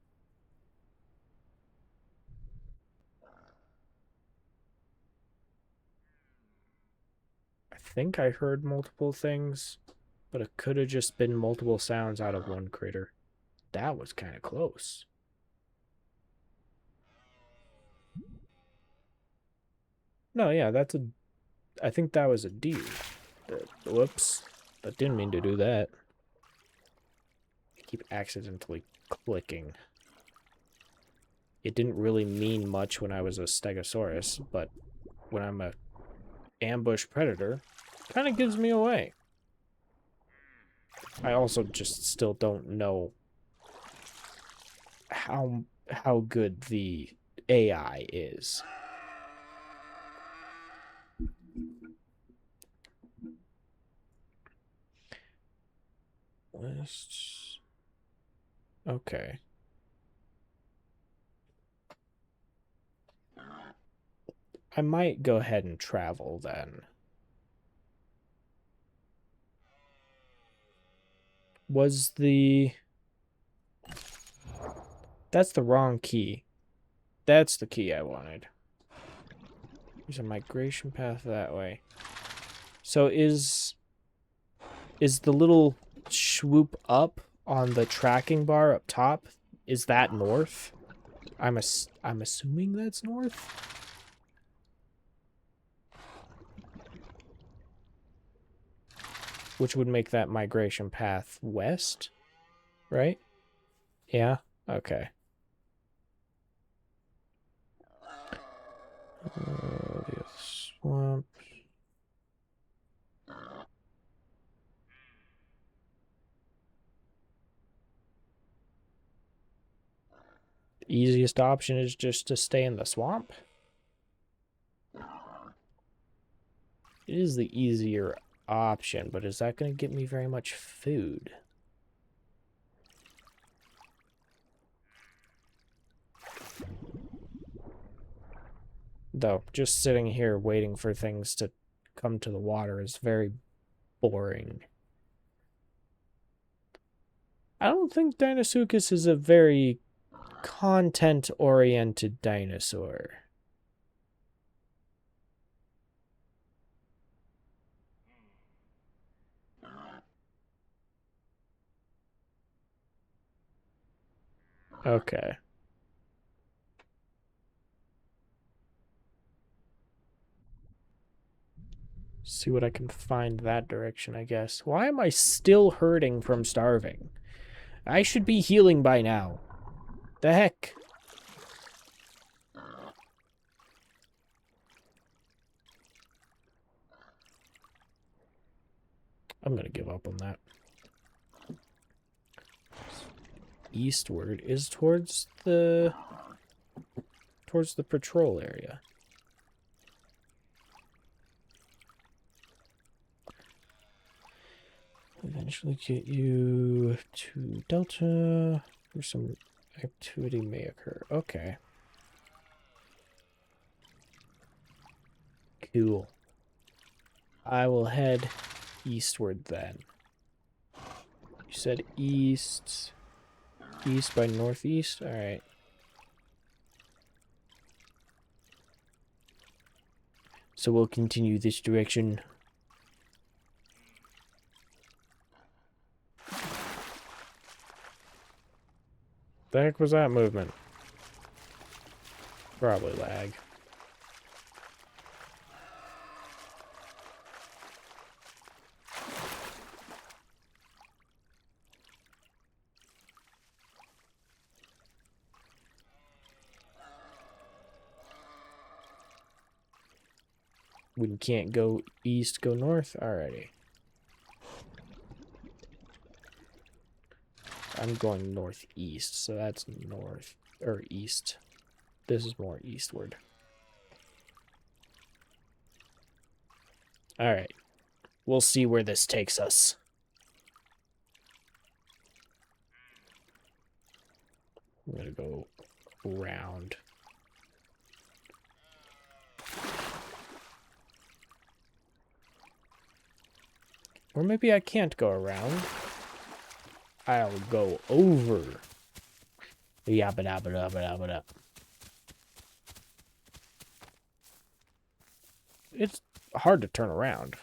I think I heard multiple things, but it could have just been multiple sounds out of one critter. That was kind of close. No, yeah, that's a... I think that was a deer. Whoops. I didn't mean to do that. I keep accidentally clicking. It didn't really mean much when I was a Stegosaurus, but when I'm a ambush predator, kind of gives me away. I also just still don't know how good the AI is. Lists. Okay. I might go ahead and travel then. Was the... That's the wrong key. That's the key I wanted. There's a migration path that way. So is the little swoop up on the tracking bar up top, is that north? I'm assuming that's north. Which would make that migration path west, right? Yeah? Okay. Yes. swamp. The easiest option is just to stay in the swamp. It is the easier option, but is that going to get me very much food? Though, just sitting here waiting for things to come to the water is very boring. I don't think Deinosuchus is a very content-oriented dinosaur. Okay. See what I can find that direction, I guess. Why am I still hurting from starving? I should be healing by now. The heck? I'm gonna give up on that. Eastward is towards the patrol area. Eventually get you to Delta, where some activity may occur. Okay. Cool. I will head eastward then. You said east. East by northeast? Alright. So we'll continue this direction. The heck was that movement? Probably lag. We can't go east, go north? Alrighty. I'm going northeast, so that's north, or east. This is more eastward. Alright. We'll see where this takes us. I'm gonna go around. Or maybe I can't go around. I'll go over. Yabba dabba dabba dabba dabba. It's hard to turn around.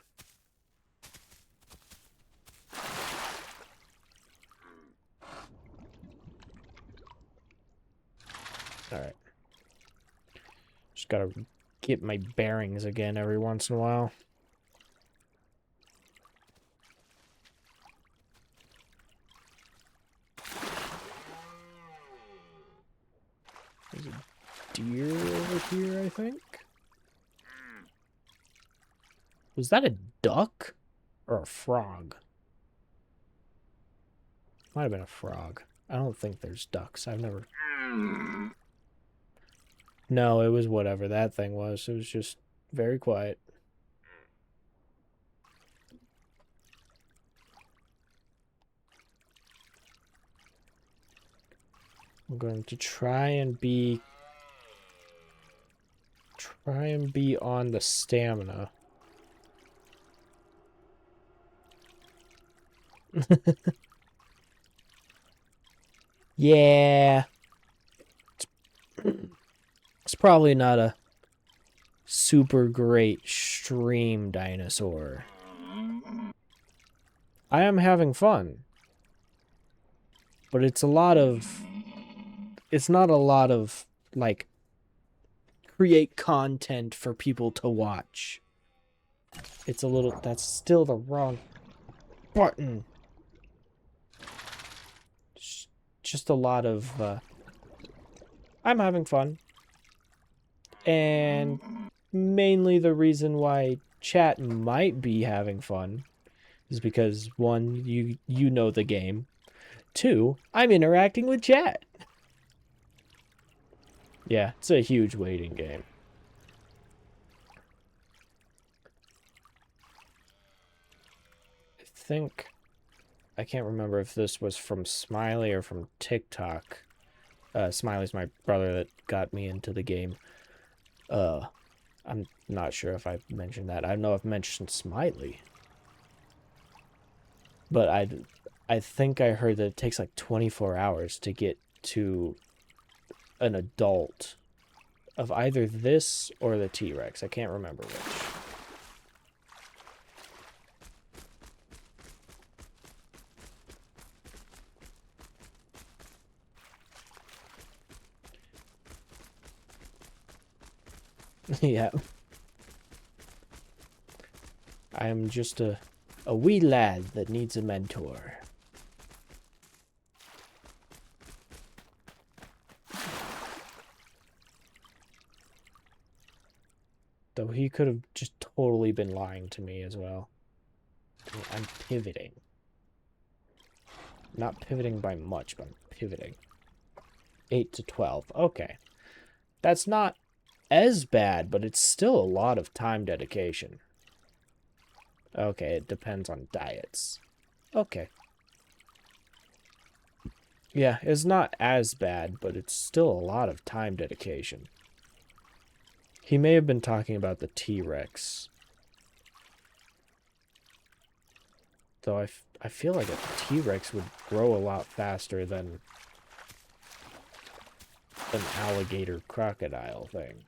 Alright. Just gotta get my bearings again every once in a while. There's a deer over here, I think. Was that a duck? Or a frog? Might have been a frog. I don't think there's ducks. I've never... No, it was whatever that thing was. It was just very quiet. I'm going to try and be on the stamina. Yeah. It's probably not a super great stream dinosaur. I am having fun. But it's not a lot of, like, create content for people to watch. It's a little, that's still the wrong button. Just a lot of, I'm having fun. And mainly the reason why chat might be having fun is because, one, you know the game. Two, I'm interacting with chat. Yeah, it's a huge waiting game. I can't remember if this was from Smiley or from TikTok. Smiley's my brother that got me into the game. I'm not sure if I mentioned that. I don't know if I mentioned Smiley. But I think I heard that it takes like 24 hours to get to an adult of either this or the T-Rex. I can't remember which. Yeah. I am just a wee lad that needs a mentor. Though he could have just totally been lying to me as well. I'm pivoting. Not pivoting by much, but I'm pivoting. 8 to 12. Okay. That's not as bad, but it's still a lot of time dedication. Okay, it depends on diets. Okay. Yeah, it's not as bad, but it's still a lot of time dedication. He may have been talking about the T-Rex. Though I feel like a T-Rex would grow a lot faster than an alligator crocodile thing.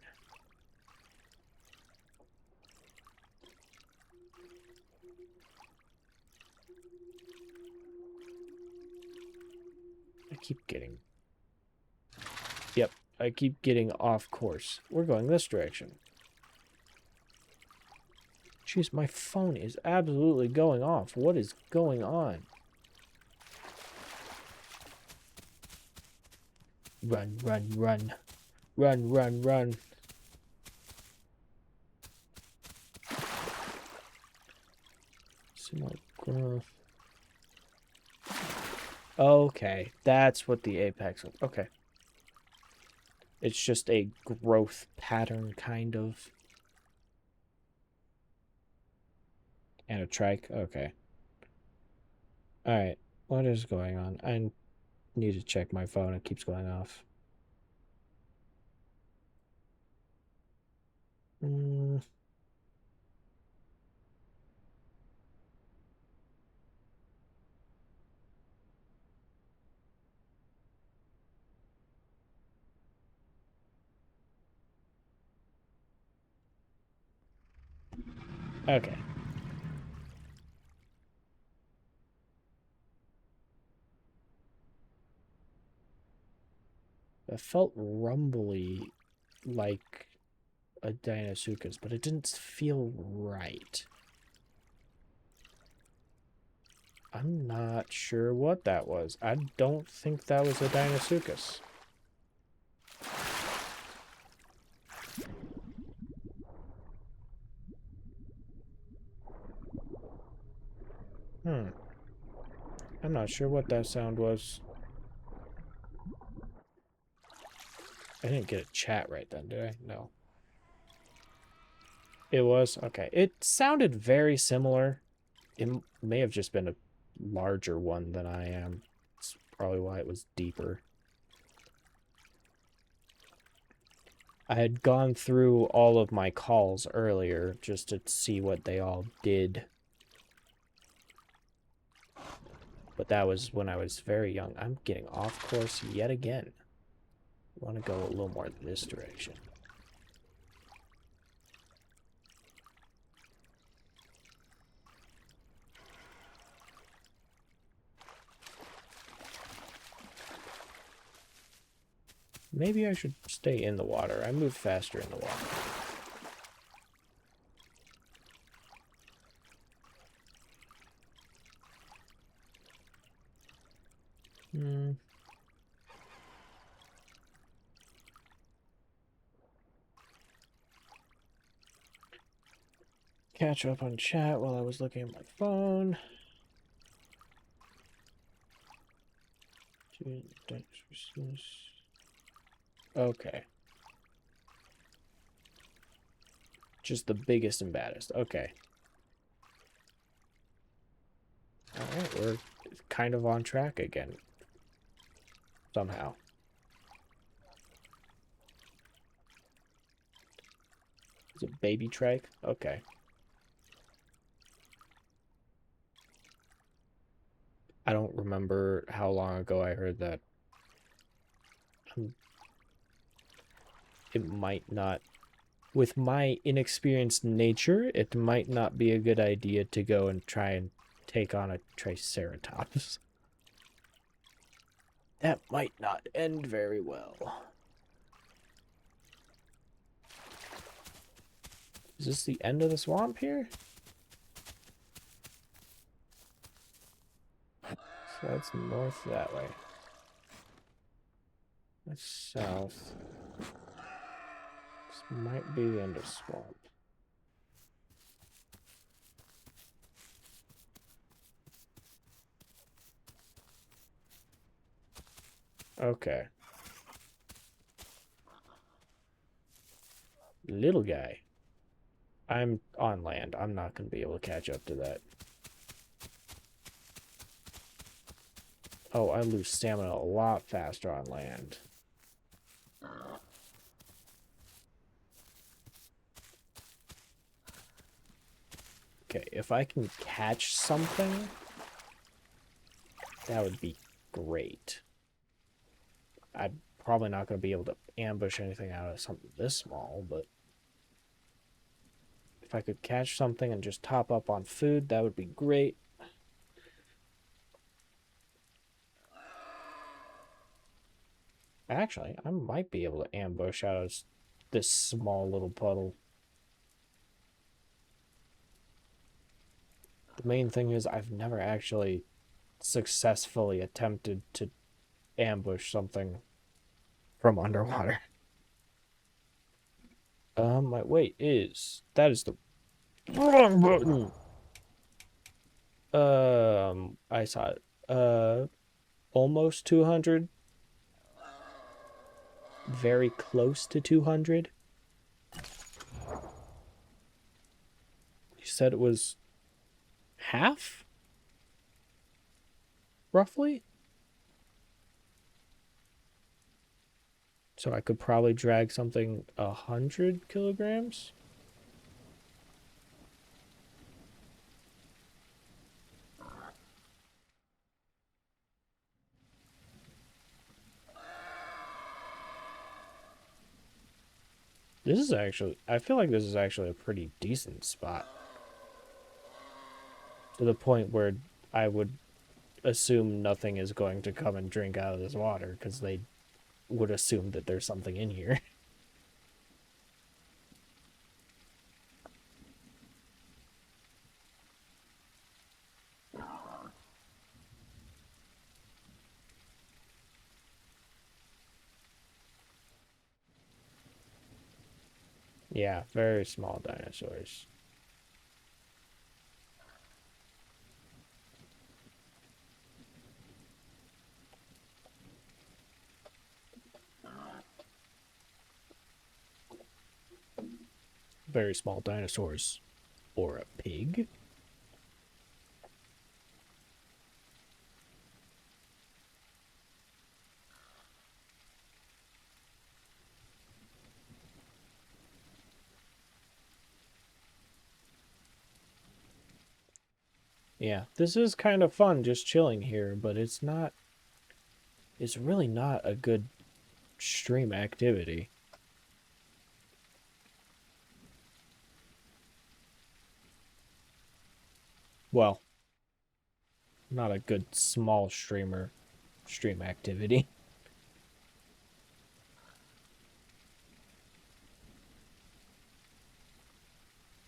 Yep, I keep getting off course. We're going this direction. Jeez, my phone is absolutely going off. What is going on? Run, run, run. Run, run, run. Okay, that's what the apex was. Okay. It's just a growth pattern, kind of. And a trike? Okay. Alright, what is going on? I need to check my phone. It keeps going off. Okay. It felt rumbly like a Deinosuchus, but it didn't feel right. I'm not sure what that was. I don't think that was a Deinosuchus. I'm not sure what that sound was. I didn't get a chat right then, did I? No. It was? Okay. It sounded very similar. It may have just been a larger one than I am. That's probably why it was deeper. I had gone through all of my calls earlier just to see what they all did. But that was when I was very young. I'm getting off course yet again. I want to go a little more this direction. Maybe I should stay in the water. I move faster in the water. catch up on chat while I was looking at my phone. Okay. Just the biggest and baddest. Okay. Alright, we're kind of on track again. Somehow. Is it baby trike? Okay. I don't remember how long ago I heard that. It might not, with my inexperienced nature, it might not be a good idea to go and try and take on a Triceratops. That might not end very well. Is this the end of the swamp here? So that's north that way. That's south. This might be the end of swamp. Okay. Little guy. I'm on land. I'm not going to be able to catch up to that. Oh, I lose stamina a lot faster on land. Okay, if I can catch something, that would be great. I'm probably not going to be able to ambush anything out of something this small, but if I could catch something and just top up on food, that would be great. Actually, I might be able to ambush out of this small little puddle. The main thing is I've never actually successfully attempted to ambush something from underwater. My weight is... That is the wrong button! I saw it. Almost 200. Very close to 200. You said it was half? Roughly? So I could probably drag something 100 kilograms? This is actually... I feel like this is actually a pretty decent spot. To the point where I would assume nothing is going to come and drink out of this water, because they would assume that there's something in here. Yeah, very small dinosaurs. Very small dinosaurs. Or a pig? Yeah, this is kind of fun just chilling here, but it's not... It's really not a good stream activity. Well, not a good small stream activity.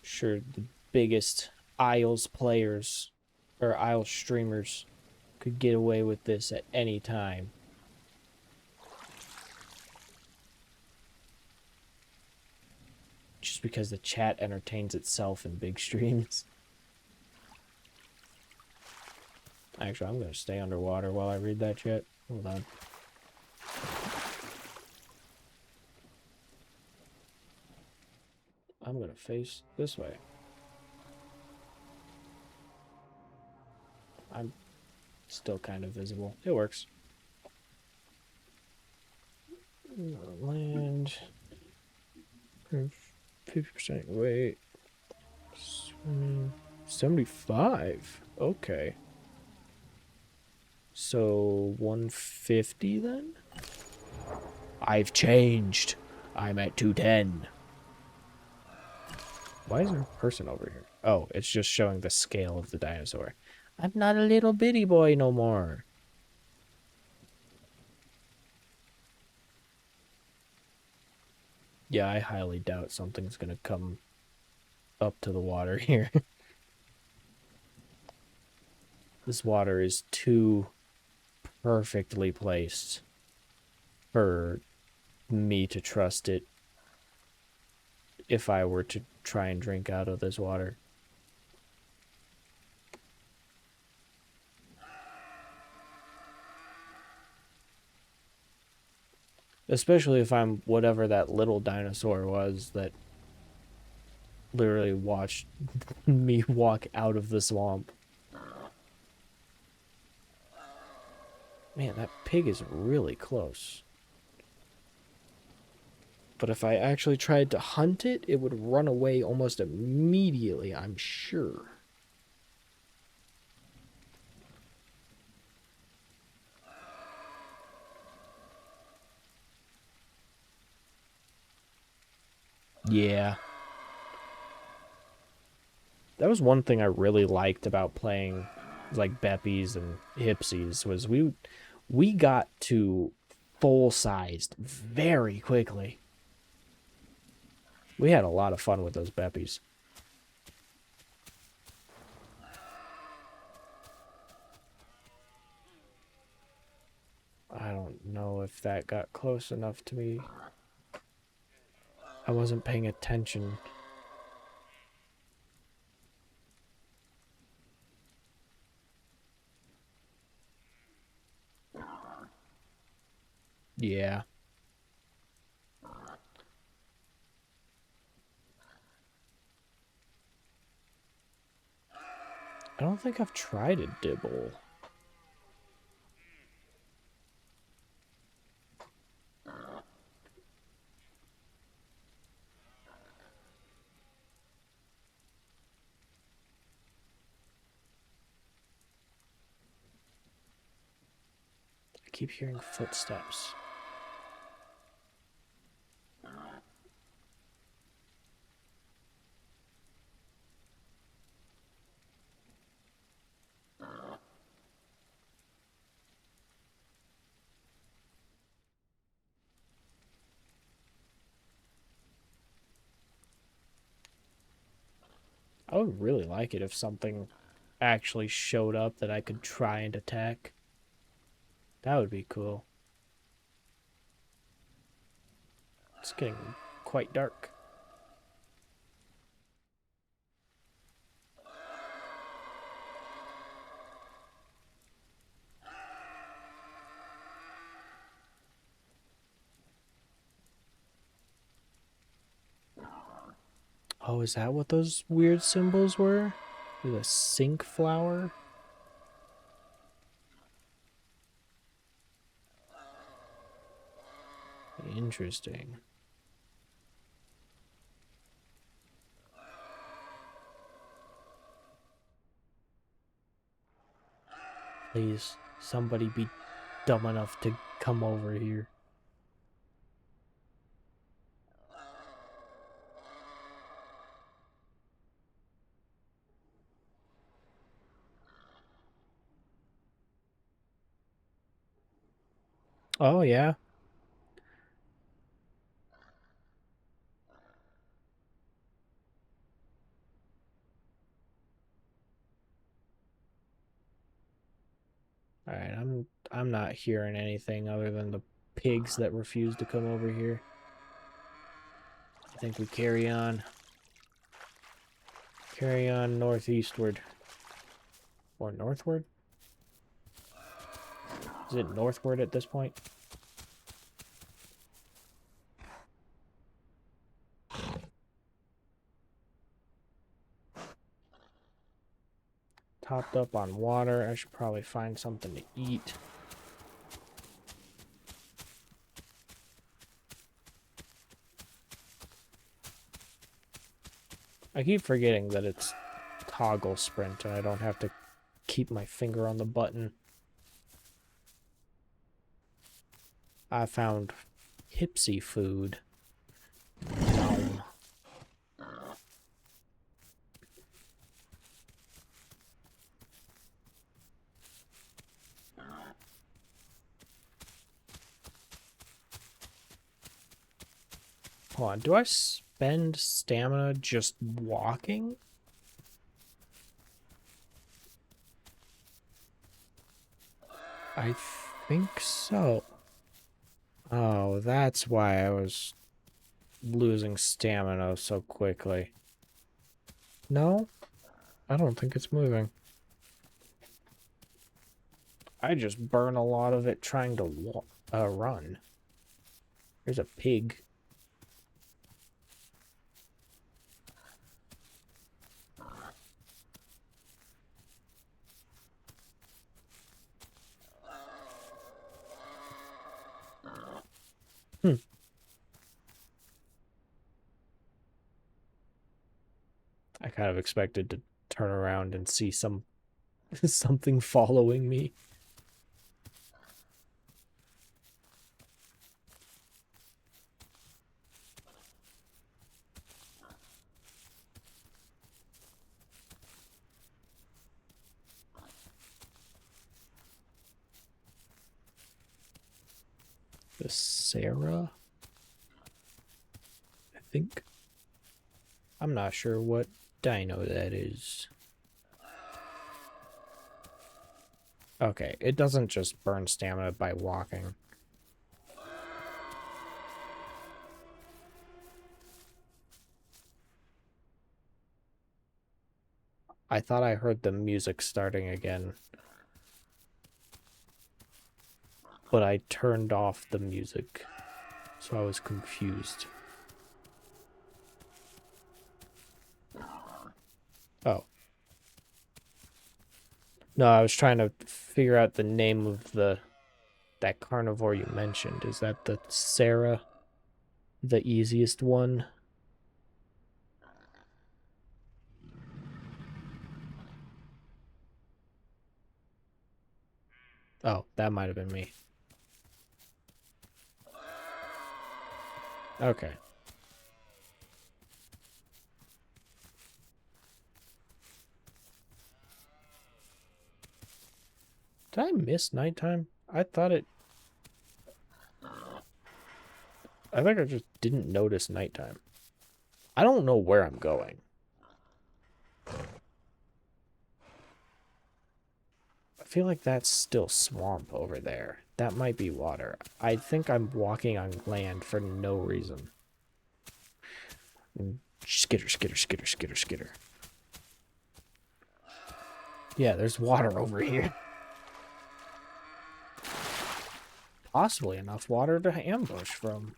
Sure, the biggest Isles players or Isles streamers could get away with this at any time. just because the chat entertains itself in big streams. Actually, I'm gonna stay underwater while I read that chat. Hold on. I'm gonna face this way. I'm still kind of visible. It works. Land. 50% weight. 75. Okay. So 150 then? I've changed. I'm at 210. Why is there a person over here? Oh, it's just showing the scale of the dinosaur. I'm not a little bitty boy no more. Yeah, I highly doubt something's gonna come up to the water here. This water is too perfectly placed for me to trust it if I were to try and drink out of this water. Especially if I'm whatever that little dinosaur was that literally watched me walk out of the swamp. Man, that pig is really close. But if I actually tried to hunt it, it would run away almost immediately, I'm sure. Yeah. That was one thing I really liked about playing like Beppies and Hipsies was we got to full sized very quickly. We had a lot of fun with those Beppies. I don't know if that got close enough to me. I wasn't paying attention. Yeah. I don't think I've tried a dibble. I keep hearing footsteps. I would really like it if something actually showed up that I could try and attack. That would be cool. It's getting quite dark. Oh, is that what those weird symbols were? The sink flower? Interesting. Please, somebody be dumb enough to come over here. Oh, yeah. Alright, I'm not hearing anything other than the pigs that refuse to come over here. I think we carry on. Carry on northeastward. Or northward? Is it northward at this point? Topped up on water. I should probably find something to eat. I keep forgetting that it's toggle sprint and I don't have to keep my finger on the button. I found hipsy food. Yum. Hold on, do I spend stamina just walking? I think so. Oh, that's why I was losing stamina so quickly. No, I don't think it's moving. I just burn a lot of it trying to run. There's a pig. I kind of expected to turn around and see something following me. The Sarah? I think. I'm not sure what dino that is. Okay, it doesn't just burn stamina by walking. I thought I heard the music starting again. But I turned off the music, so I was confused. Oh. No, I was trying to figure out the name of that carnivore you mentioned. Is that the Sarah? The easiest one? Oh, that might have been me. Okay. Did I miss nighttime? I think I just didn't notice nighttime. I don't know where I'm going. I feel like that's still swamp over there. That might be water. I think I'm walking on land for no reason. Skitter, skitter, skitter, skitter, skitter. Yeah, there's water over here. Possibly enough water to ambush from.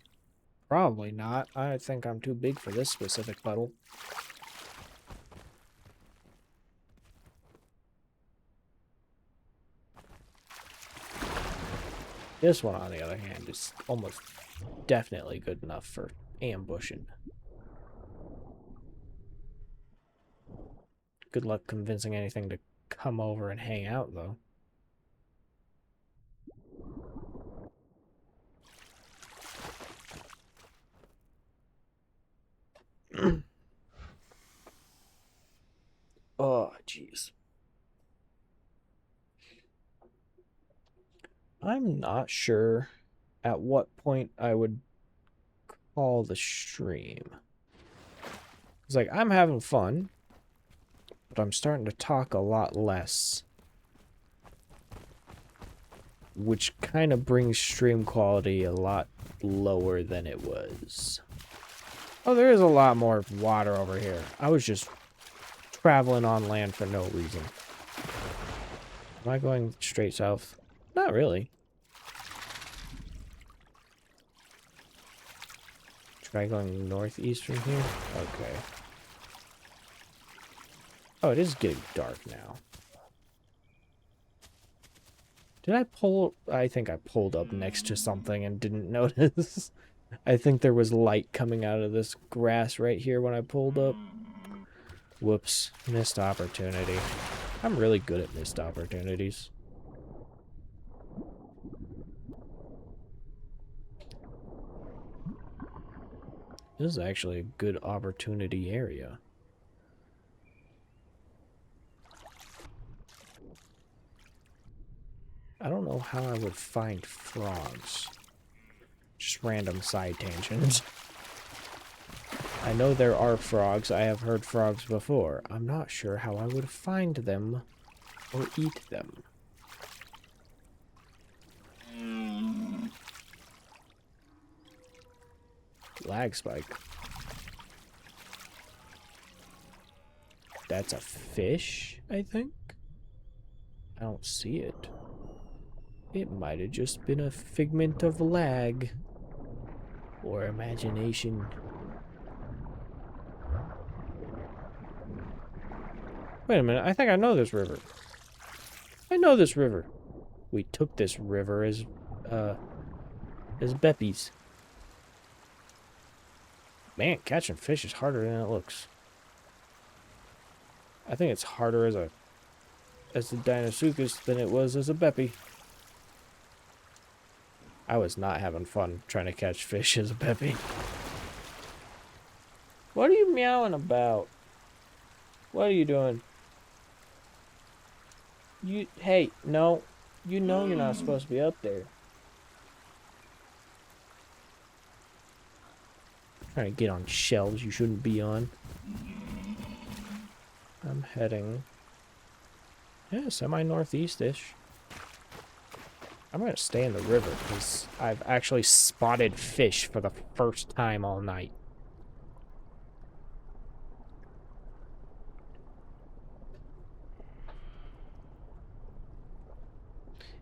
Probably not. I think I'm too big for this specific puddle. This one, on the other hand, is almost definitely good enough for ambushing. Good luck convincing anything to come over and hang out, though. Oh, jeez. I'm not sure at what point I would call the stream. It's like, I'm having fun, but I'm starting to talk a lot less. Which kind of brings stream quality a lot lower than it was. Oh, there is a lot more water over here. I was just traveling on land for no reason. Am I going straight south? Not really. Try going northeast from here? Okay. Oh, it is getting dark now. Did I pull? I think I pulled up next to something and didn't notice. I think there was light coming out of this grass right here when I pulled up. Whoops. Missed opportunity. I'm really good at missed opportunities. This is actually a good opportunity area. I don't know how I would find frogs. Just random side tangents. I know there are frogs. I have heard frogs before. I'm not sure how I would find them or eat them. Lag spike. That's a fish, I think? I don't see it. It might have just been a figment of lag. Or imagination. Wait a minute, I think I know this river. I know this river. We took this river as Beppy's. Man, catching fish is harder than it looks. I think it's harder as the Deinosuchus than it was as a Beppy. I was not having fun trying to catch fish as a Beppy. What are you meowing about? What are you doing? Hey, no. You know you're not supposed to be up there. Trying to get on shelves you shouldn't be on. I'm heading... yeah, semi-northeast-ish. I'm gonna stay in the river because I've actually spotted fish for the first time all night.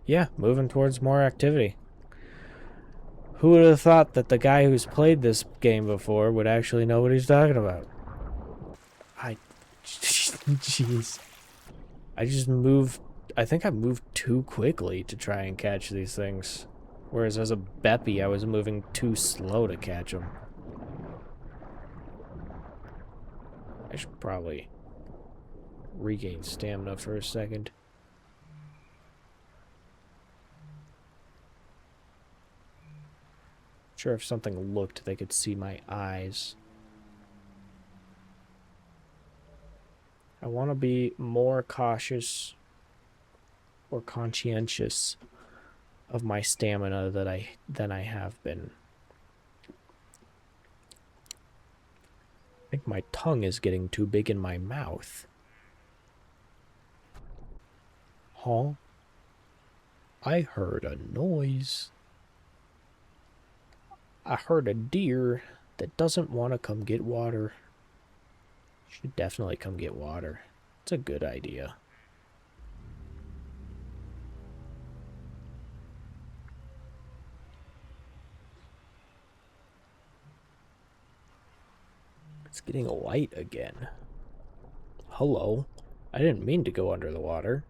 Yeah, moving towards more activity. Who would have thought that the guy who's played this game before would actually know what he's talking about? Jeez. I just moved... I think I moved too quickly to try and catch these things. Whereas as a Beppy, I was moving too slow to catch them. I should probably regain stamina for a second. Sure, if something looked, they could see my eyes. I want to be more cautious or conscientious of my stamina than I have been. I think my tongue is getting too big in my mouth. Huh? I heard a noise. I heard a deer that doesn't want to come get water. Should definitely come get water. It's a good idea. It's getting light again. Hello. I didn't mean to go under the water.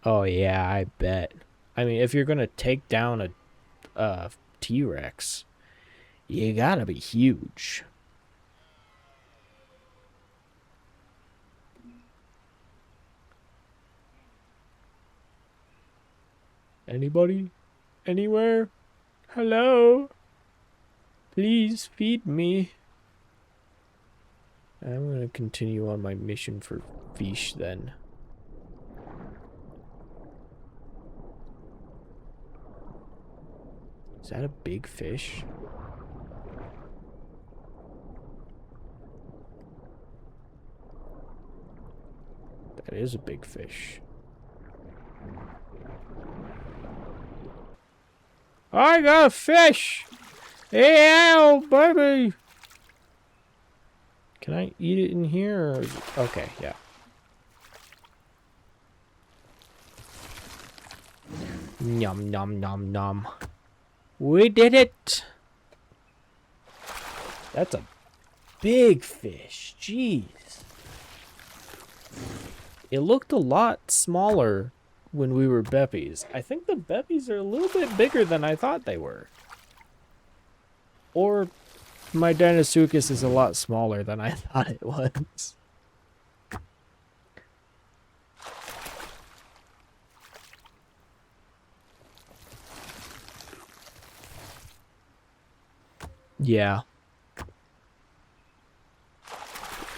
Oh yeah, I bet. I mean, if you're gonna take down a T-Rex, you gotta be huge. Anybody? Anywhere? Hello? Please feed me. I'm gonna continue on my mission for fish then. Is that a big fish? That is a big fish. I got a fish! Ew, baby! Can I eat it in here? Or... Okay, yeah. Nom nom nom nom. We did it! That's a big fish. Jeez. It looked a lot smaller when we were beppies. I think the beppies are a little bit bigger than I thought they were. Or my Deinosuchus is a lot smaller than I thought it was. Yeah.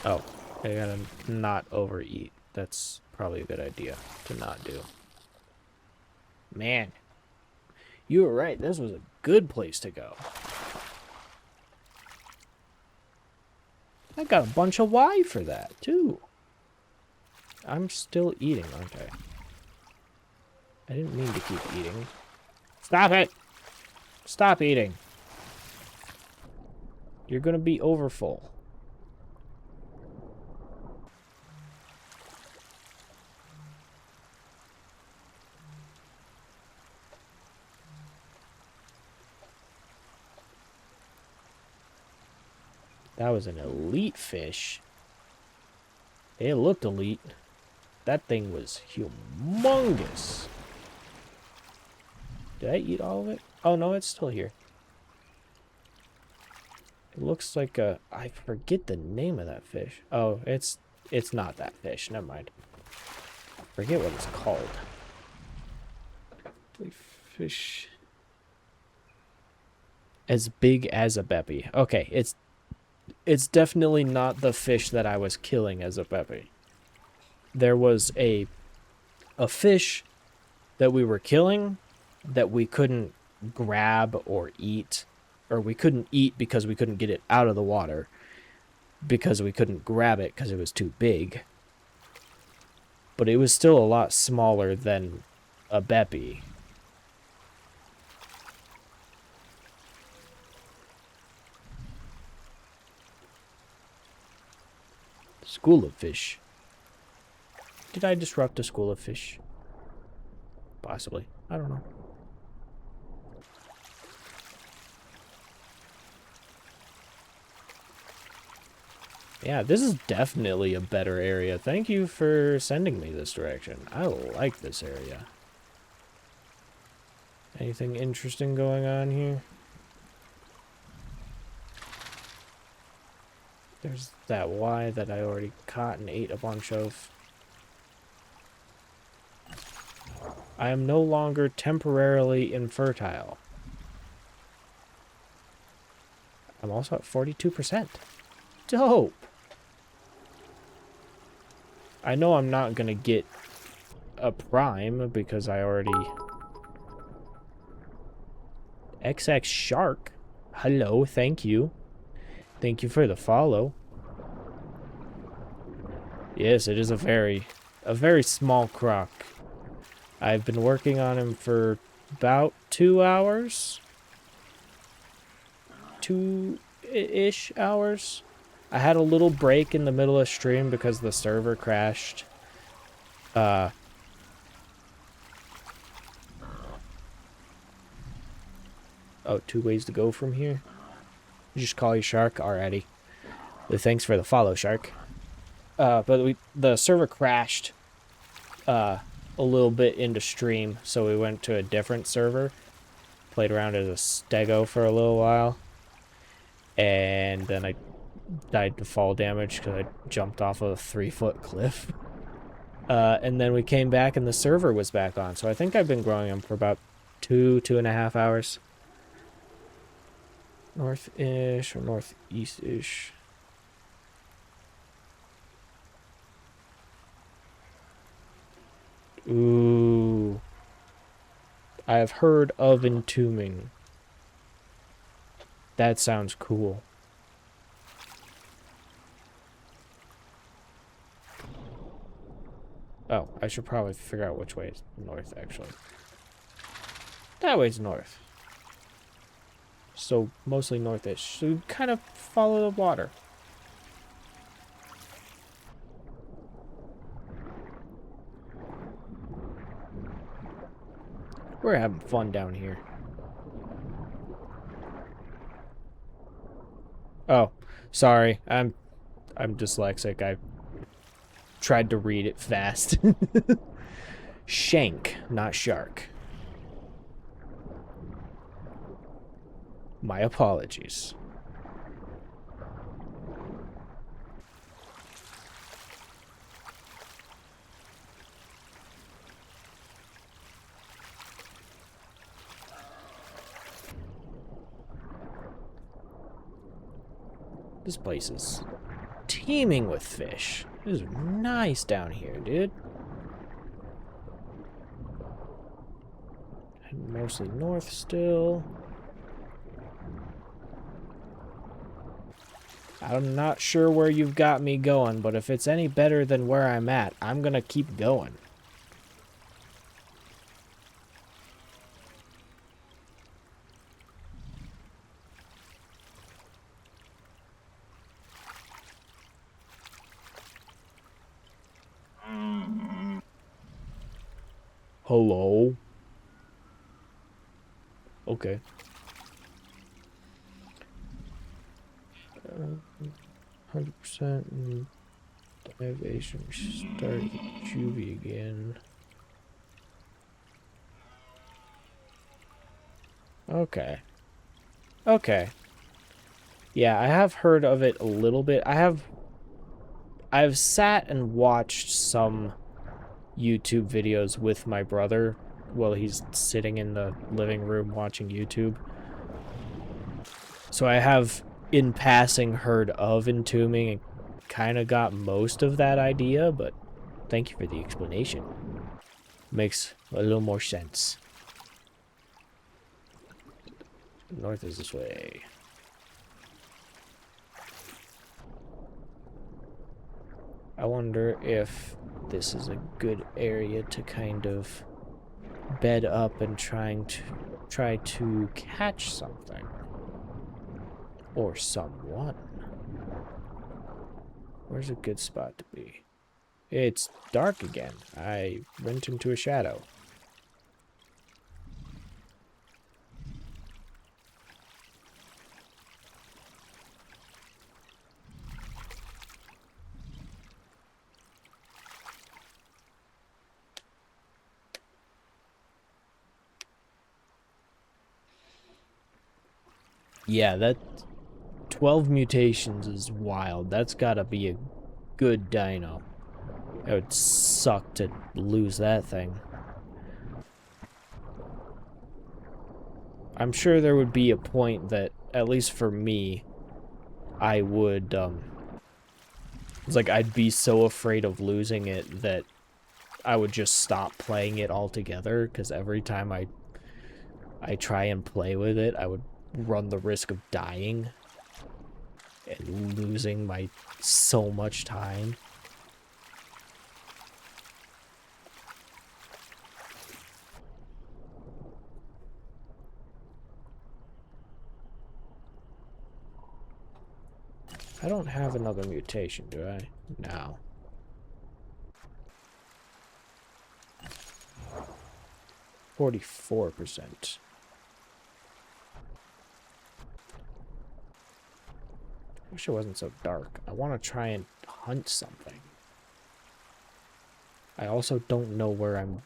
Oh, I gotta not overeat. That's probably a good idea to not do. Man, you were right. This was a good place to go. I got a bunch of Y for that, too. I'm still eating, aren't I? I didn't mean to keep eating. Stop it! Stop eating. You're gonna be overfull. That was an elite fish. It looked elite. That thing was humongous. Did I eat all of it? Oh, no, it's still here. It looks like a... I forget the name of that fish. Oh, it's not that fish. Never mind. I forget what it's called. Fish... As big as a beppy. Okay, it's definitely not the fish that I was killing as a beppy. There was a fish that we were killing that we couldn't grab or eat. Or we couldn't eat because we couldn't get it out of the water. Because we couldn't grab it because it was too big. But it was still a lot smaller than a beppy. School of fish. Did I disrupt a school of fish? Possibly. I don't know. Yeah, this is definitely a better area. Thank you for sending me this direction. I like this area. Anything interesting going on here? There's that Y that I already caught and ate a bunch of. I am no longer temporarily infertile. I'm also at 42%. Dope! I know I'm not gonna get a prime because I already... XX Shark. Hello, thank you. Thank you for the follow. Yes, it is a very small croc. I've been working on him for about 2 hours. 2-ish hours. I had a little break in the middle of stream because the server crashed. Oh, 2 ways to go from here. Just call you Shark already. Thanks for the follow, Shark. But the server crashed a little bit into stream, so we went to a different server. Played around as a stego for a little while. And then I died to fall damage because I jumped off of a 3-foot cliff. And then we came back and the server was back on. So I think I've been growing them for about 2.5 hours. North-ish or northeast-ish. Ooh. I have heard of entombing. That sounds cool. Oh, I should probably figure out which way is north, actually. That way's north. So mostly northish. So you kind of follow the water. We're having fun down here. Oh, sorry. I'm dyslexic. I tried to read it fast. Shank, not shark. My apologies. This place is teeming with fish. It is nice down here, dude. And mostly north still. I'm not sure where you've got me going, but if it's any better than where I'm at, I'm gonna keep going. Hello? Okay. 100% elevation. Start the juvie again. Okay. Okay. Yeah, I have heard of it a little bit. I've sat and watched some YouTube videos with my brother while he's sitting in the living room watching YouTube. So I have, in passing, heard of entombing and kind of got most of that idea, but thank you for the explanation. Makes a little more sense. North is this way. I wonder if this is a good area to kind of bed up and try to catch something. Or someone. Where's a good spot to be? It's dark again. I went into a shadow. Yeah, that 12 mutations is wild. That's gotta be a good dino. It would suck to lose that thing. I'm sure there would be a point that, at least for me, I would, it's like I'd be so afraid of losing it that I would just stop playing it altogether, because every time I try and play with it, I would run the risk of dying and losing my so much time. I don't have another mutation, do I? No. %. Wish it wasn't so dark. I want to try and hunt something. I also don't know where I'm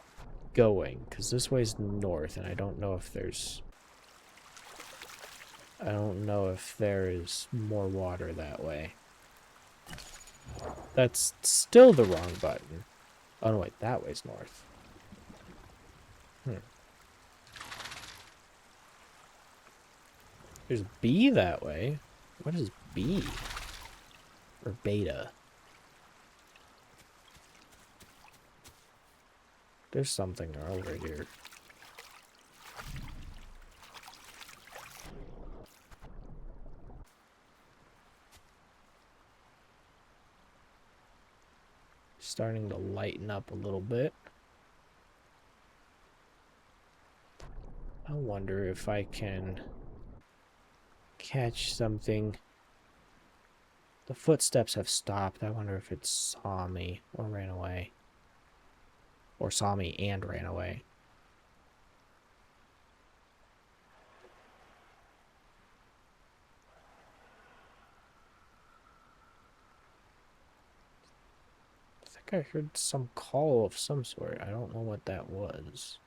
going, because this way's north, and I don't know if there's... I don't know if there is more water that way. That's still the wrong button. Oh, no, wait, that way's north. There's B that way. What is B? Or beta? There's something over here. Starting to lighten up a little bit. I wonder if I can catch something. The footsteps have stopped. I wonder if it saw me or ran away. Or saw me and ran away. I think I heard some call of some sort. I don't know what that was.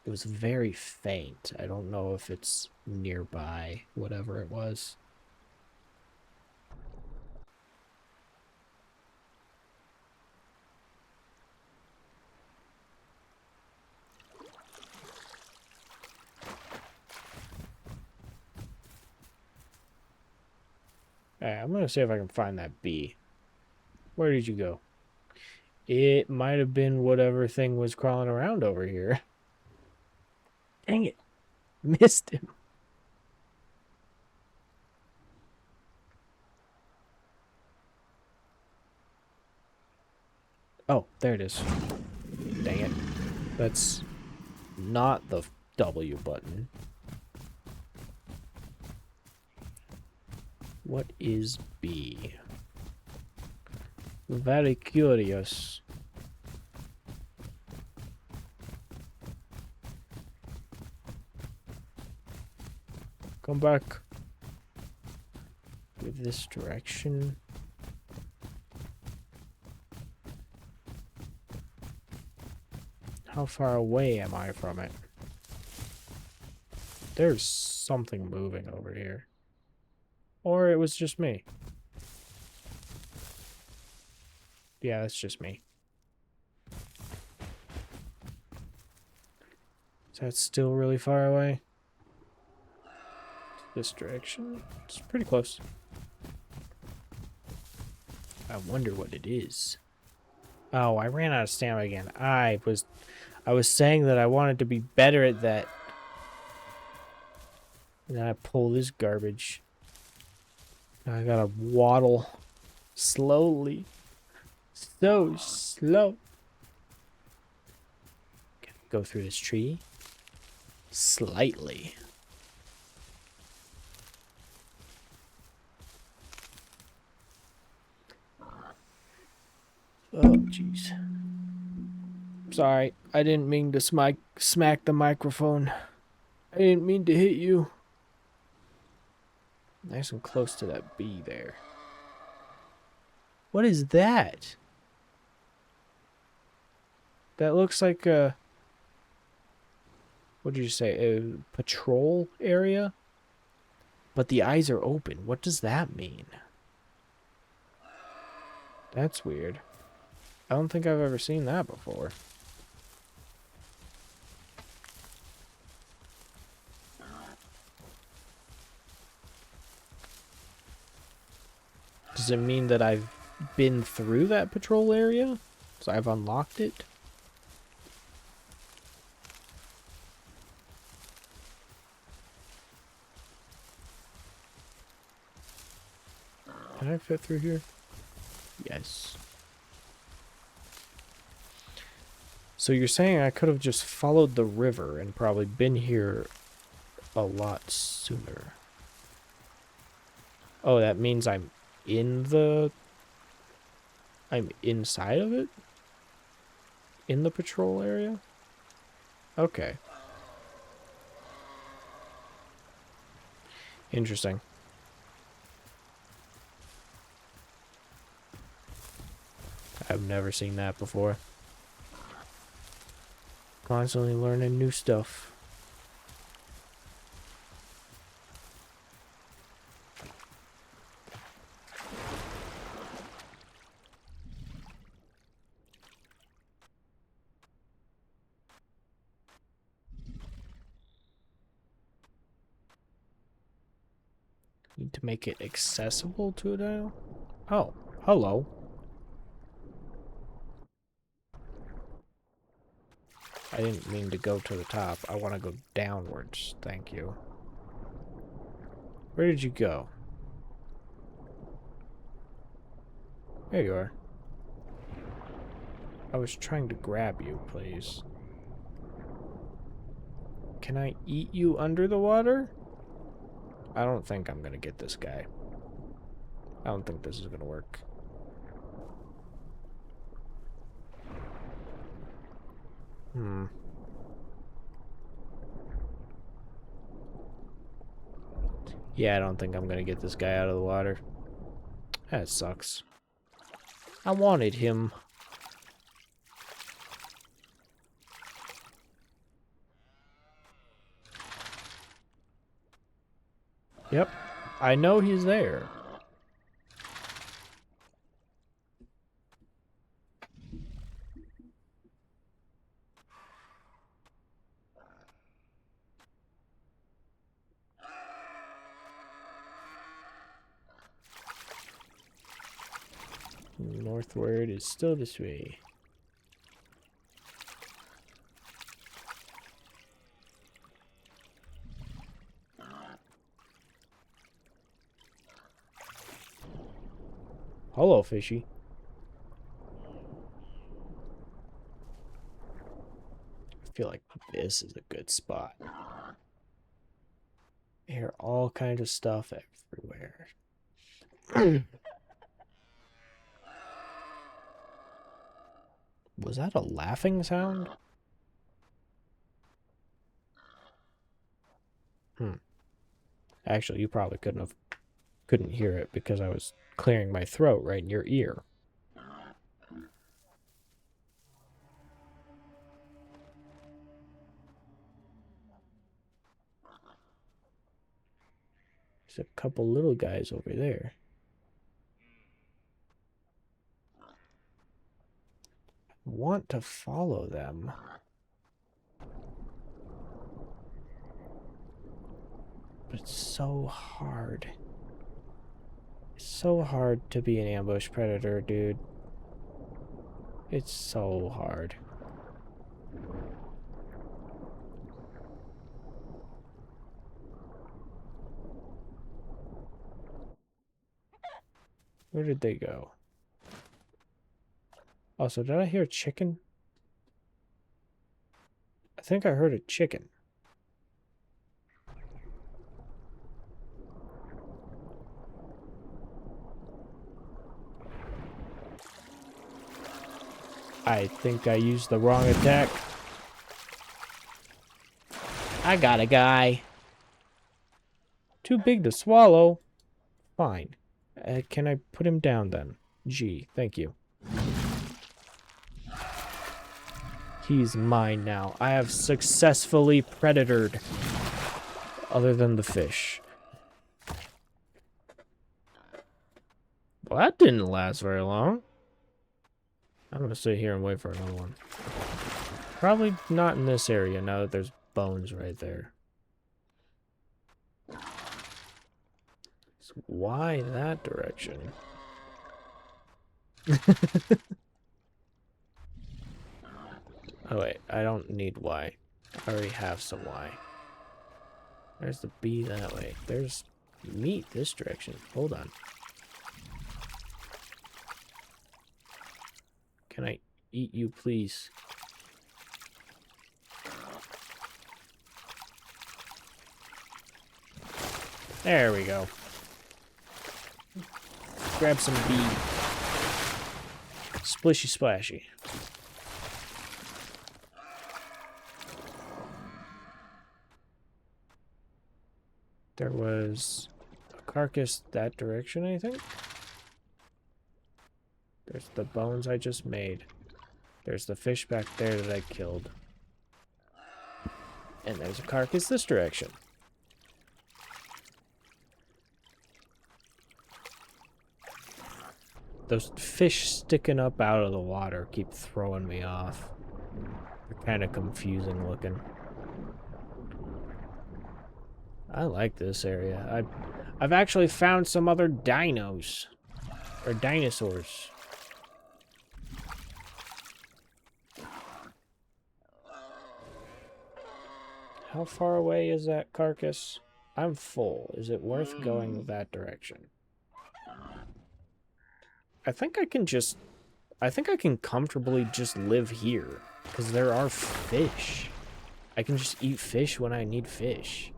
It was very faint. I don't know if it's nearby, whatever it was. Alright, I'm gonna see if I can find that bee. Where did you go? It might have been whatever thing was crawling around over here. Dang it. Missed him. Oh, there it is. Dang it. That's not the W button. What is B? Very curious. Come back. With this direction. How far away am I from it? There's something moving over here. Or it was just me. Yeah, that's just me. Is that still really far away? This direction? It's pretty close. I wonder what it is. Oh, I ran out of stamina again. I was saying that I wanted to be better at that. And then I pull this garbage. Now I gotta waddle slowly. So slow. Can I go through this tree? Slightly. Oh, jeez. Sorry, I didn't mean to smack the microphone. I didn't mean to hit you. Nice and close to that bee there. What is that? That looks like a... What did you say? A patrol area? But the eyes are open. What does that mean? That's weird. I don't think I've ever seen that before. Does it mean that I've been through that patrol area? So I've unlocked it? Can I fit through here? Yes. So you're saying I could have just followed the river and probably been here a lot sooner. Oh, that means I'm inside of it? In the patrol area? Okay. Interesting. I've never seen that before. Constantly learning new stuff. Need to make it accessible to it now? Oh, hello. I didn't mean to go to the top. I want to go downwards. Thank you. Where did you go? There you are. I was trying to grab you, please. Can I eat you under the water? I don't think I'm gonna get this guy. I don't think this is gonna work. Yeah, I don't think I'm gonna get this guy out of the water. That sucks. I wanted him. Yep, I know he's there. Northward is still this way. Hello, fishy. I feel like this is a good spot. I hear all kinds of stuff everywhere. Was that a laughing sound? Actually, you probably couldn't hear it because I was clearing my throat right in your ear. There's a couple little guys over there. I want to follow them. But it's so hard. It's so hard to be an ambush predator, dude. It's so hard. Where did they go? Also, did I hear a chicken? I think I heard a chicken. I think I used the wrong attack. I got a guy. Too big to swallow. Fine. Can I put him down then? G, thank you. He's mine now. I have successfully predatored. Other than the fish. Well, that didn't last very long. I'm gonna sit here and wait for another one. Probably not in this area now that there's bones right there. So why that direction? Oh wait, I don't need Y. I already have some Y. There's the B that way. There's meat this direction. Hold on. Can I eat you, please? There we go. Grab some B. Splishy splashy. There was a carcass that direction, I think. There's the bones I just made. There's the fish back there that I killed. And there's a carcass this direction. Those fish sticking up out of the water keep throwing me off. They're kind of confusing looking. I like this area. I've actually found some other dinos. Or dinosaurs. How far away is that carcass? I'm full. Is it worth going that direction? I think I can comfortably just live here. Because there are fish. I can just eat fish when I need fish.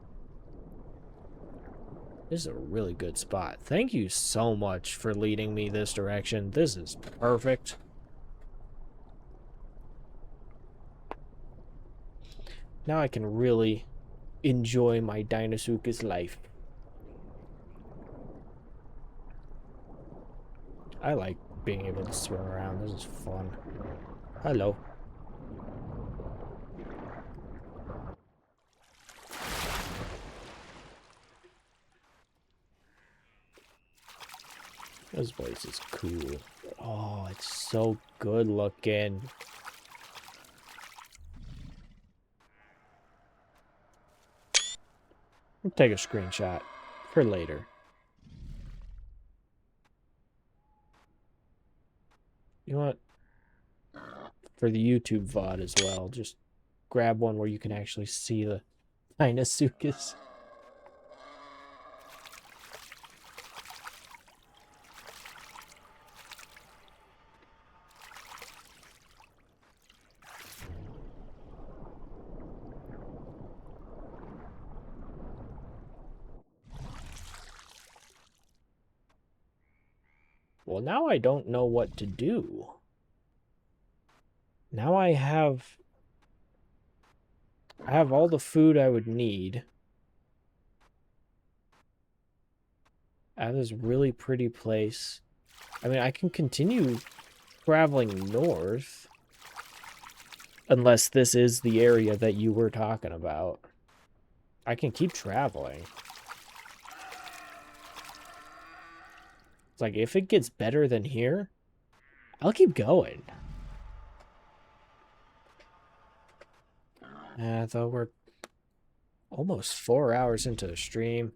This is a really good spot. Thank you so much for leading me this direction. This is perfect. Now I can really enjoy my Deinosuchus life. I like being able to swim around. This is fun. Hello. This place is cool. Oh, it's so good looking. I'll take a screenshot for later. You know what? For the YouTube VOD as well, just grab one where you can actually see the Deinosuchus. Well, now I don't know what to do. Now I have all the food I would need. I have this really pretty place. I mean, I can continue traveling north. Unless this is the area that you were talking about. I can keep traveling. It's like, if it gets better than here, I'll keep going. Though we're almost 4 hours into the stream.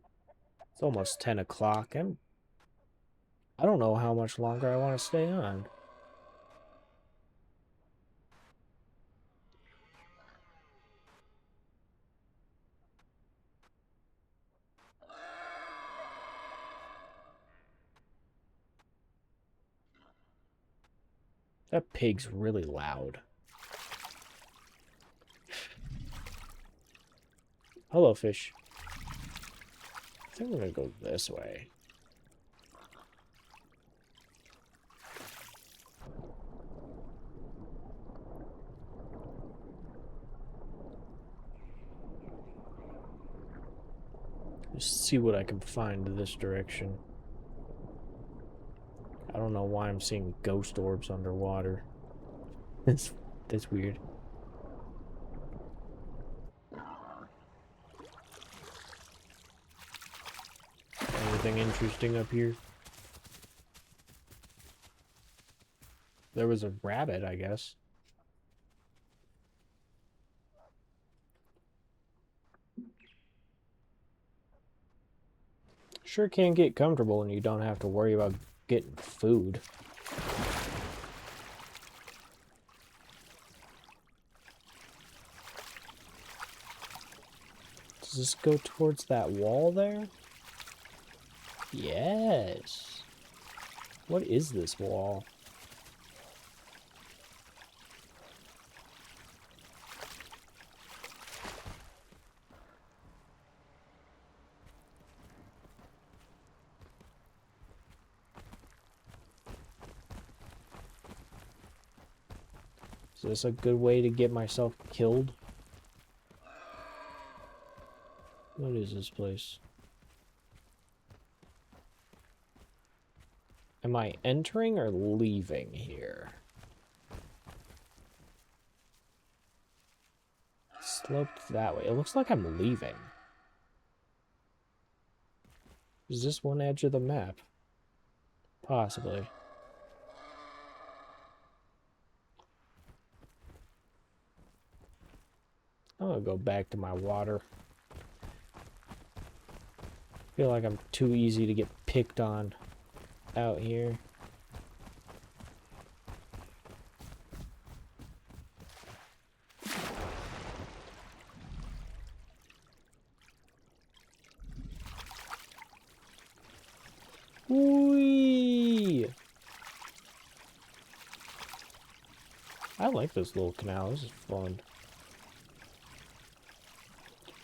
It's almost 10 o'clock. I don't know how much longer I want to stay on. That pig's really loud. Hello, fish. I think we're gonna go this way. Just see what I can find in this direction. I don't know why I'm seeing ghost orbs underwater. That's weird. Anything interesting up here? There was a rabbit, I guess. Sure can get comfortable and you don't have to worry about getting food. Does this go towards that wall there? Yes. What is this wall? Is this a good way to get myself killed? What is this place? Am I entering or leaving here? Sloped that way. It looks like I'm leaving. Is this one edge of the map? Possibly. I'm gonna go back to my water. I feel like I'm too easy to get picked on out here. Whee! I like this little canal. This is fun.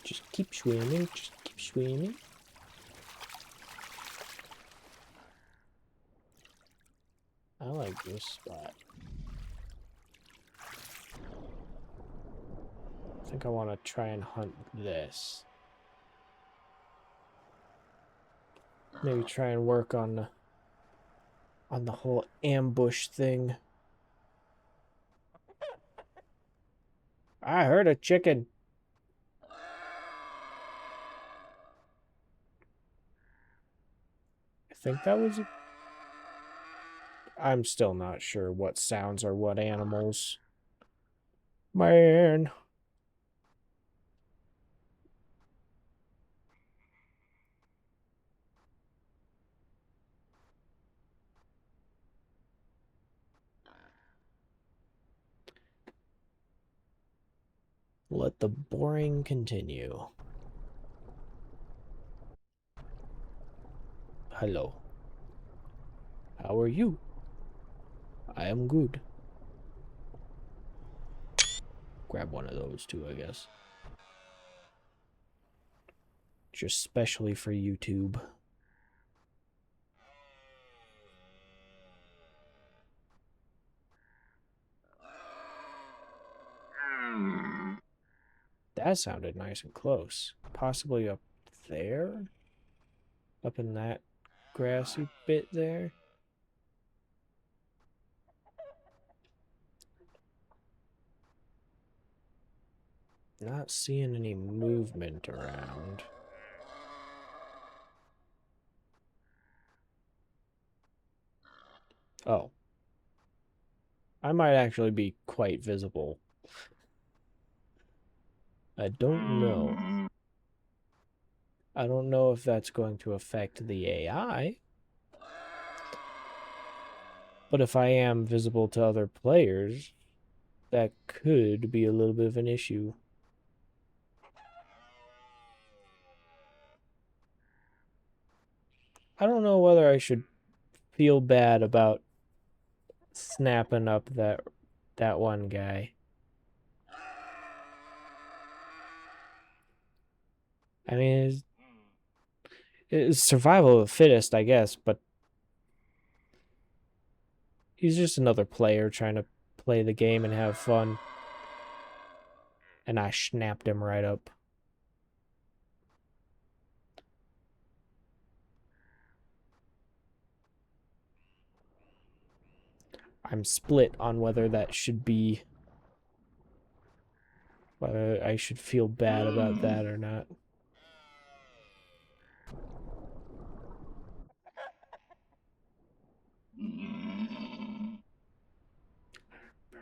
Just keep swimming, just keep swimming. I like this spot. I think I want to try and hunt this. Maybe try and work on the whole ambush thing. I heard a chicken. I think that was... I'm still not sure what sounds are what animals. Man. Let the boring continue. Hello. How are you? I am good. Grab one of those too, I guess. Just specially for YouTube. That sounded nice and close. Possibly up there? Up in that grassy bit there? Not seeing any movement around. Oh. I might actually be quite visible. I don't know. I don't know if that's going to affect the AI. But if I am visible to other players, that could be a little bit of an issue. I don't know whether I should feel bad about snapping up that one guy. I mean, it's survival of the fittest, I guess, but he's just another player trying to play the game and have fun. And I snapped him right up. I'm split on whether that should be... whether I should feel bad about that or not.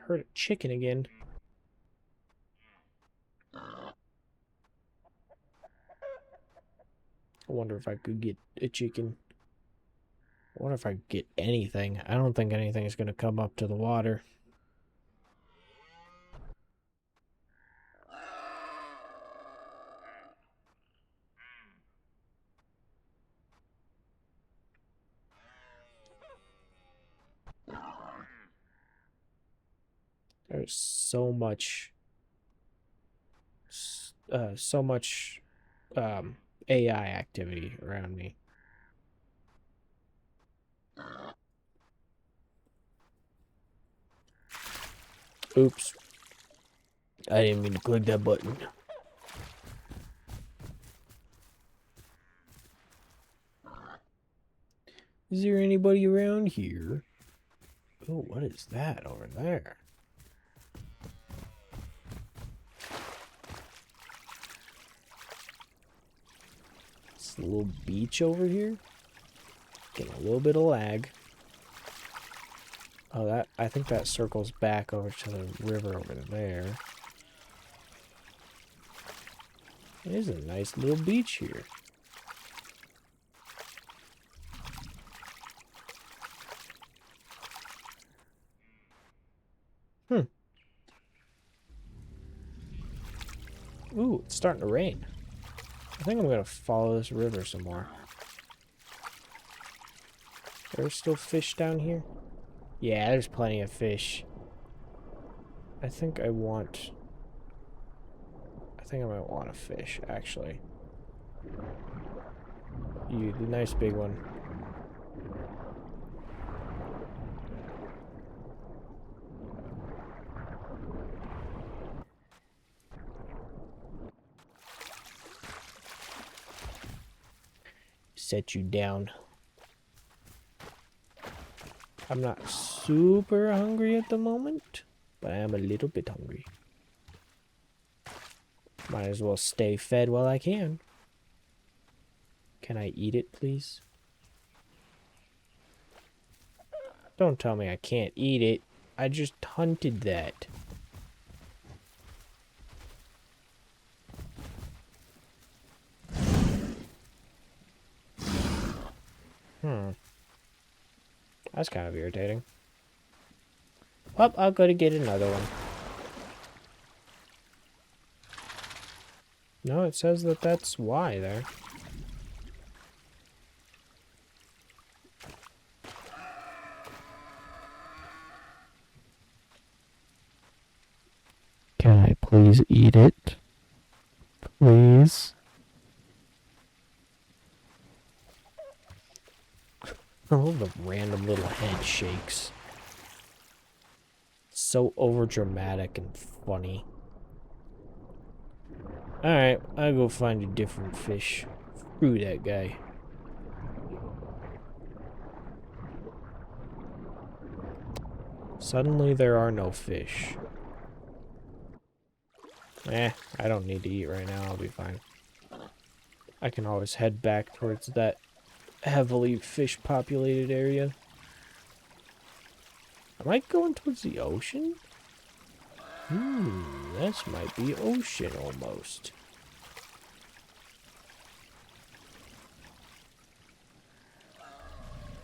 Heard a chicken again. I wonder if I could get a chicken. I wonder if I could get anything. I don't think anything is going to come up to the water. There's so much AI activity around me. Oops. I didn't mean to click that button. Is there anybody around here? Oh, what is that over there? It's a little beach over here. Getting a little bit of lag. Oh, I think that circles back over to the river over there. It is a nice little beach here. Ooh, it's starting to rain. I think I'm gonna follow this river some more. There's still fish down here? Yeah, there's plenty of fish. I think I want I think I might want a fish, actually. You, the nice big one. Set you down. I'm not super hungry at the moment, but I am a little bit hungry. Might as well stay fed while I can. Can I eat it, please? Don't tell me I can't eat it. I just hunted that. That's kind of irritating. Well, I'll go to get another one. No, it says that that's Y there. Can I please eat it? Please? Oh, the random little head shakes. So overdramatic and funny. Alright, I'll go find a different fish. Screw that guy. Suddenly there are no fish. I don't need to eat right now, I'll be fine. I can always head back towards that heavily fish-populated area. Am I going towards the ocean? This might be ocean almost.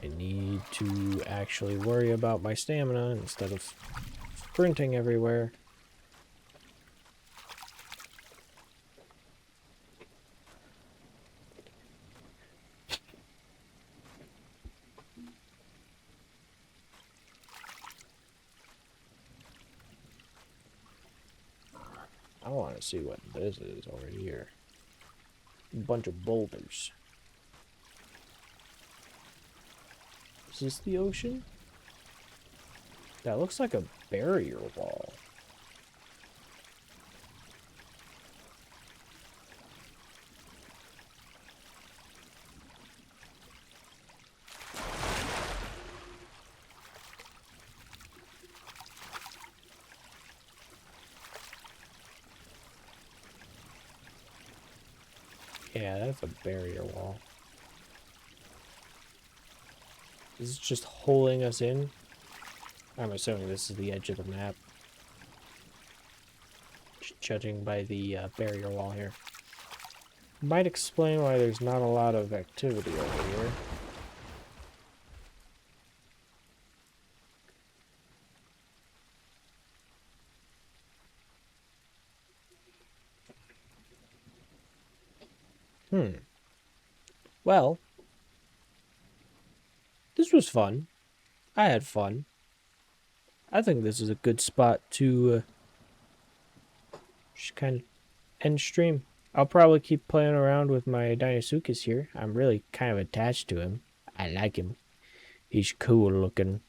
I need to actually worry about my stamina instead of sprinting everywhere. I want to see what this is over here. A bunch of boulders. Is this the ocean? That looks like a barrier wall. Yeah, that's a barrier wall. Is it just holding us in? I'm assuming this is the edge of the map. Just judging by the barrier wall here. Might explain why there's not a lot of activity over here. Well, this was fun. I had fun. I think this is a good spot to just kind of end stream. I'll probably keep playing around with my Deinosuchus here. I'm really kind of attached to him. I like him. He's cool looking.